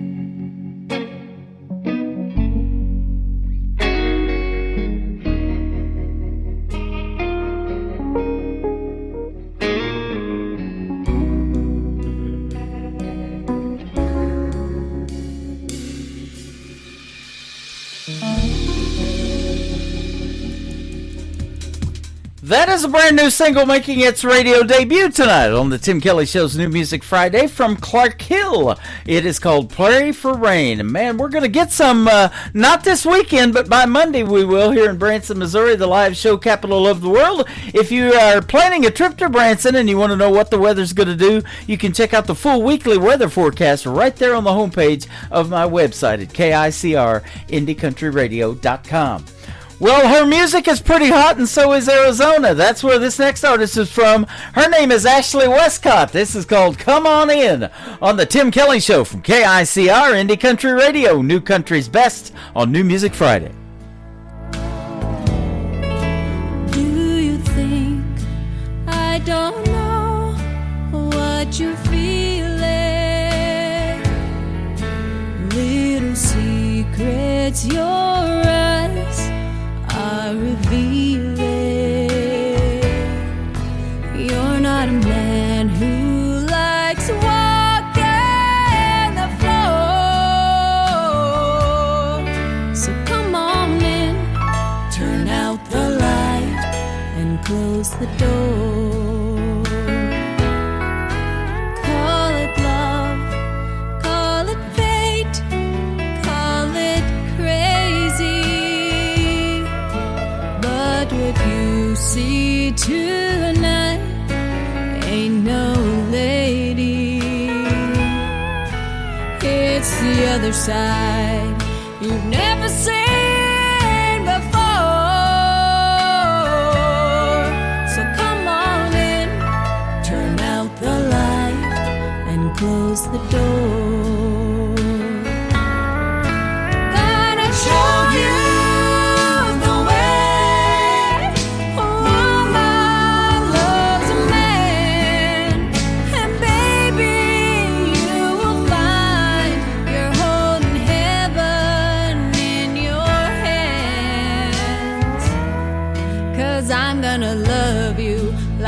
That is a brand new single making its radio debut tonight on the Tim Kelly Show's New Music Friday from Clark Hill. It is called Pray for Rain. And man, we're going to get some, not this weekend, but by Monday we will here in Branson, Missouri, the live show capital of the world. If you are planning a trip to Branson and you want to know what the weather's going to do, you can check out the full weekly weather forecast right there on the homepage of my website at KICRIndieCountryRadio.com. Well, her music is pretty hot, and so is Arizona. That's where this next artist is from. Her name is Ashley Westcott. This is called Come On In on the Tim Kelly Show from KICR Indie Country Radio, New Country's Best on New Music Friday. Do you think I don't know what you're feeling? Little secrets your eyes are revealing. You're not a man who likes walking the floor. So come on in, turn out the light and close the door. Call it love, call it fate, call it crazy. But what you see tonight ain't no lady. It's the other side you've never seen before. So come on in, turn out the light and close the door. Gonna show you the way.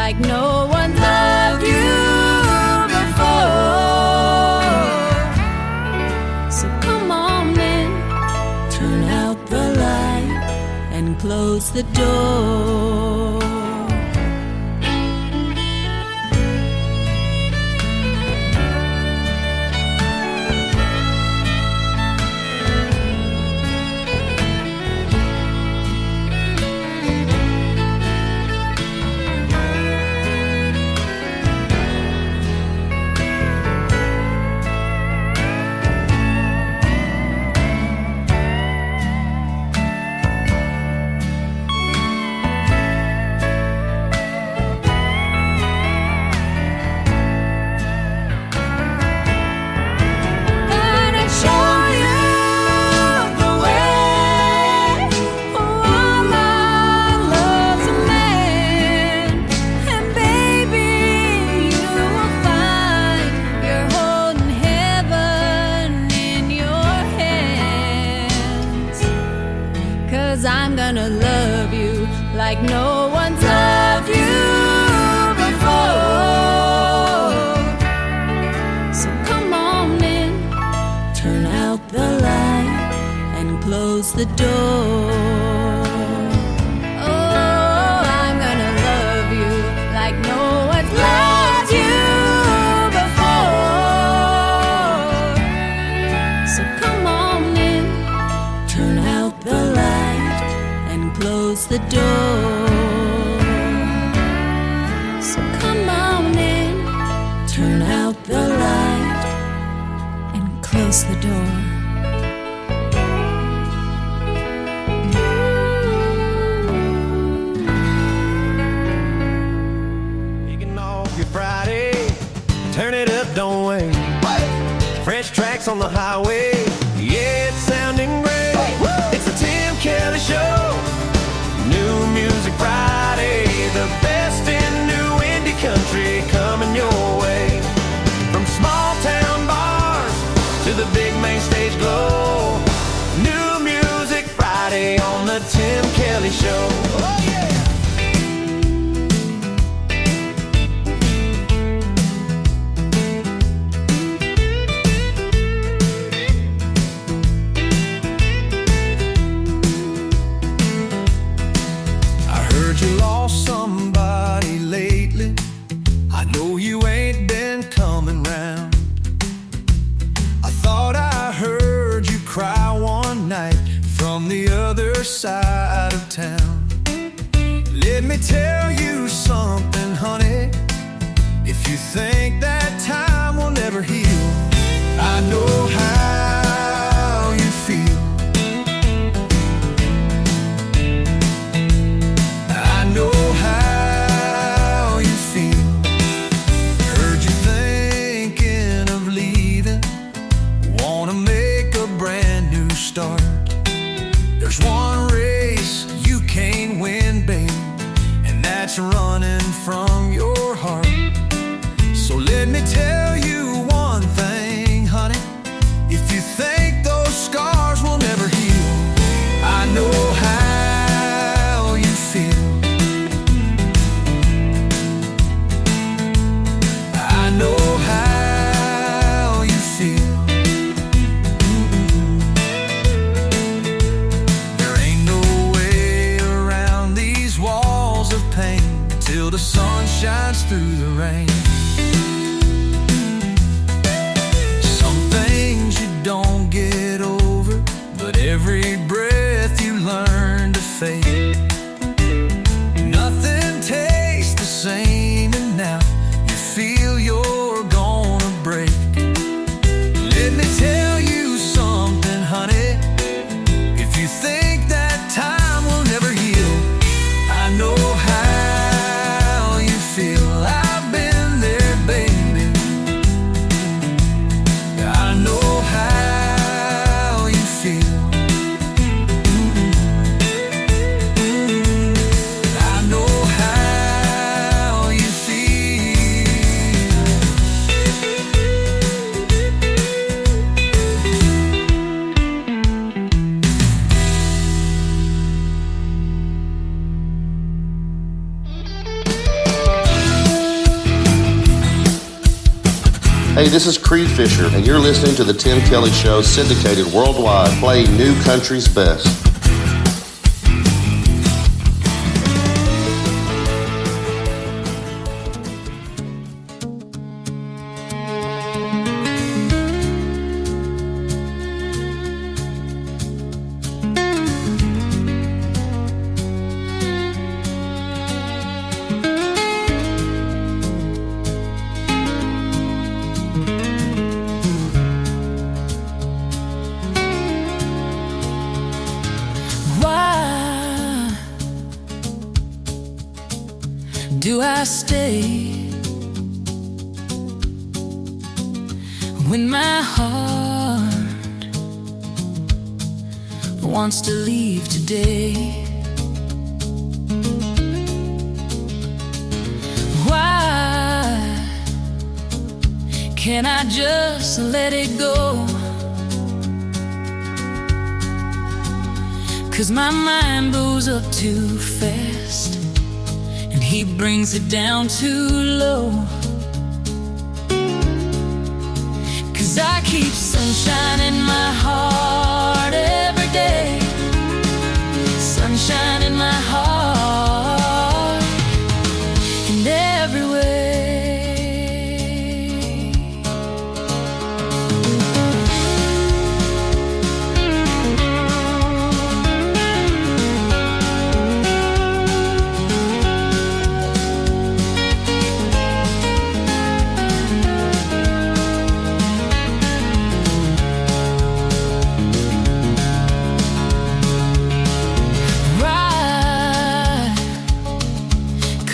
like no one loved you before. So come on in, turn out the light and close the door. I'm gonna love you like no one's loved you before. So come on in, turn out the light and close the door. Oh, I'm gonna love you like no one's loved you before. So come on in, turn out the light and close the door. So come on in, turn out the light and close the door. Taking off your Friday, turn it up, don't wait. Fresh tracks on the highway, yeah, it's sounding great. It's the Tim Kelly Show. New Music Friday, the best in new indie country coming your way. From small town bars to the big main stage glow. New Music Friday on the Tim Kelly Show. Oh yeah! You lost somebody lately. I know you ain't been coming round. I thought I heard you cry one night from the other side of town. Let me tell you something, honey. If you think that time will never heal, I know how you feel. Know how you feel. Heard you thinking of leaving. Wanna make a brand new start. There's one race you can't win, babe, and that's running from your heart. So let me tell you one thing, honey. If you think those scars will never heal, I know how you feel. I know how you feel. There ain't no way around these walls of pain till the sun shines through the rain. Hey, this is Creed Fisher, and you're listening to The Tim Kelly Show, syndicated worldwide, playing new country's best. Do I stay when my heart wants to leave today? Why can't I just let it go? 'Cause my mind blows up too fast, he brings it down too low. 'Cause I keep sunshine in my heart every day, sunshine in my heart in every way.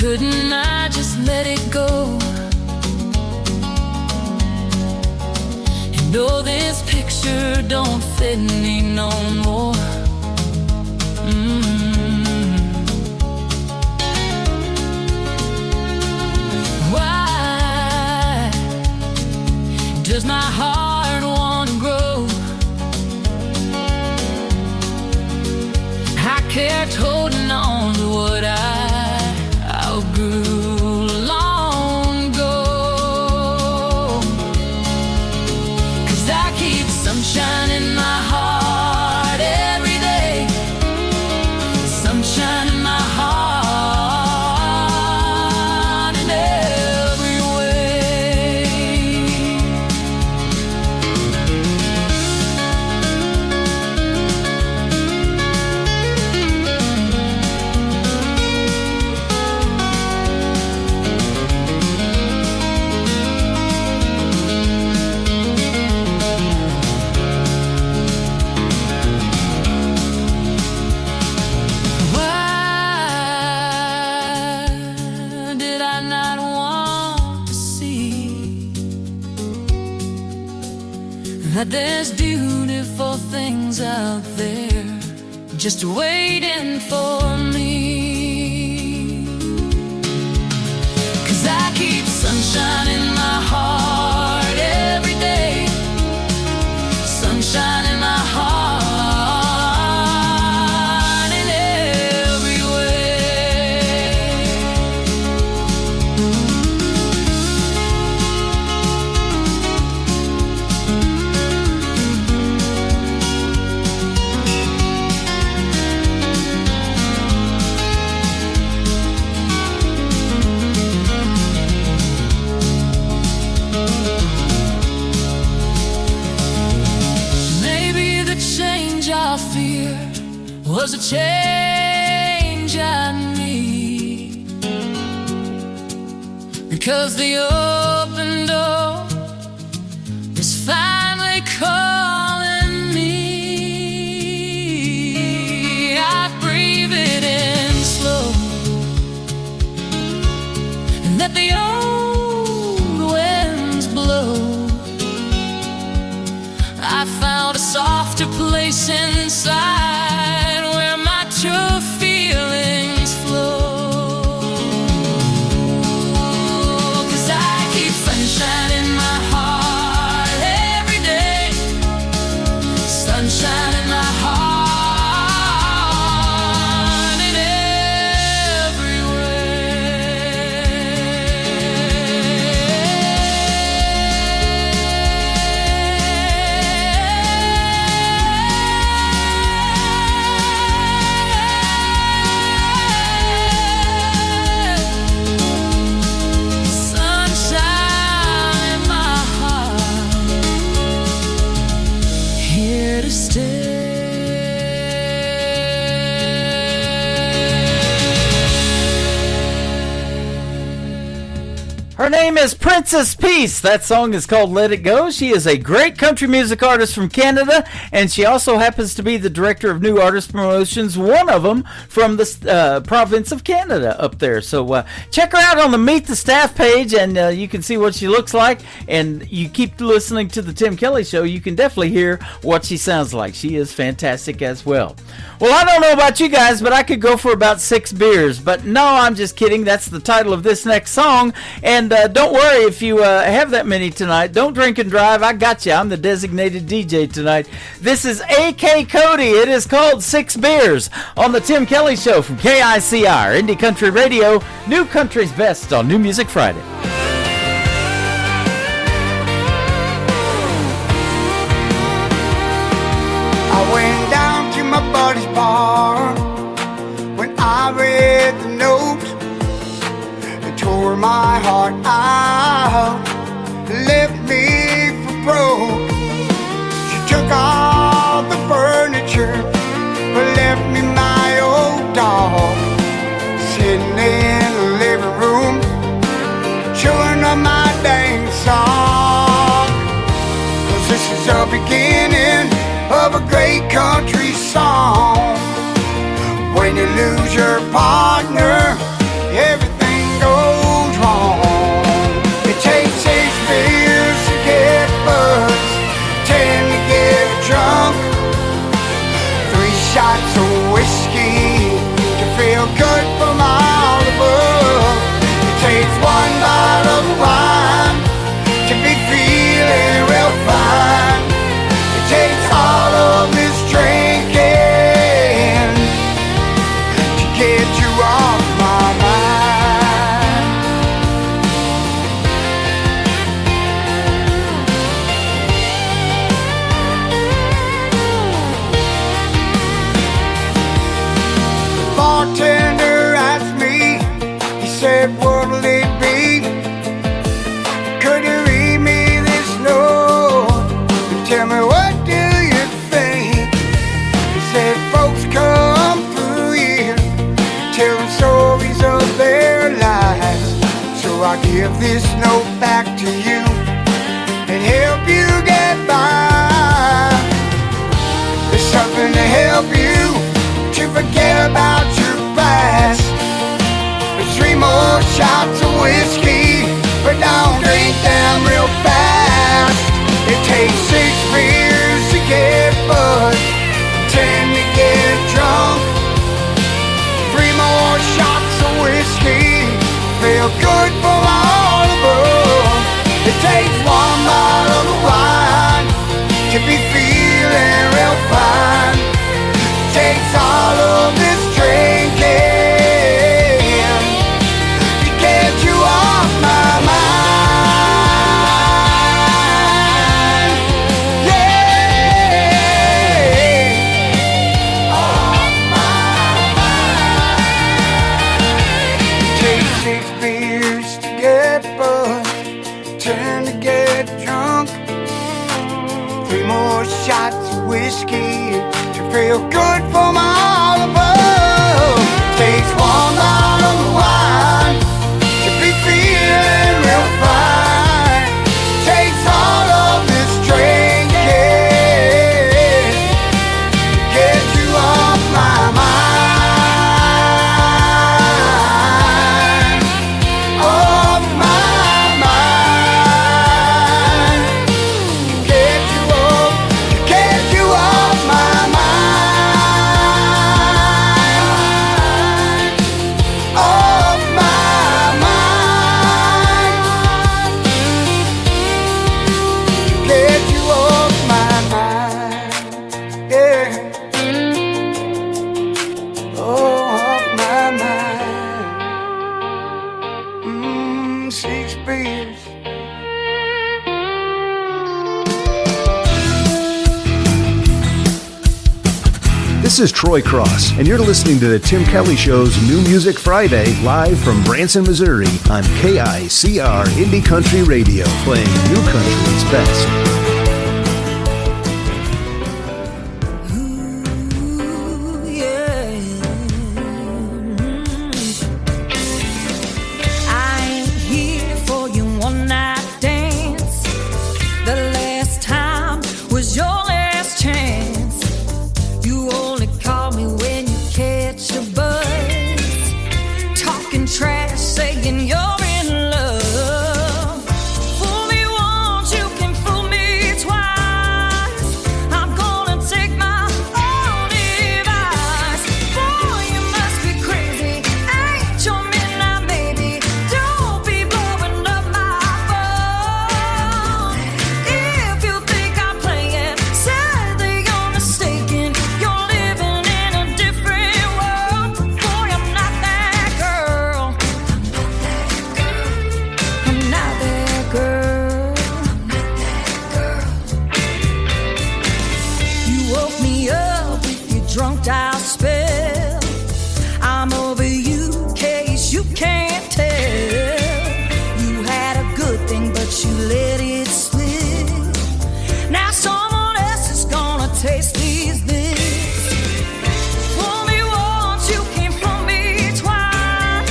Couldn't I just let it go? And know this picture don't fit me no more. Why does my heart want to grow? I kept holding on to what I grew long ago. 'Cause I keep sunshine in my heart every day, sunshine in my heart in every way. That there's beautiful things out there just waiting for me. 'Cause I keep sunshine in my heart every day, sunshine in my heart in every way. Was a change I need, because the open door is finally calling me. I breathe it in slow and let the old winds blow. I found a softer place inside where my true feelings flow. 'Cause I keep sunshine in my heart every day, sunshine in my heart in every way. name is Princess Peace. That song is called Let It Go. She is a great country music artist from Canada, and she also happens to be the director of New Artist Promotions, one of them from the province of Canada up there. So check her out on the Meet the Staff page, and you can see what she looks like. And you keep listening to the Tim Kelly Show, you can definitely hear what she sounds like. She is fantastic as well. Well, I don't know about you guys, but I could go for about 6 beers. But no, I'm just kidding. That's the title of this next song. And don't worry if you have that many tonight. Don't drink and drive. I got you. I'm the designated DJ tonight. This is A.K. Cody. It is called 6 Beers on the Tim Kelly Show from KICR, Indie Country Radio, New Country's Best on New Music Friday. I went down to my buddy's bar when I read the note. It tore my heart out, left me for broke. She took all the furniture, but left me my old dog sitting in the living room, chewing on my dang song. 'Cause this is the beginning of a great country song. When you lose your partner, everything goes wrong. It takes 6 beers to get buzzed, 10 to get drunk, 3 shots of whiskey to feel good from all above. It takes 1 bottle of wine to be feeling real fine. It takes all of this drinking to get you off my mind. The bartender asked me, he said, what'll it be? Could you read me this note and tell me what do you think? He said, folks come through here telling stories of their lives, so I give this note back to you and help you get by. There's something to help you to forget about your past. There's 3 more shots of whiskey, but don't drink them real fast. It takes 6 beers to get buzzed, 10 to get drunk, 3 more shots of whiskey, feel good from all above. It takes 1 bottle of wine to be feeling real fine. It takes all of this drinking to get you off my mind. Yeah, off my mind. It takes 6 beers to get buzzed, 10 to get drunk, 3 more shots of whiskey to feel good from all above. Takes 1 bottle of wine to be feeling real fine. Takes all of this drinking to get you off my mind. Off my mind. To get you off my mind. Off my mind. To get you off my mind. Yeah. Oh, off my mind. 6 beers. This is Troy Cross, and you're listening to the Tim Kelly Show's New Music Friday, live from Branson, Missouri, on KICR Indie Country Radio, playing New Country's Best. I'm here for you drunk out spell. I'm over you, case you can't tell. You had a good thing, but you let it slip. Now someone else is gonna taste these bits. Fool me once, you came from me twice.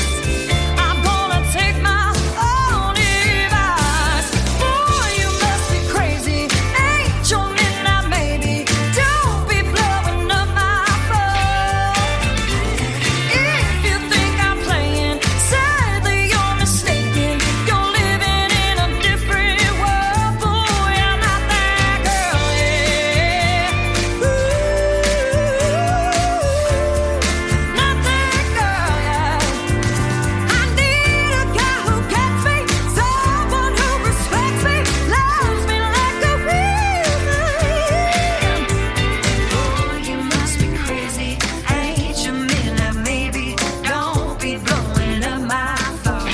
I'm gonna take my own advice. Boy, you must be crazy. Ain't your midnight maybe? Don't be blowing up my phone. If you think I'm playing, sadly you're mistaken. You're living in a different world. Boy, I'm not that girl, yeah. Ooh, not that girl, yeah. I need a guy who gets me, someone who respects me, loves me like a real man. Boy, you must be crazy. Ain't you midnight maybe? Don't be blowing up my phone.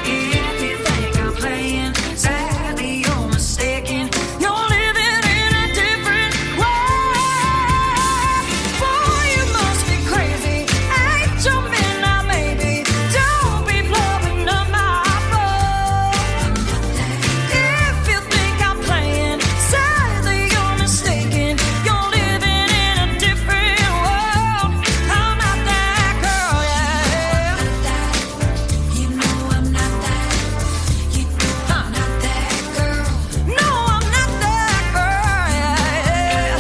If you think I'm playing, sadly you're mistaken. You're living in a different world. Boy, you must be crazy. Ain't you midnight maybe? Don't be blowing up my phone. If you think I'm playing, sadly you're mistaken. You're living in a different world. I'm not that girl, yeah. You know I'm not that. You know I'm not that girl. No, I'm not that girl, yeah.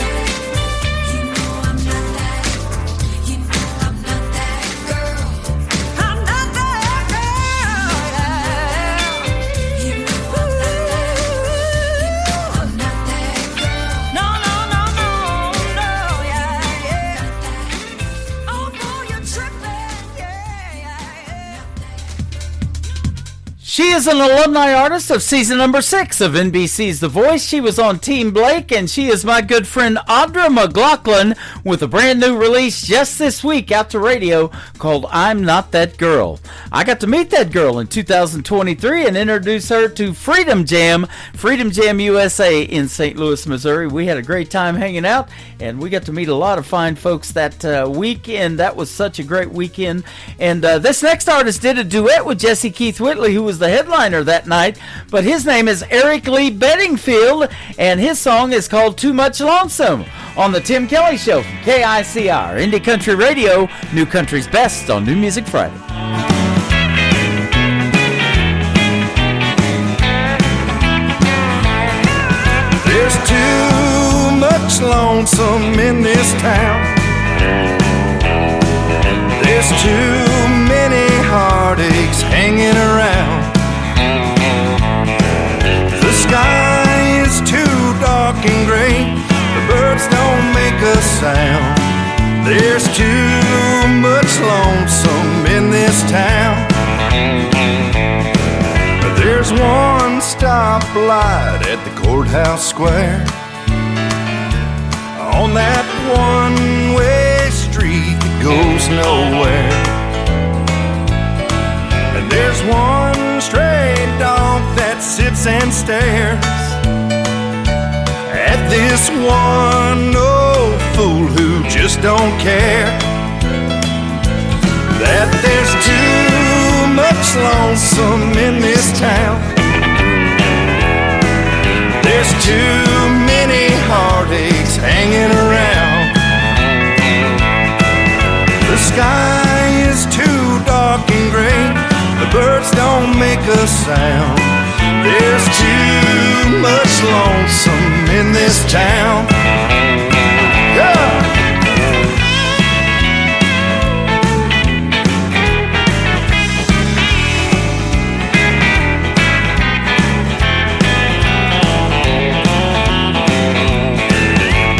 You know I'm not that. You know I'm not that girl. I'm not that girl, yeah. You know I'm not that. You know I'm not that girl. No, no, no, no, no, yeah, yeah. Oh, boy, you're tripping, yeah, yeah. She is an alumni artist of season number 6 of NBC's The Voice. She was on Team Blake, and she is my good friend Audra McLaughlin with a brand new release just this week out to radio called I'm Not That Girl. I got to meet that girl in 2023 and introduce her to Freedom Jam USA in St. Louis, Missouri. We had a great time hanging out, and we got to meet a lot of fine folks that weekend. That was such a great weekend. And this next artist did a duet with Jesse Keith Whitley, who was the headliner that night, but his name is Eric Lee Bedingfield, and his song is called Too Much Lonesome on the Tim Kelly Show from KICR, Indie Country Radio, New Country's best on New Music Friday. There's too much lonesome in this town. There's too many heartaches hanging around. The sky is too dark and gray. The birds don't make a sound. There's too much lonesome in this town. There's one stoplight at the courthouse square. On that one-way street that goes nowhere. And there's one stray dog that sits and stares at this one old fool who just don't care. That there's too much lonesome in this town. There's too many heartaches hanging around. The sky is too dark and gray. The birds don't make a sound. There's too much lonesome in this town. Yeah.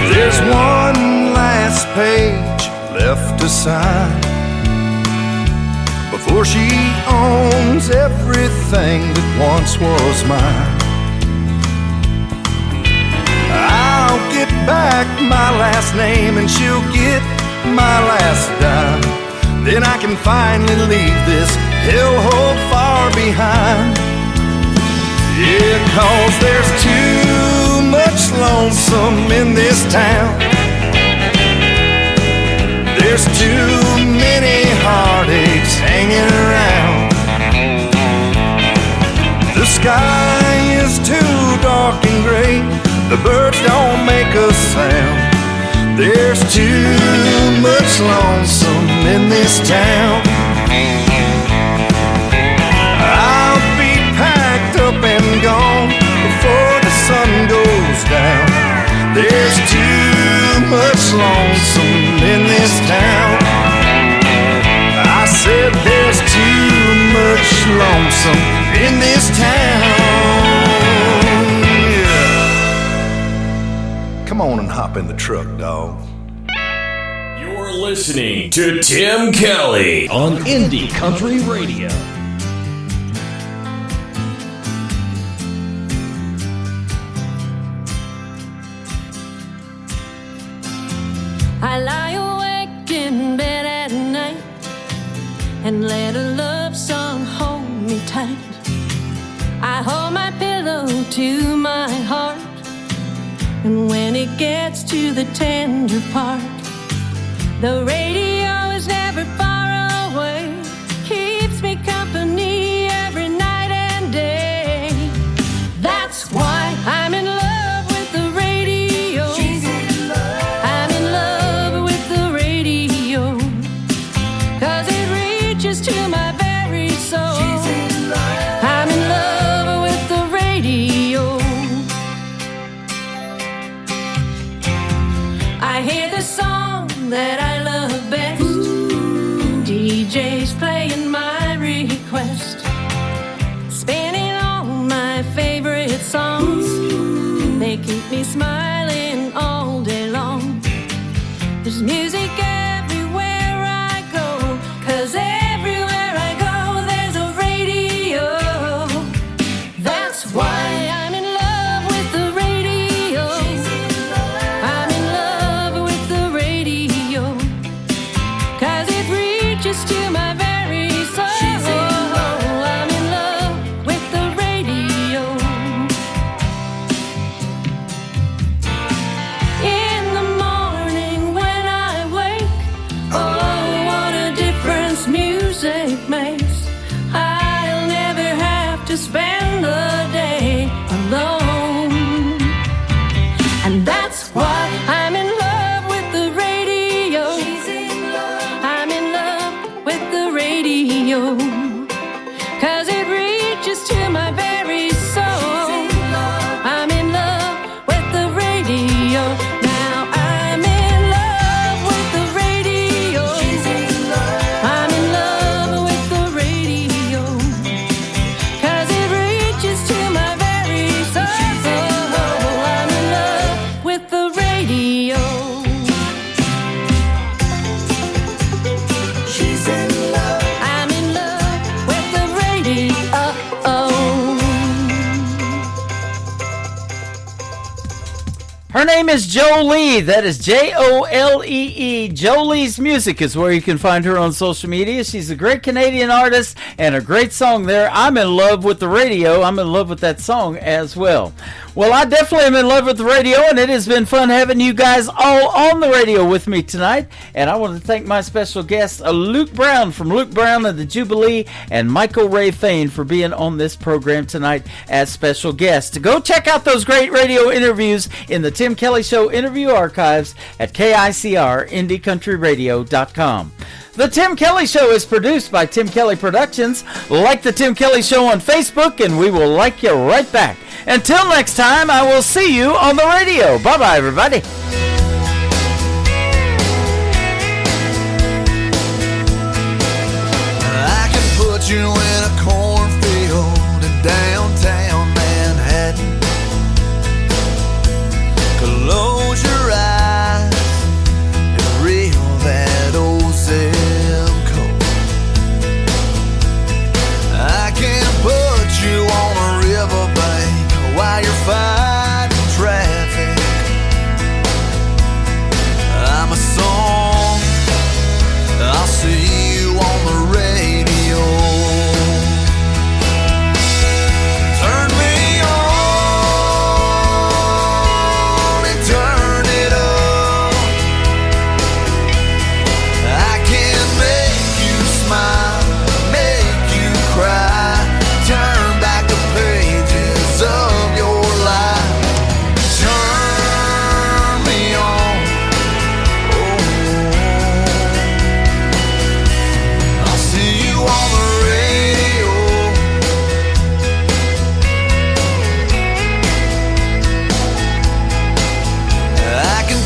There's one last page left to sign before she owns everything that once was mine. I'll get back my last name and she'll get my last dime. Then I can finally leave this hellhole far behind. Yeah, 'cause there's too much lonesome in this town. There's too many heartaches hanging around. The sky is too dark and gray. The birds don't make a sound. There's too much lonesome in this town. I'll be packed up and gone before the sun goes down. There's too much lonesome in this town. I said there's too much lonesome in this town. Yeah. Come on and hop in the truck, dog. You're listening to Tim Kelly on Indie Country Radio. I lie awake in bed at night and let a love song hold me tight. I hold my pillow to my heart, and when it gets to the tender part, the radio is never far away, keeps me company every night and day. That's why I'm in love with the radio. She's in love. I'm in love with the radio, 'cause it reaches to my very soul. She's in love. I'm in love with the radio. I hear the song that I love best. DJ's playing my request, spinning all my favorite songs. They keep me smiling all day long. There's music everywhere I go, 'cause everywhere I go there's a radio. That's why I'm in love with the radio. I'm in love with the radio, 'cause it reaches to my very soul. I'm in love with the radio. In the morning when I wake, oh, what a difference music makes. I'll never have to spend the day alone. And that's why I'm in love with the radio. I'm in love with the radio, 'cause it reaches to my very soul. I'm in love with the radio. Now I'm in love with the radio. I'm in love with the radio, 'cause it reaches to my very soul. I'm in love with the radio. She's in love. I'm in love with the radio. Her name is Jolie. That is Jolee. Jolie's Music is where you can find her on social media. She's a great Canadian artist and a great song there. I'm in love with the radio. I'm in love with that song as well. Well, I definitely am in love with the radio, and it has been fun having you guys all on the radio with me tonight. And I want to thank my special guests, Luke Brown from Luke Brown and the Jubilee, and Michael Ray Fain for being on this program tonight as special guests. Go check out those great radio interviews in the Tim Kelly Show interview archives at KICR-IndieCountryRadio.com. The Tim Kelly Show is produced by Tim Kelly Productions. Like the Tim Kelly Show on Facebook, and we will like you right back. Until next time, I will see you on the radio. Bye-bye, everybody. I can put you in a cornfield in downtown Manhattan. Close your eyes and reel that old zip code. I can put you on a riverbank while you're fighting traffic. I'm a song, I'll see you on the radio.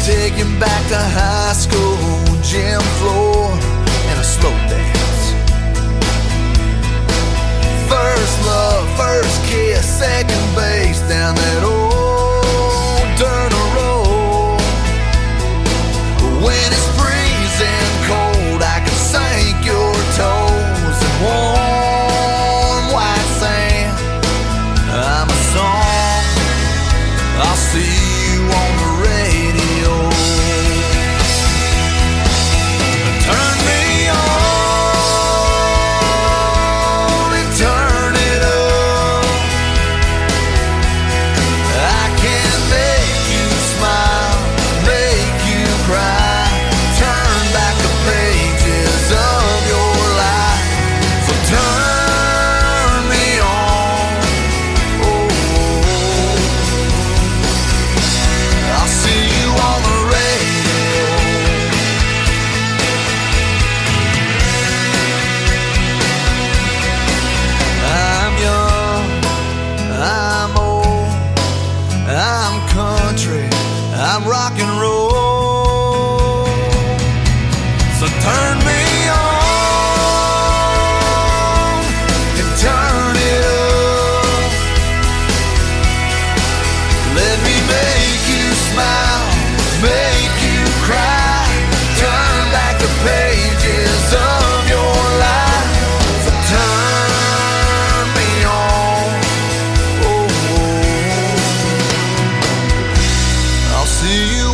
Taking back to high school gym floor and a slow dance. First love, first kiss, second base down that old dirt road. When it's freezing cold, I can sink your toes in warm white sand. I'm a song, I'll see you on the radio. Turn me on and turn it up. I can make you smile, make you cry, turn back the pages of your life. So turn me on. Oh, I'll see you on the radio. I'm young, I'm old, I'm country, I'm rock and roll. So turn me on and turn it up. Let me make you smile, make you cry, turn back the pages of your life. So turn me on. Oh, I'll see you